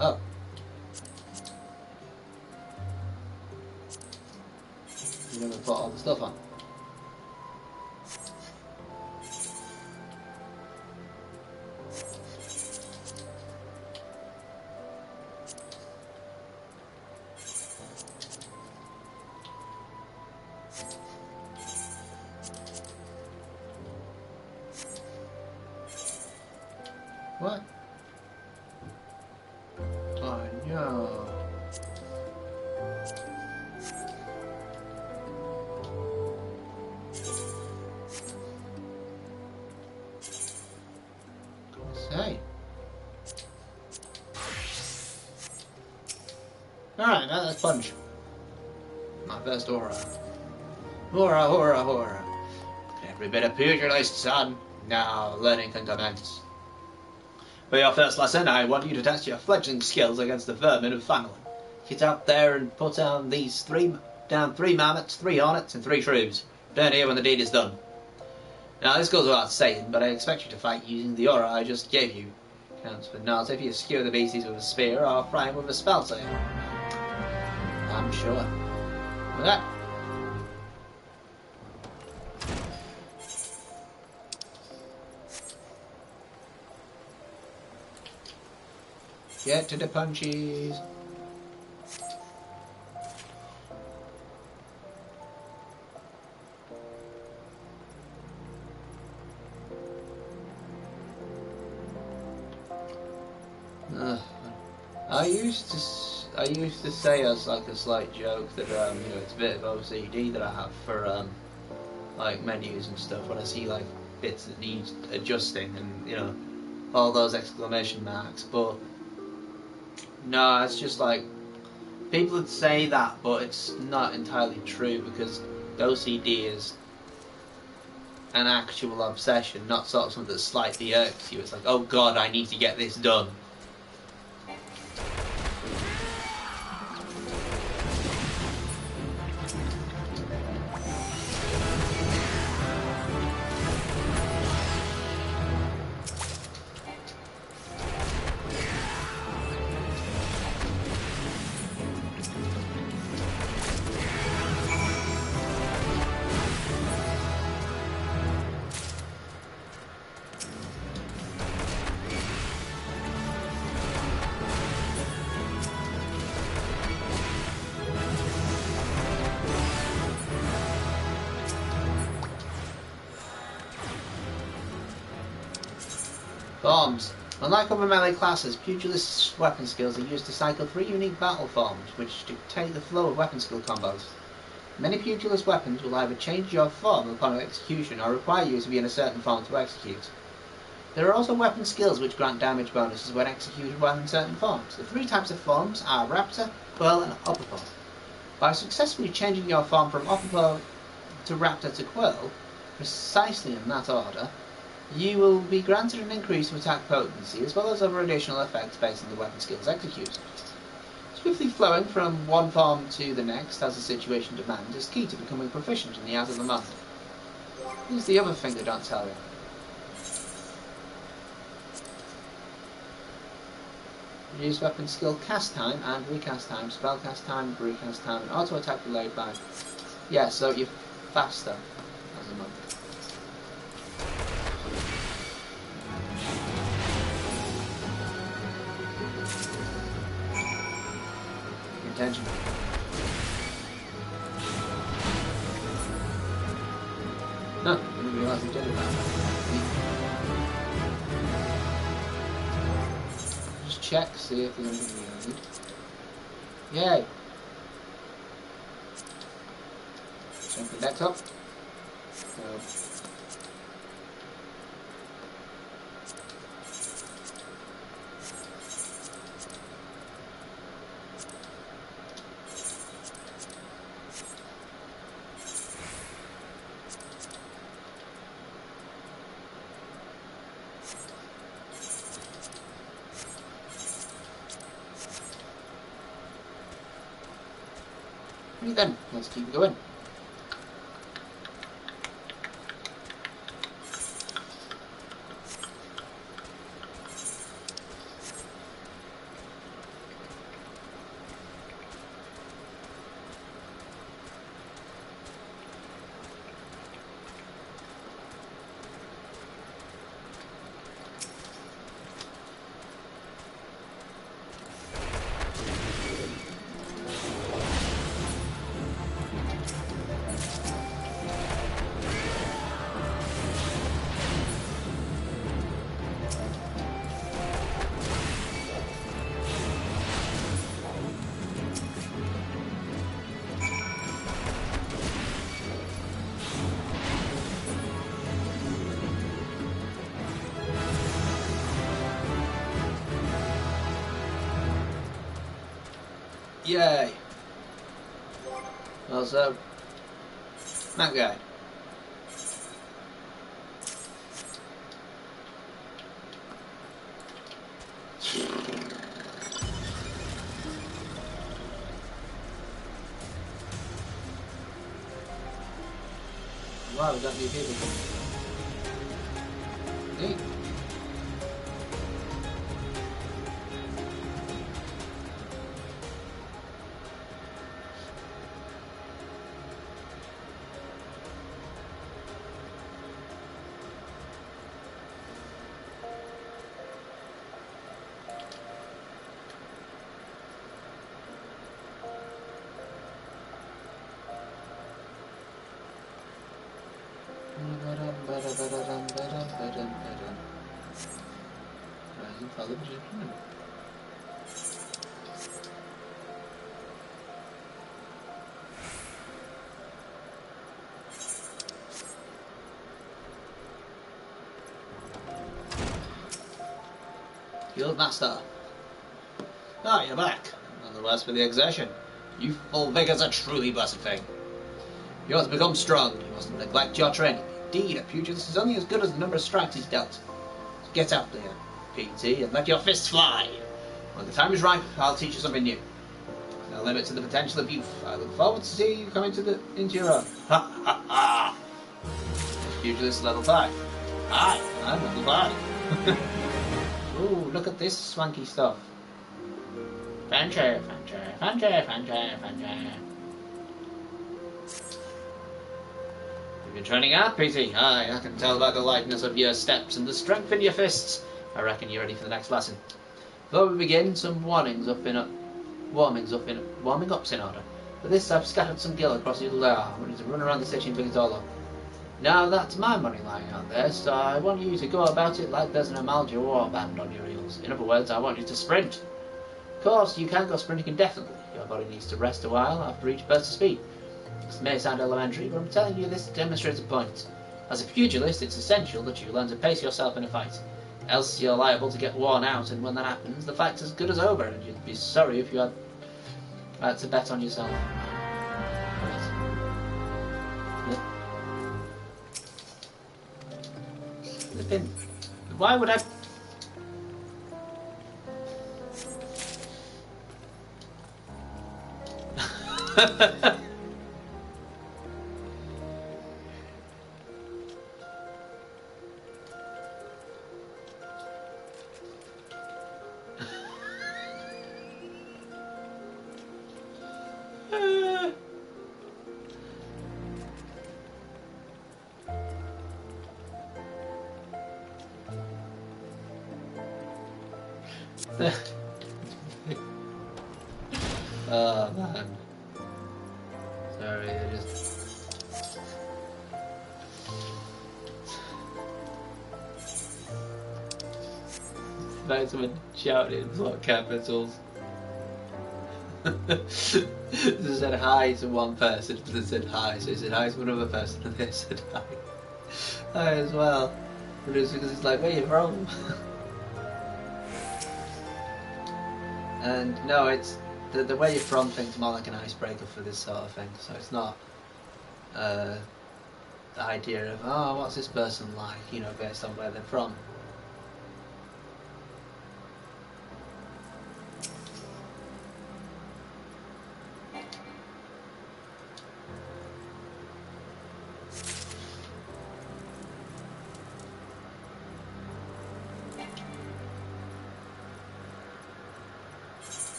Oh. You never put all the stuff on. What? Oh no. Say. Alright, now let's punch. My first aura. Aura, aura, aura. Every bit of pugilist, son. Now learning can commence. For your first lesson, I want you to test your fledgling skills against the vermin of Fangolin. Get out there and put down three mammoths, 3 hornets, and 3 shrews. Return here when the deed is done. Now, this goes without saying, but I expect you to fight using the aura I just gave you. Counts for not if you skewer the beasties with a spear or fry them with a spell save. I'm sure. Look at that. Get to the punchies. I used to say as like a slight joke that you know, it's a bit of OCD that I have for like menus and stuff when I see like bits that need adjusting and you know all those exclamation marks, but no, it's just like people would say that, but it's not entirely true because OCD is an actual obsession, not sort of something that slightly irks you. It's like, oh god, I need to get this done. Forms. Unlike other melee classes, pugilist's weapon skills are used to cycle 3 unique battle forms, which dictate the flow of weapon skill combos. Many pugilist weapons will either change your form upon execution or require you to be in a certain form to execute. There are also weapon skills which grant damage bonuses when executed while in certain forms. The 3 types of forms are Raptor, Quirl, and Upperpaw. By successfully changing your form from Upperpaw to Raptor to Quirl, precisely in that order, you will be granted an increase of attack potency as well as other additional effects based on the weapon skills executed. Swiftly flowing from one form to the next as the situation demands is key to becoming proficient in the art of the master. Here's the other thing they don't tell you. Use weapon skill cast time and recast time, spell cast time, recast time, and auto attack delayed by. Yeah, so you're faster as a monk. Attention. No, I didn't realise he did it. Just check, see if there's anything we need. Yay! Jump the deck up. So. Right then, let's keep going. Yay! Also, that guy. Wow, we got new people. Neat. doesn't follow the gentleman. Guildmaster. Ah, you're back. None the worse for the exertion. Youthful vigour's a truly blessed thing. You ought to become strong. You mustn't neglect your training. Indeed, a pugilist is only as good as the number of strikes he's dealt. So get out there, PT, and let your fists fly. When the time is ripe, I'll teach you something new. No limit to the potential of youth. I look forward to seeing you come into your own. Ha ha ha! Pugilist level 5. Hi, I'm level 5. Ooh, look at this swanky stuff. Fancher. You've been training hard, PT. Aye, I can tell by the lightness of your steps and the strength in your fists. I reckon you're ready for the next lesson. Before we begin, some warming up's in order. For this, I've scattered some gill across your arm. We need to run around the city and pick it all up. Now, that's my money lying out there, so I want you to go about it like there's an Amalgia warband on your heels. In other words, I want you to sprint. Of course, you can't go sprinting indefinitely. Your body needs to rest a while after each burst of speed. This may sound elementary, but I'm telling you this demonstrates a point. As a pugilist, it's essential that you learn to pace yourself in a fight. Else you're liable to get worn out, and when that happens, the fight's as good as over, and you'd be sorry if you had to bet on yourself. Flipping. Why would I... Oh man. Sorry, I just... Like someone shouted in block capitals. They said hi to one person, but they said hi, so he said hi to another person, and they said hi. Hi as well. But it's because it's like, where you from? And no, it's the where you're from thing's more like an icebreaker for this sort of thing. So it's not the idea of, oh, what's this person like, you know, based on where they're from.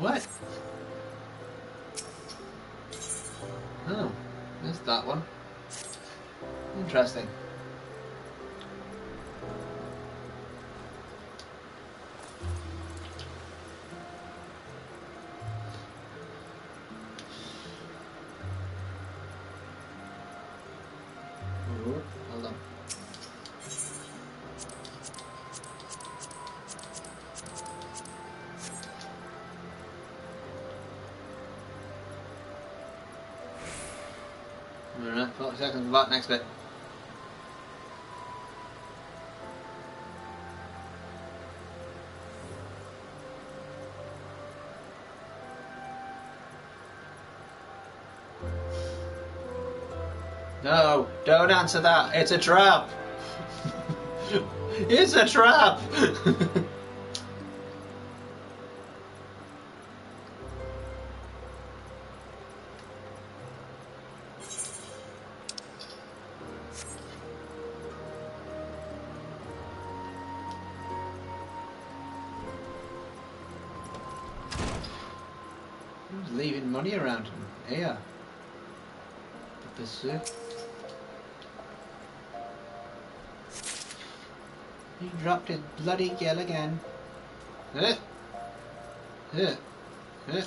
What? Oh, missed that one. Interesting. Ooh, hold on. Alright, 40 seconds for that next bit. No, don't answer that. It's a trap. It's a trap. Who's leaving money around him? Here. The pursuit. He dropped his bloody gill again. Eh? Eh? Eh?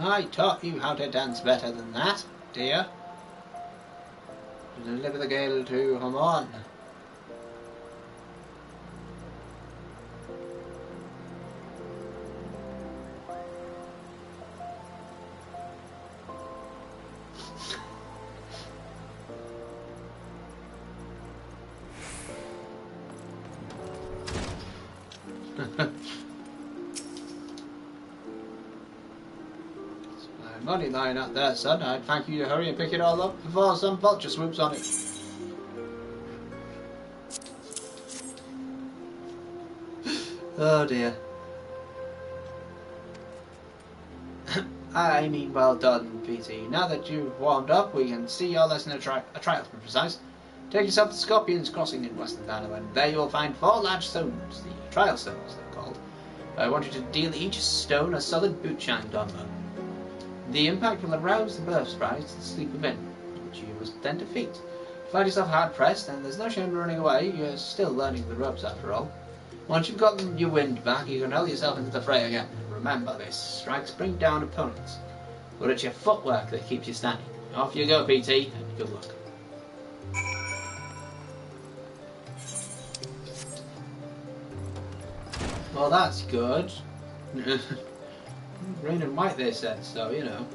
I taught you how to dance better than that, dear. Deliver the gale to come on. Money lying out there, son. I'd thank you to hurry and pick it all up before some vulture swoops on it. Oh dear. I mean, well done, PT. Now that you've warmed up, we can see your lesson a trial to be precise. Take yourself to Scorpion's Crossing in Western Dano, and there you will find 4 large stones, the trial stones they're called. I want you to deal each stone a solid boot shine armor. The impact will arouse the burst sprites that sleep within, which you must then defeat. If you find yourself hard pressed, then there's no shame in running away. You're still learning the ropes after all. Once you've gotten your wind back, you can hurl yourself into the fray again. Remember this, strikes bring down opponents, but it's your footwork that keeps you standing. Off you go, PT, and good luck. Well, that's good. Green and white, they said, so, you know.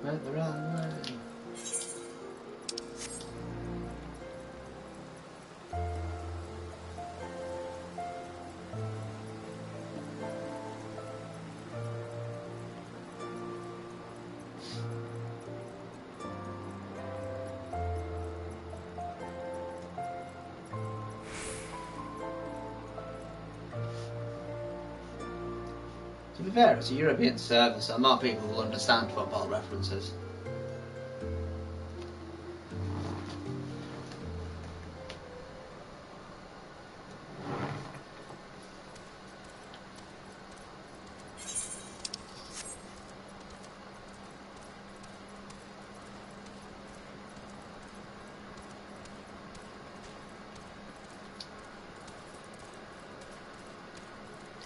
Went the wrong way. To be fair, it's a European service, so more people will understand football references.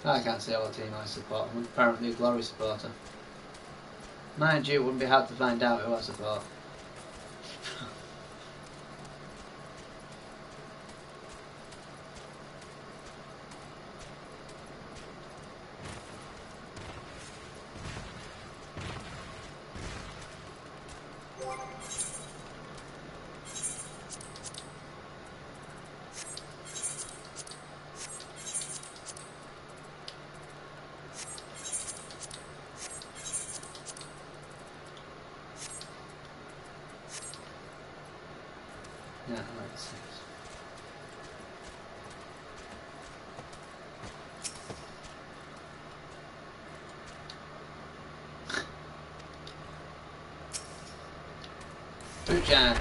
I can't say what team I support. I'm apparently a Glory supporter. Mind you, it wouldn't be hard to find out who I support. Yeah, I like the six. Bootjack.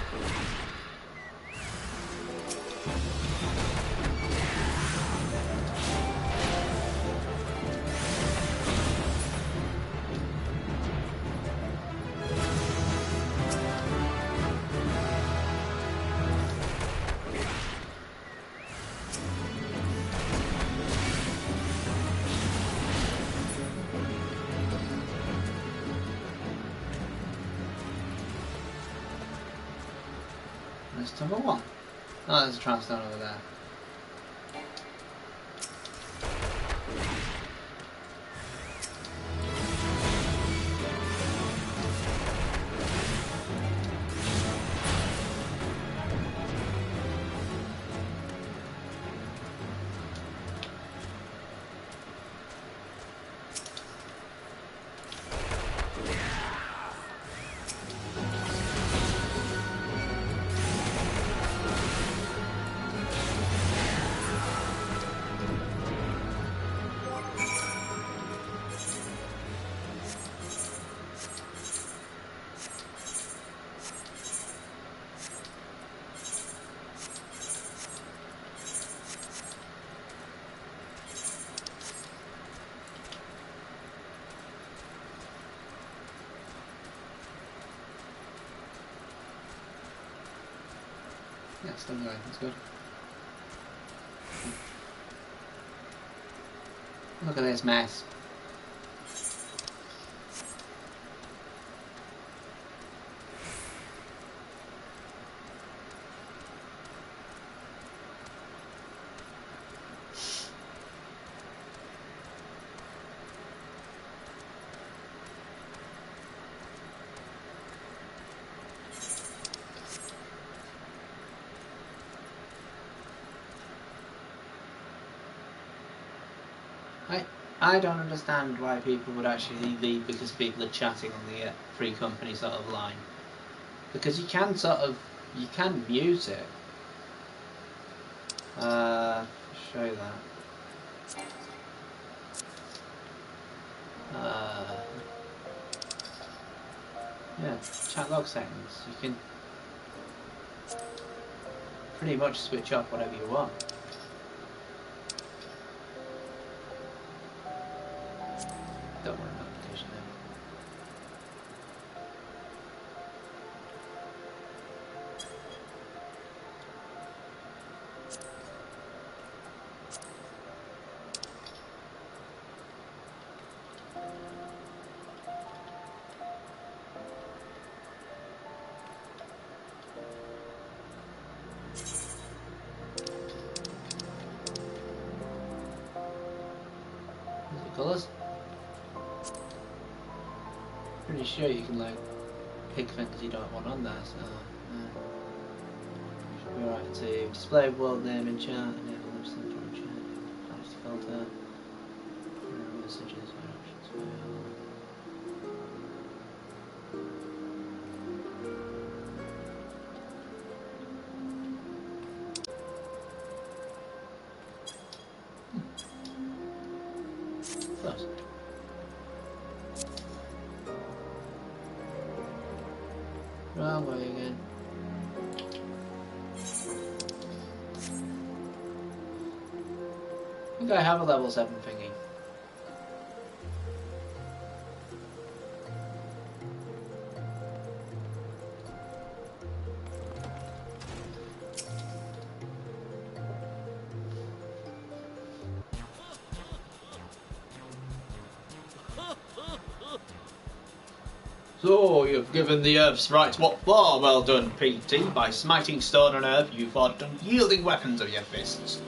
That's number 1. Oh, there's a trap stone over there. next anyway. That's good. Look at this mess. I don't understand why people would actually leave because people are chatting on the free company sort of line. Because you can mute it. Show you that. Yeah, chat log settings. You can pretty much switch off whatever you want. Don't worry about notification now. Colours. Pretty sure you can like pick things you don't want on there, so should be alright to display world name in chat, enable listen from chat, privacy filter, messages, options for close. Wrong way again. I think I have a level 7 thingy. So, you've given the Earth's rights what for? Well done, PT. By smiting stone on Earth, you fought unyielding weapons of your fists.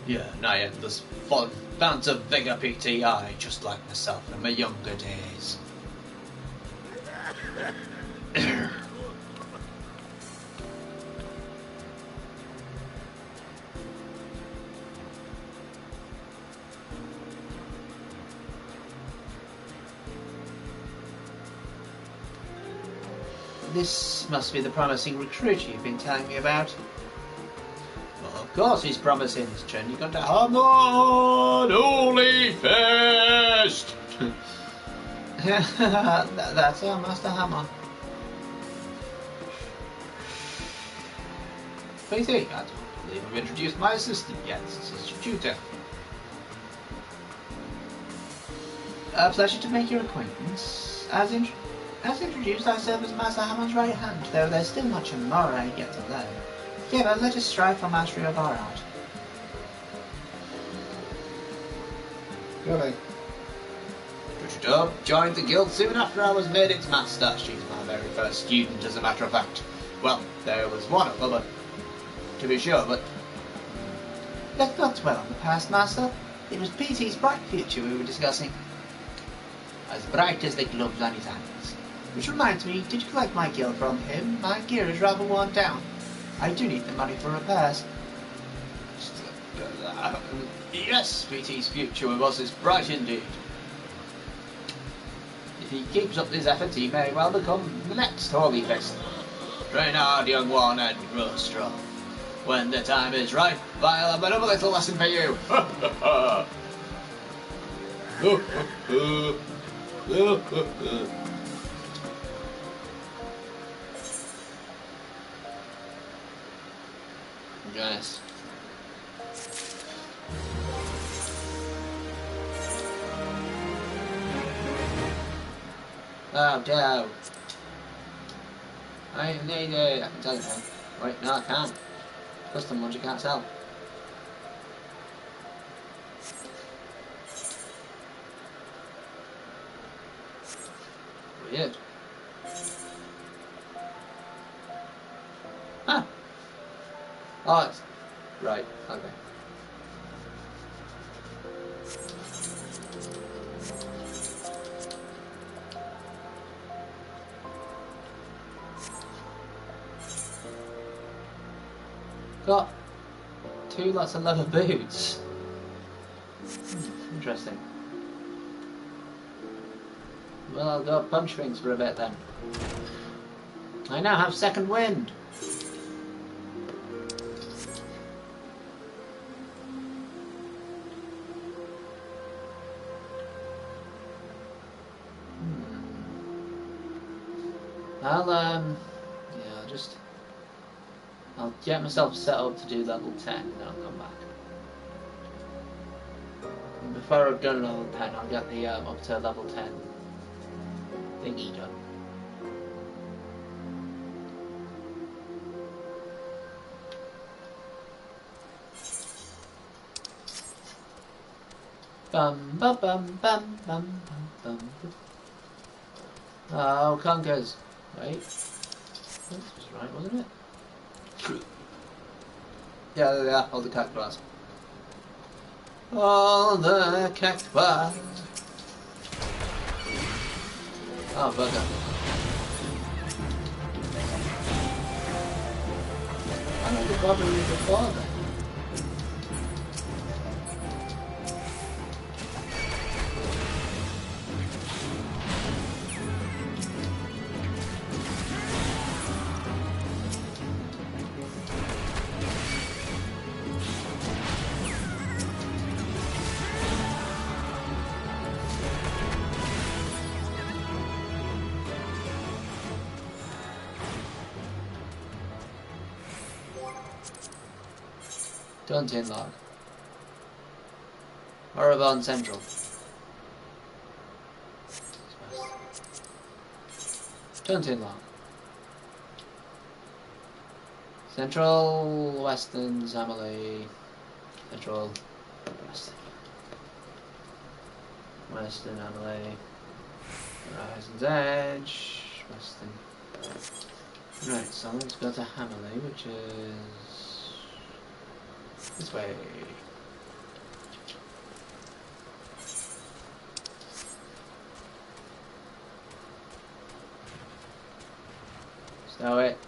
Yeah, now this fount of vigour, PT. I, just like myself in my younger days. This must be the promising recruit you've been telling me about. Well, of course he's promising, Chen. You got to hammer on, holy fist! That's our Master Hammer. PT, I don't believe I've introduced my assistant yet. This is your tutor. A pleasure to make your acquaintance. As introduced, I serve as Master Hammer's right hand, though there's still much more I yet to learn. Together, let us strive for mastery of our art. Really? Dub joined the guild soon after I was made its master. She's my very first student, as a matter of fact. Well, there was one of them, to be sure, but... Let's not dwell on the past, Master. It was PT's bright future we were discussing. As bright as the gloves on his hands. Which reminds me, did you collect my guild from him? My gear is rather worn down. I do need the money for repairs. Yes, PT's future was as bright indeed. If he keeps up this effort, he may well become the next Holy Fist. Train hard, young one, and grow strong. When the time is right, I'll have another little lesson for you. Yes. Oh, no. I need it. I can tell you now. Wait, no I can't. Custom ones you can't sell. Weird. Huh. Oh, it's... Right, okay. Got 2 lots of leather boots. Interesting. Well, I'll go punch things for a bit then. I now have second wind. I'll get myself set up to do level 10 and then I'll come back. And before I go to level 10, I'll get the up to level 10 thingy done. Bum bum bum bum bum bum bum. Oh, conkers. Wait. This was right, wasn't it? Yeah, there they are, all the cactuars. All the cactuars. Oh, bugger. I don't think I've been before then. Dungeon log. Moribond Central. Dungeon log. Central, Western, Zamale. Central, Western. Western, Amale. Horizon's Edge. Western. Right, so let's go to Hammerley, which is this way. Stow it.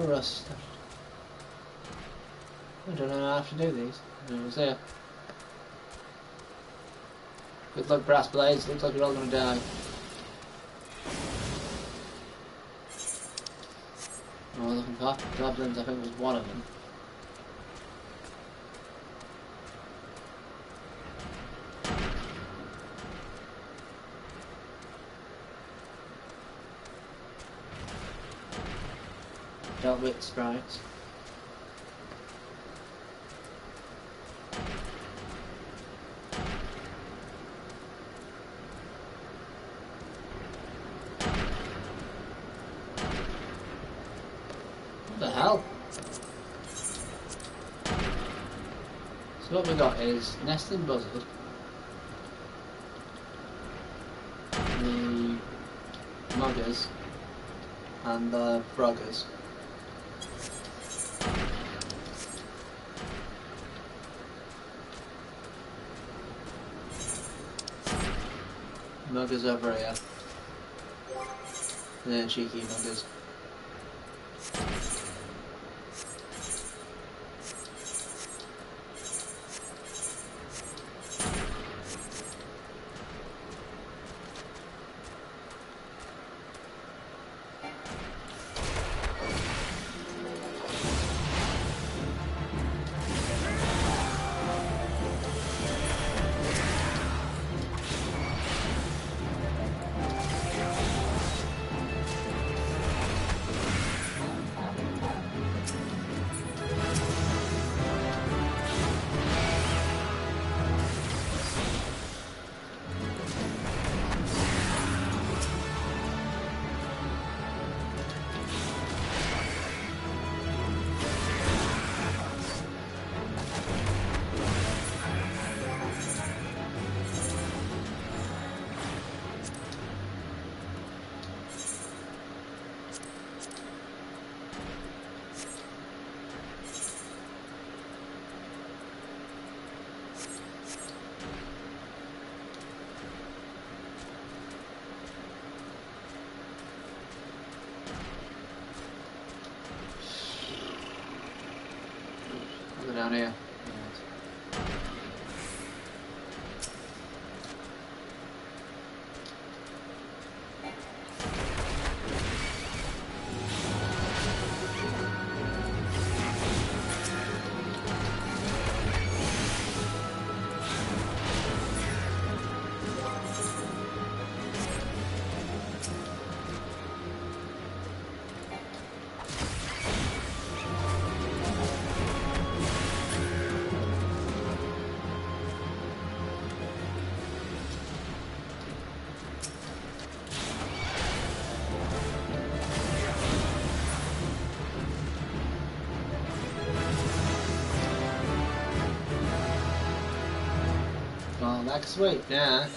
Rust. I don't know how to do these. We'll see. Good luck, brass blades. Looks like you're all going to die. Oh, looking for goblins. I think was one of them. Dealt with sprites. What the hell? So what we got is nesting buzzard, the muggers, and the froggers. Muggers over here. And then cheeky muggers. down here. Well, that's sweet, yeah.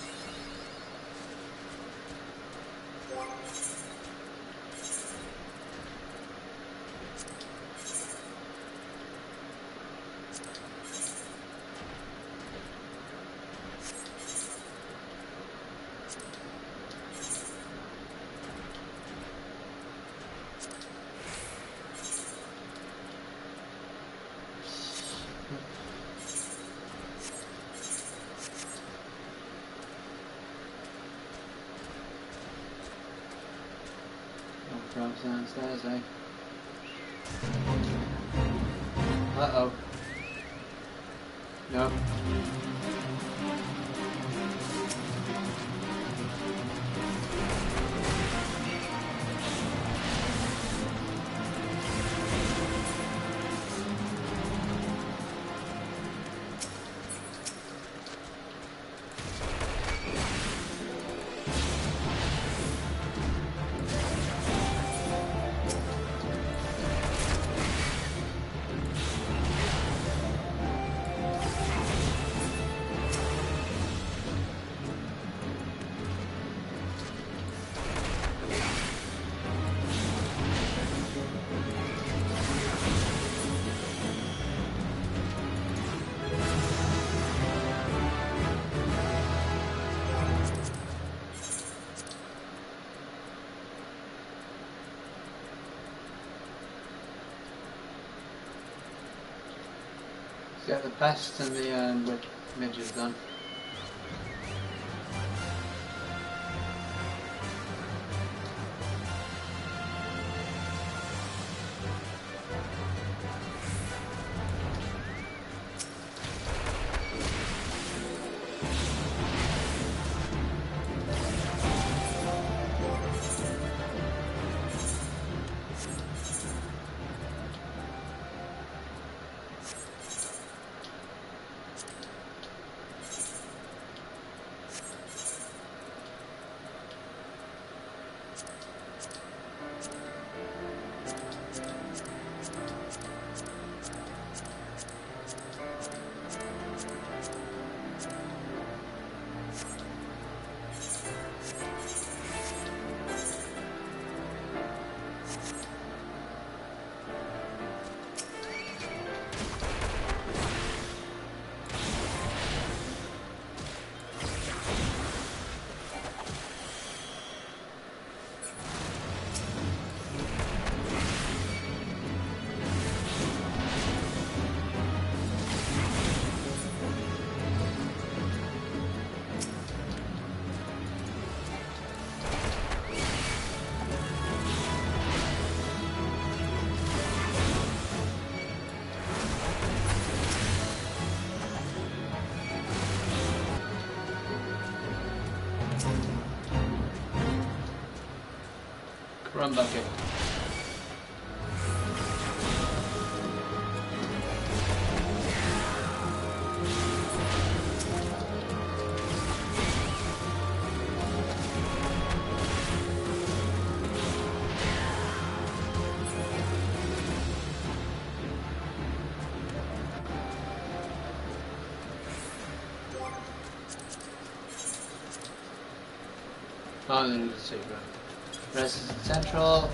Drops downstairs, eh? Uh-oh. No. Get the pest and the midges done. Run bucket. Oh, then it's secret. Rest is central.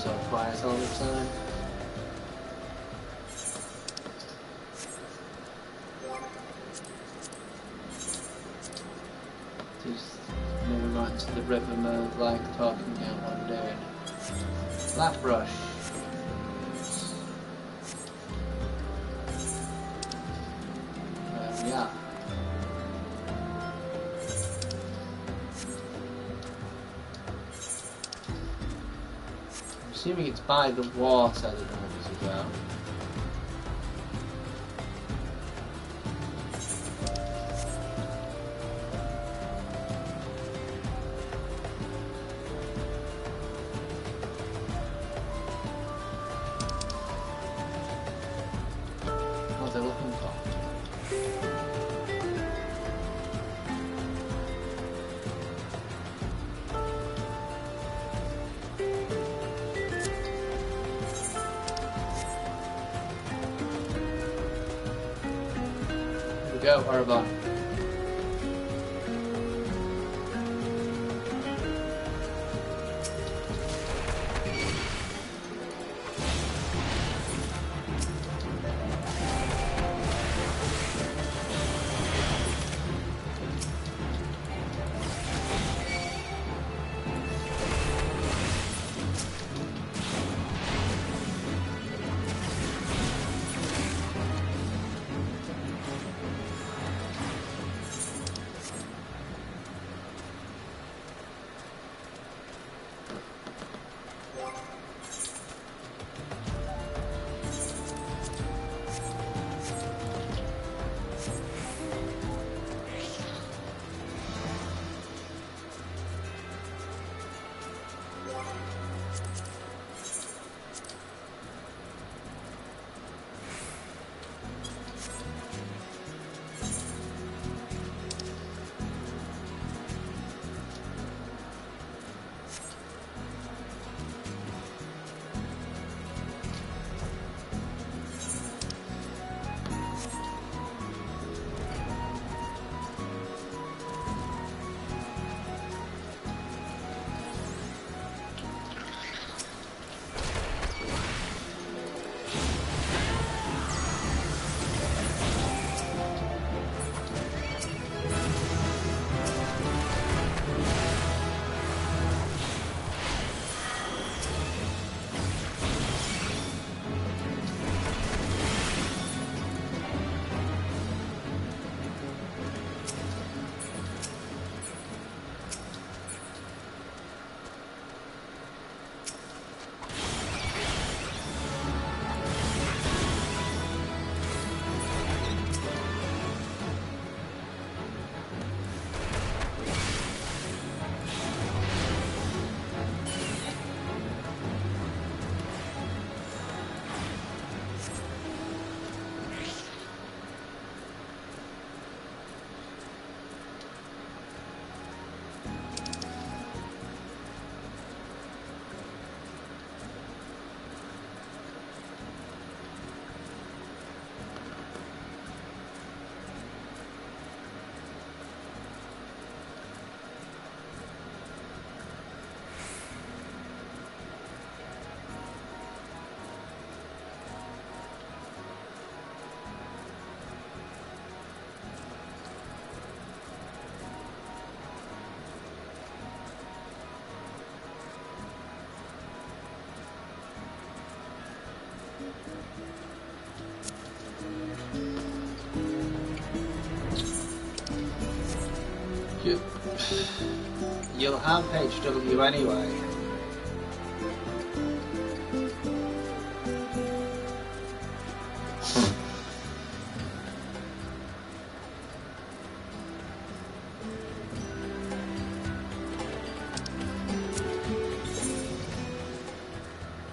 so quiet all the time. Just moving right into the river mode, like talking about what I'm doing. Flat brush. Yeah. I'm assuming it's by the water that the rivers as well. What they're looking for. Go, Arbon. You'll have HW anyway.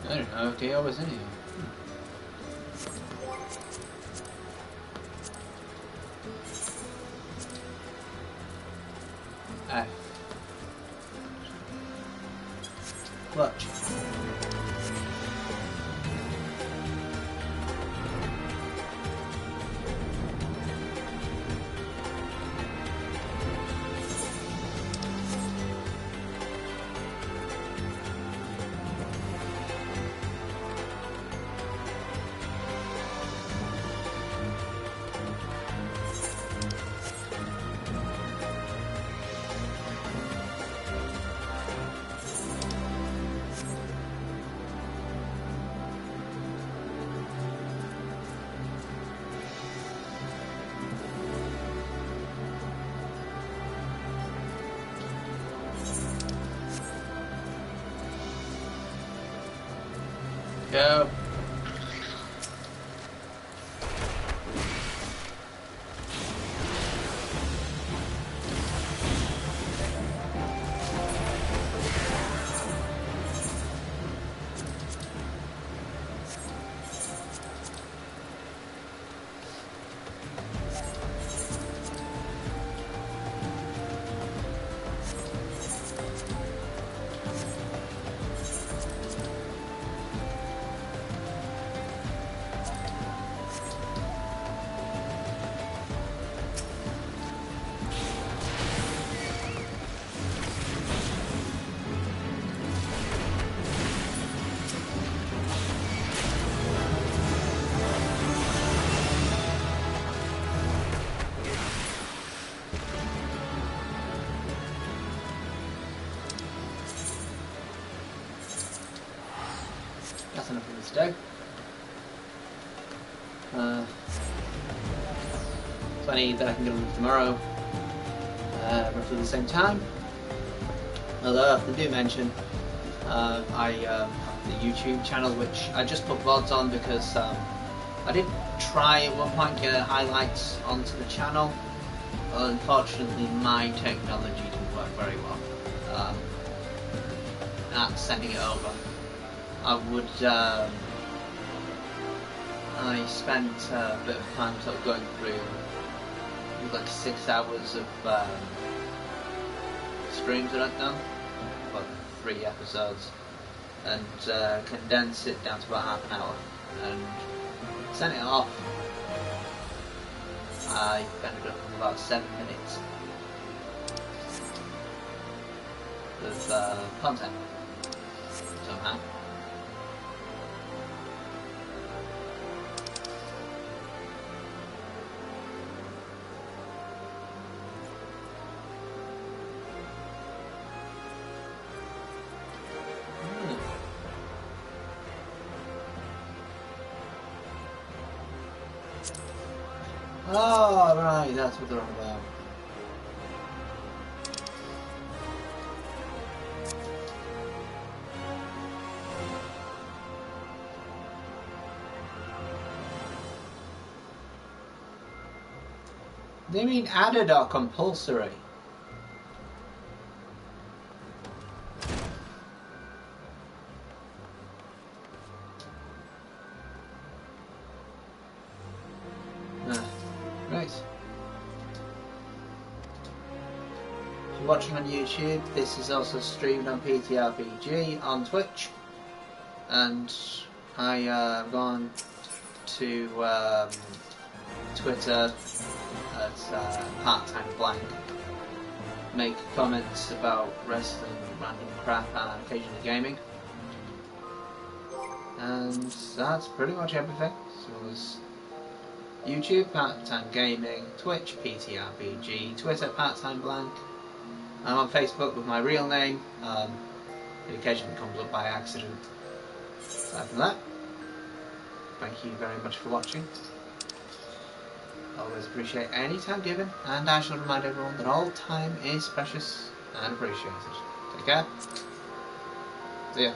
I don't know, Dio was in here. F. Clutch. Go. That's enough of this day. So I need that I can get on tomorrow, roughly the same time. Although I do mention, I have the YouTube channel, which I just put VODs on because I did try at one point get highlights onto the channel. Unfortunately, my technology didn't work very well at sending it over. I spent a bit of time sort of going through like 6 hours of streams that I'd done, about 3 episodes, and condensed it down to about half an hour and sent it off. I ended up with about 7 minutes of content somehow. Oh, right, that's what they're on about. They mean added or compulsory? Right. If you're watching on YouTube, this is also streamed on PTRPG on Twitch, and I have gone to Twitter at part-time blank, make comments about wrestling, random crap, and occasionally gaming, and that's pretty much everything. So there's YouTube, part-time gaming, Twitch, PTRPG, Twitter, part-time blank. I'm on Facebook with my real name. It occasionally comes up by accident. Aside from that, thank you very much for watching. Always appreciate any time given, and I shall remind everyone that all time is precious and appreciated. Take care. See ya.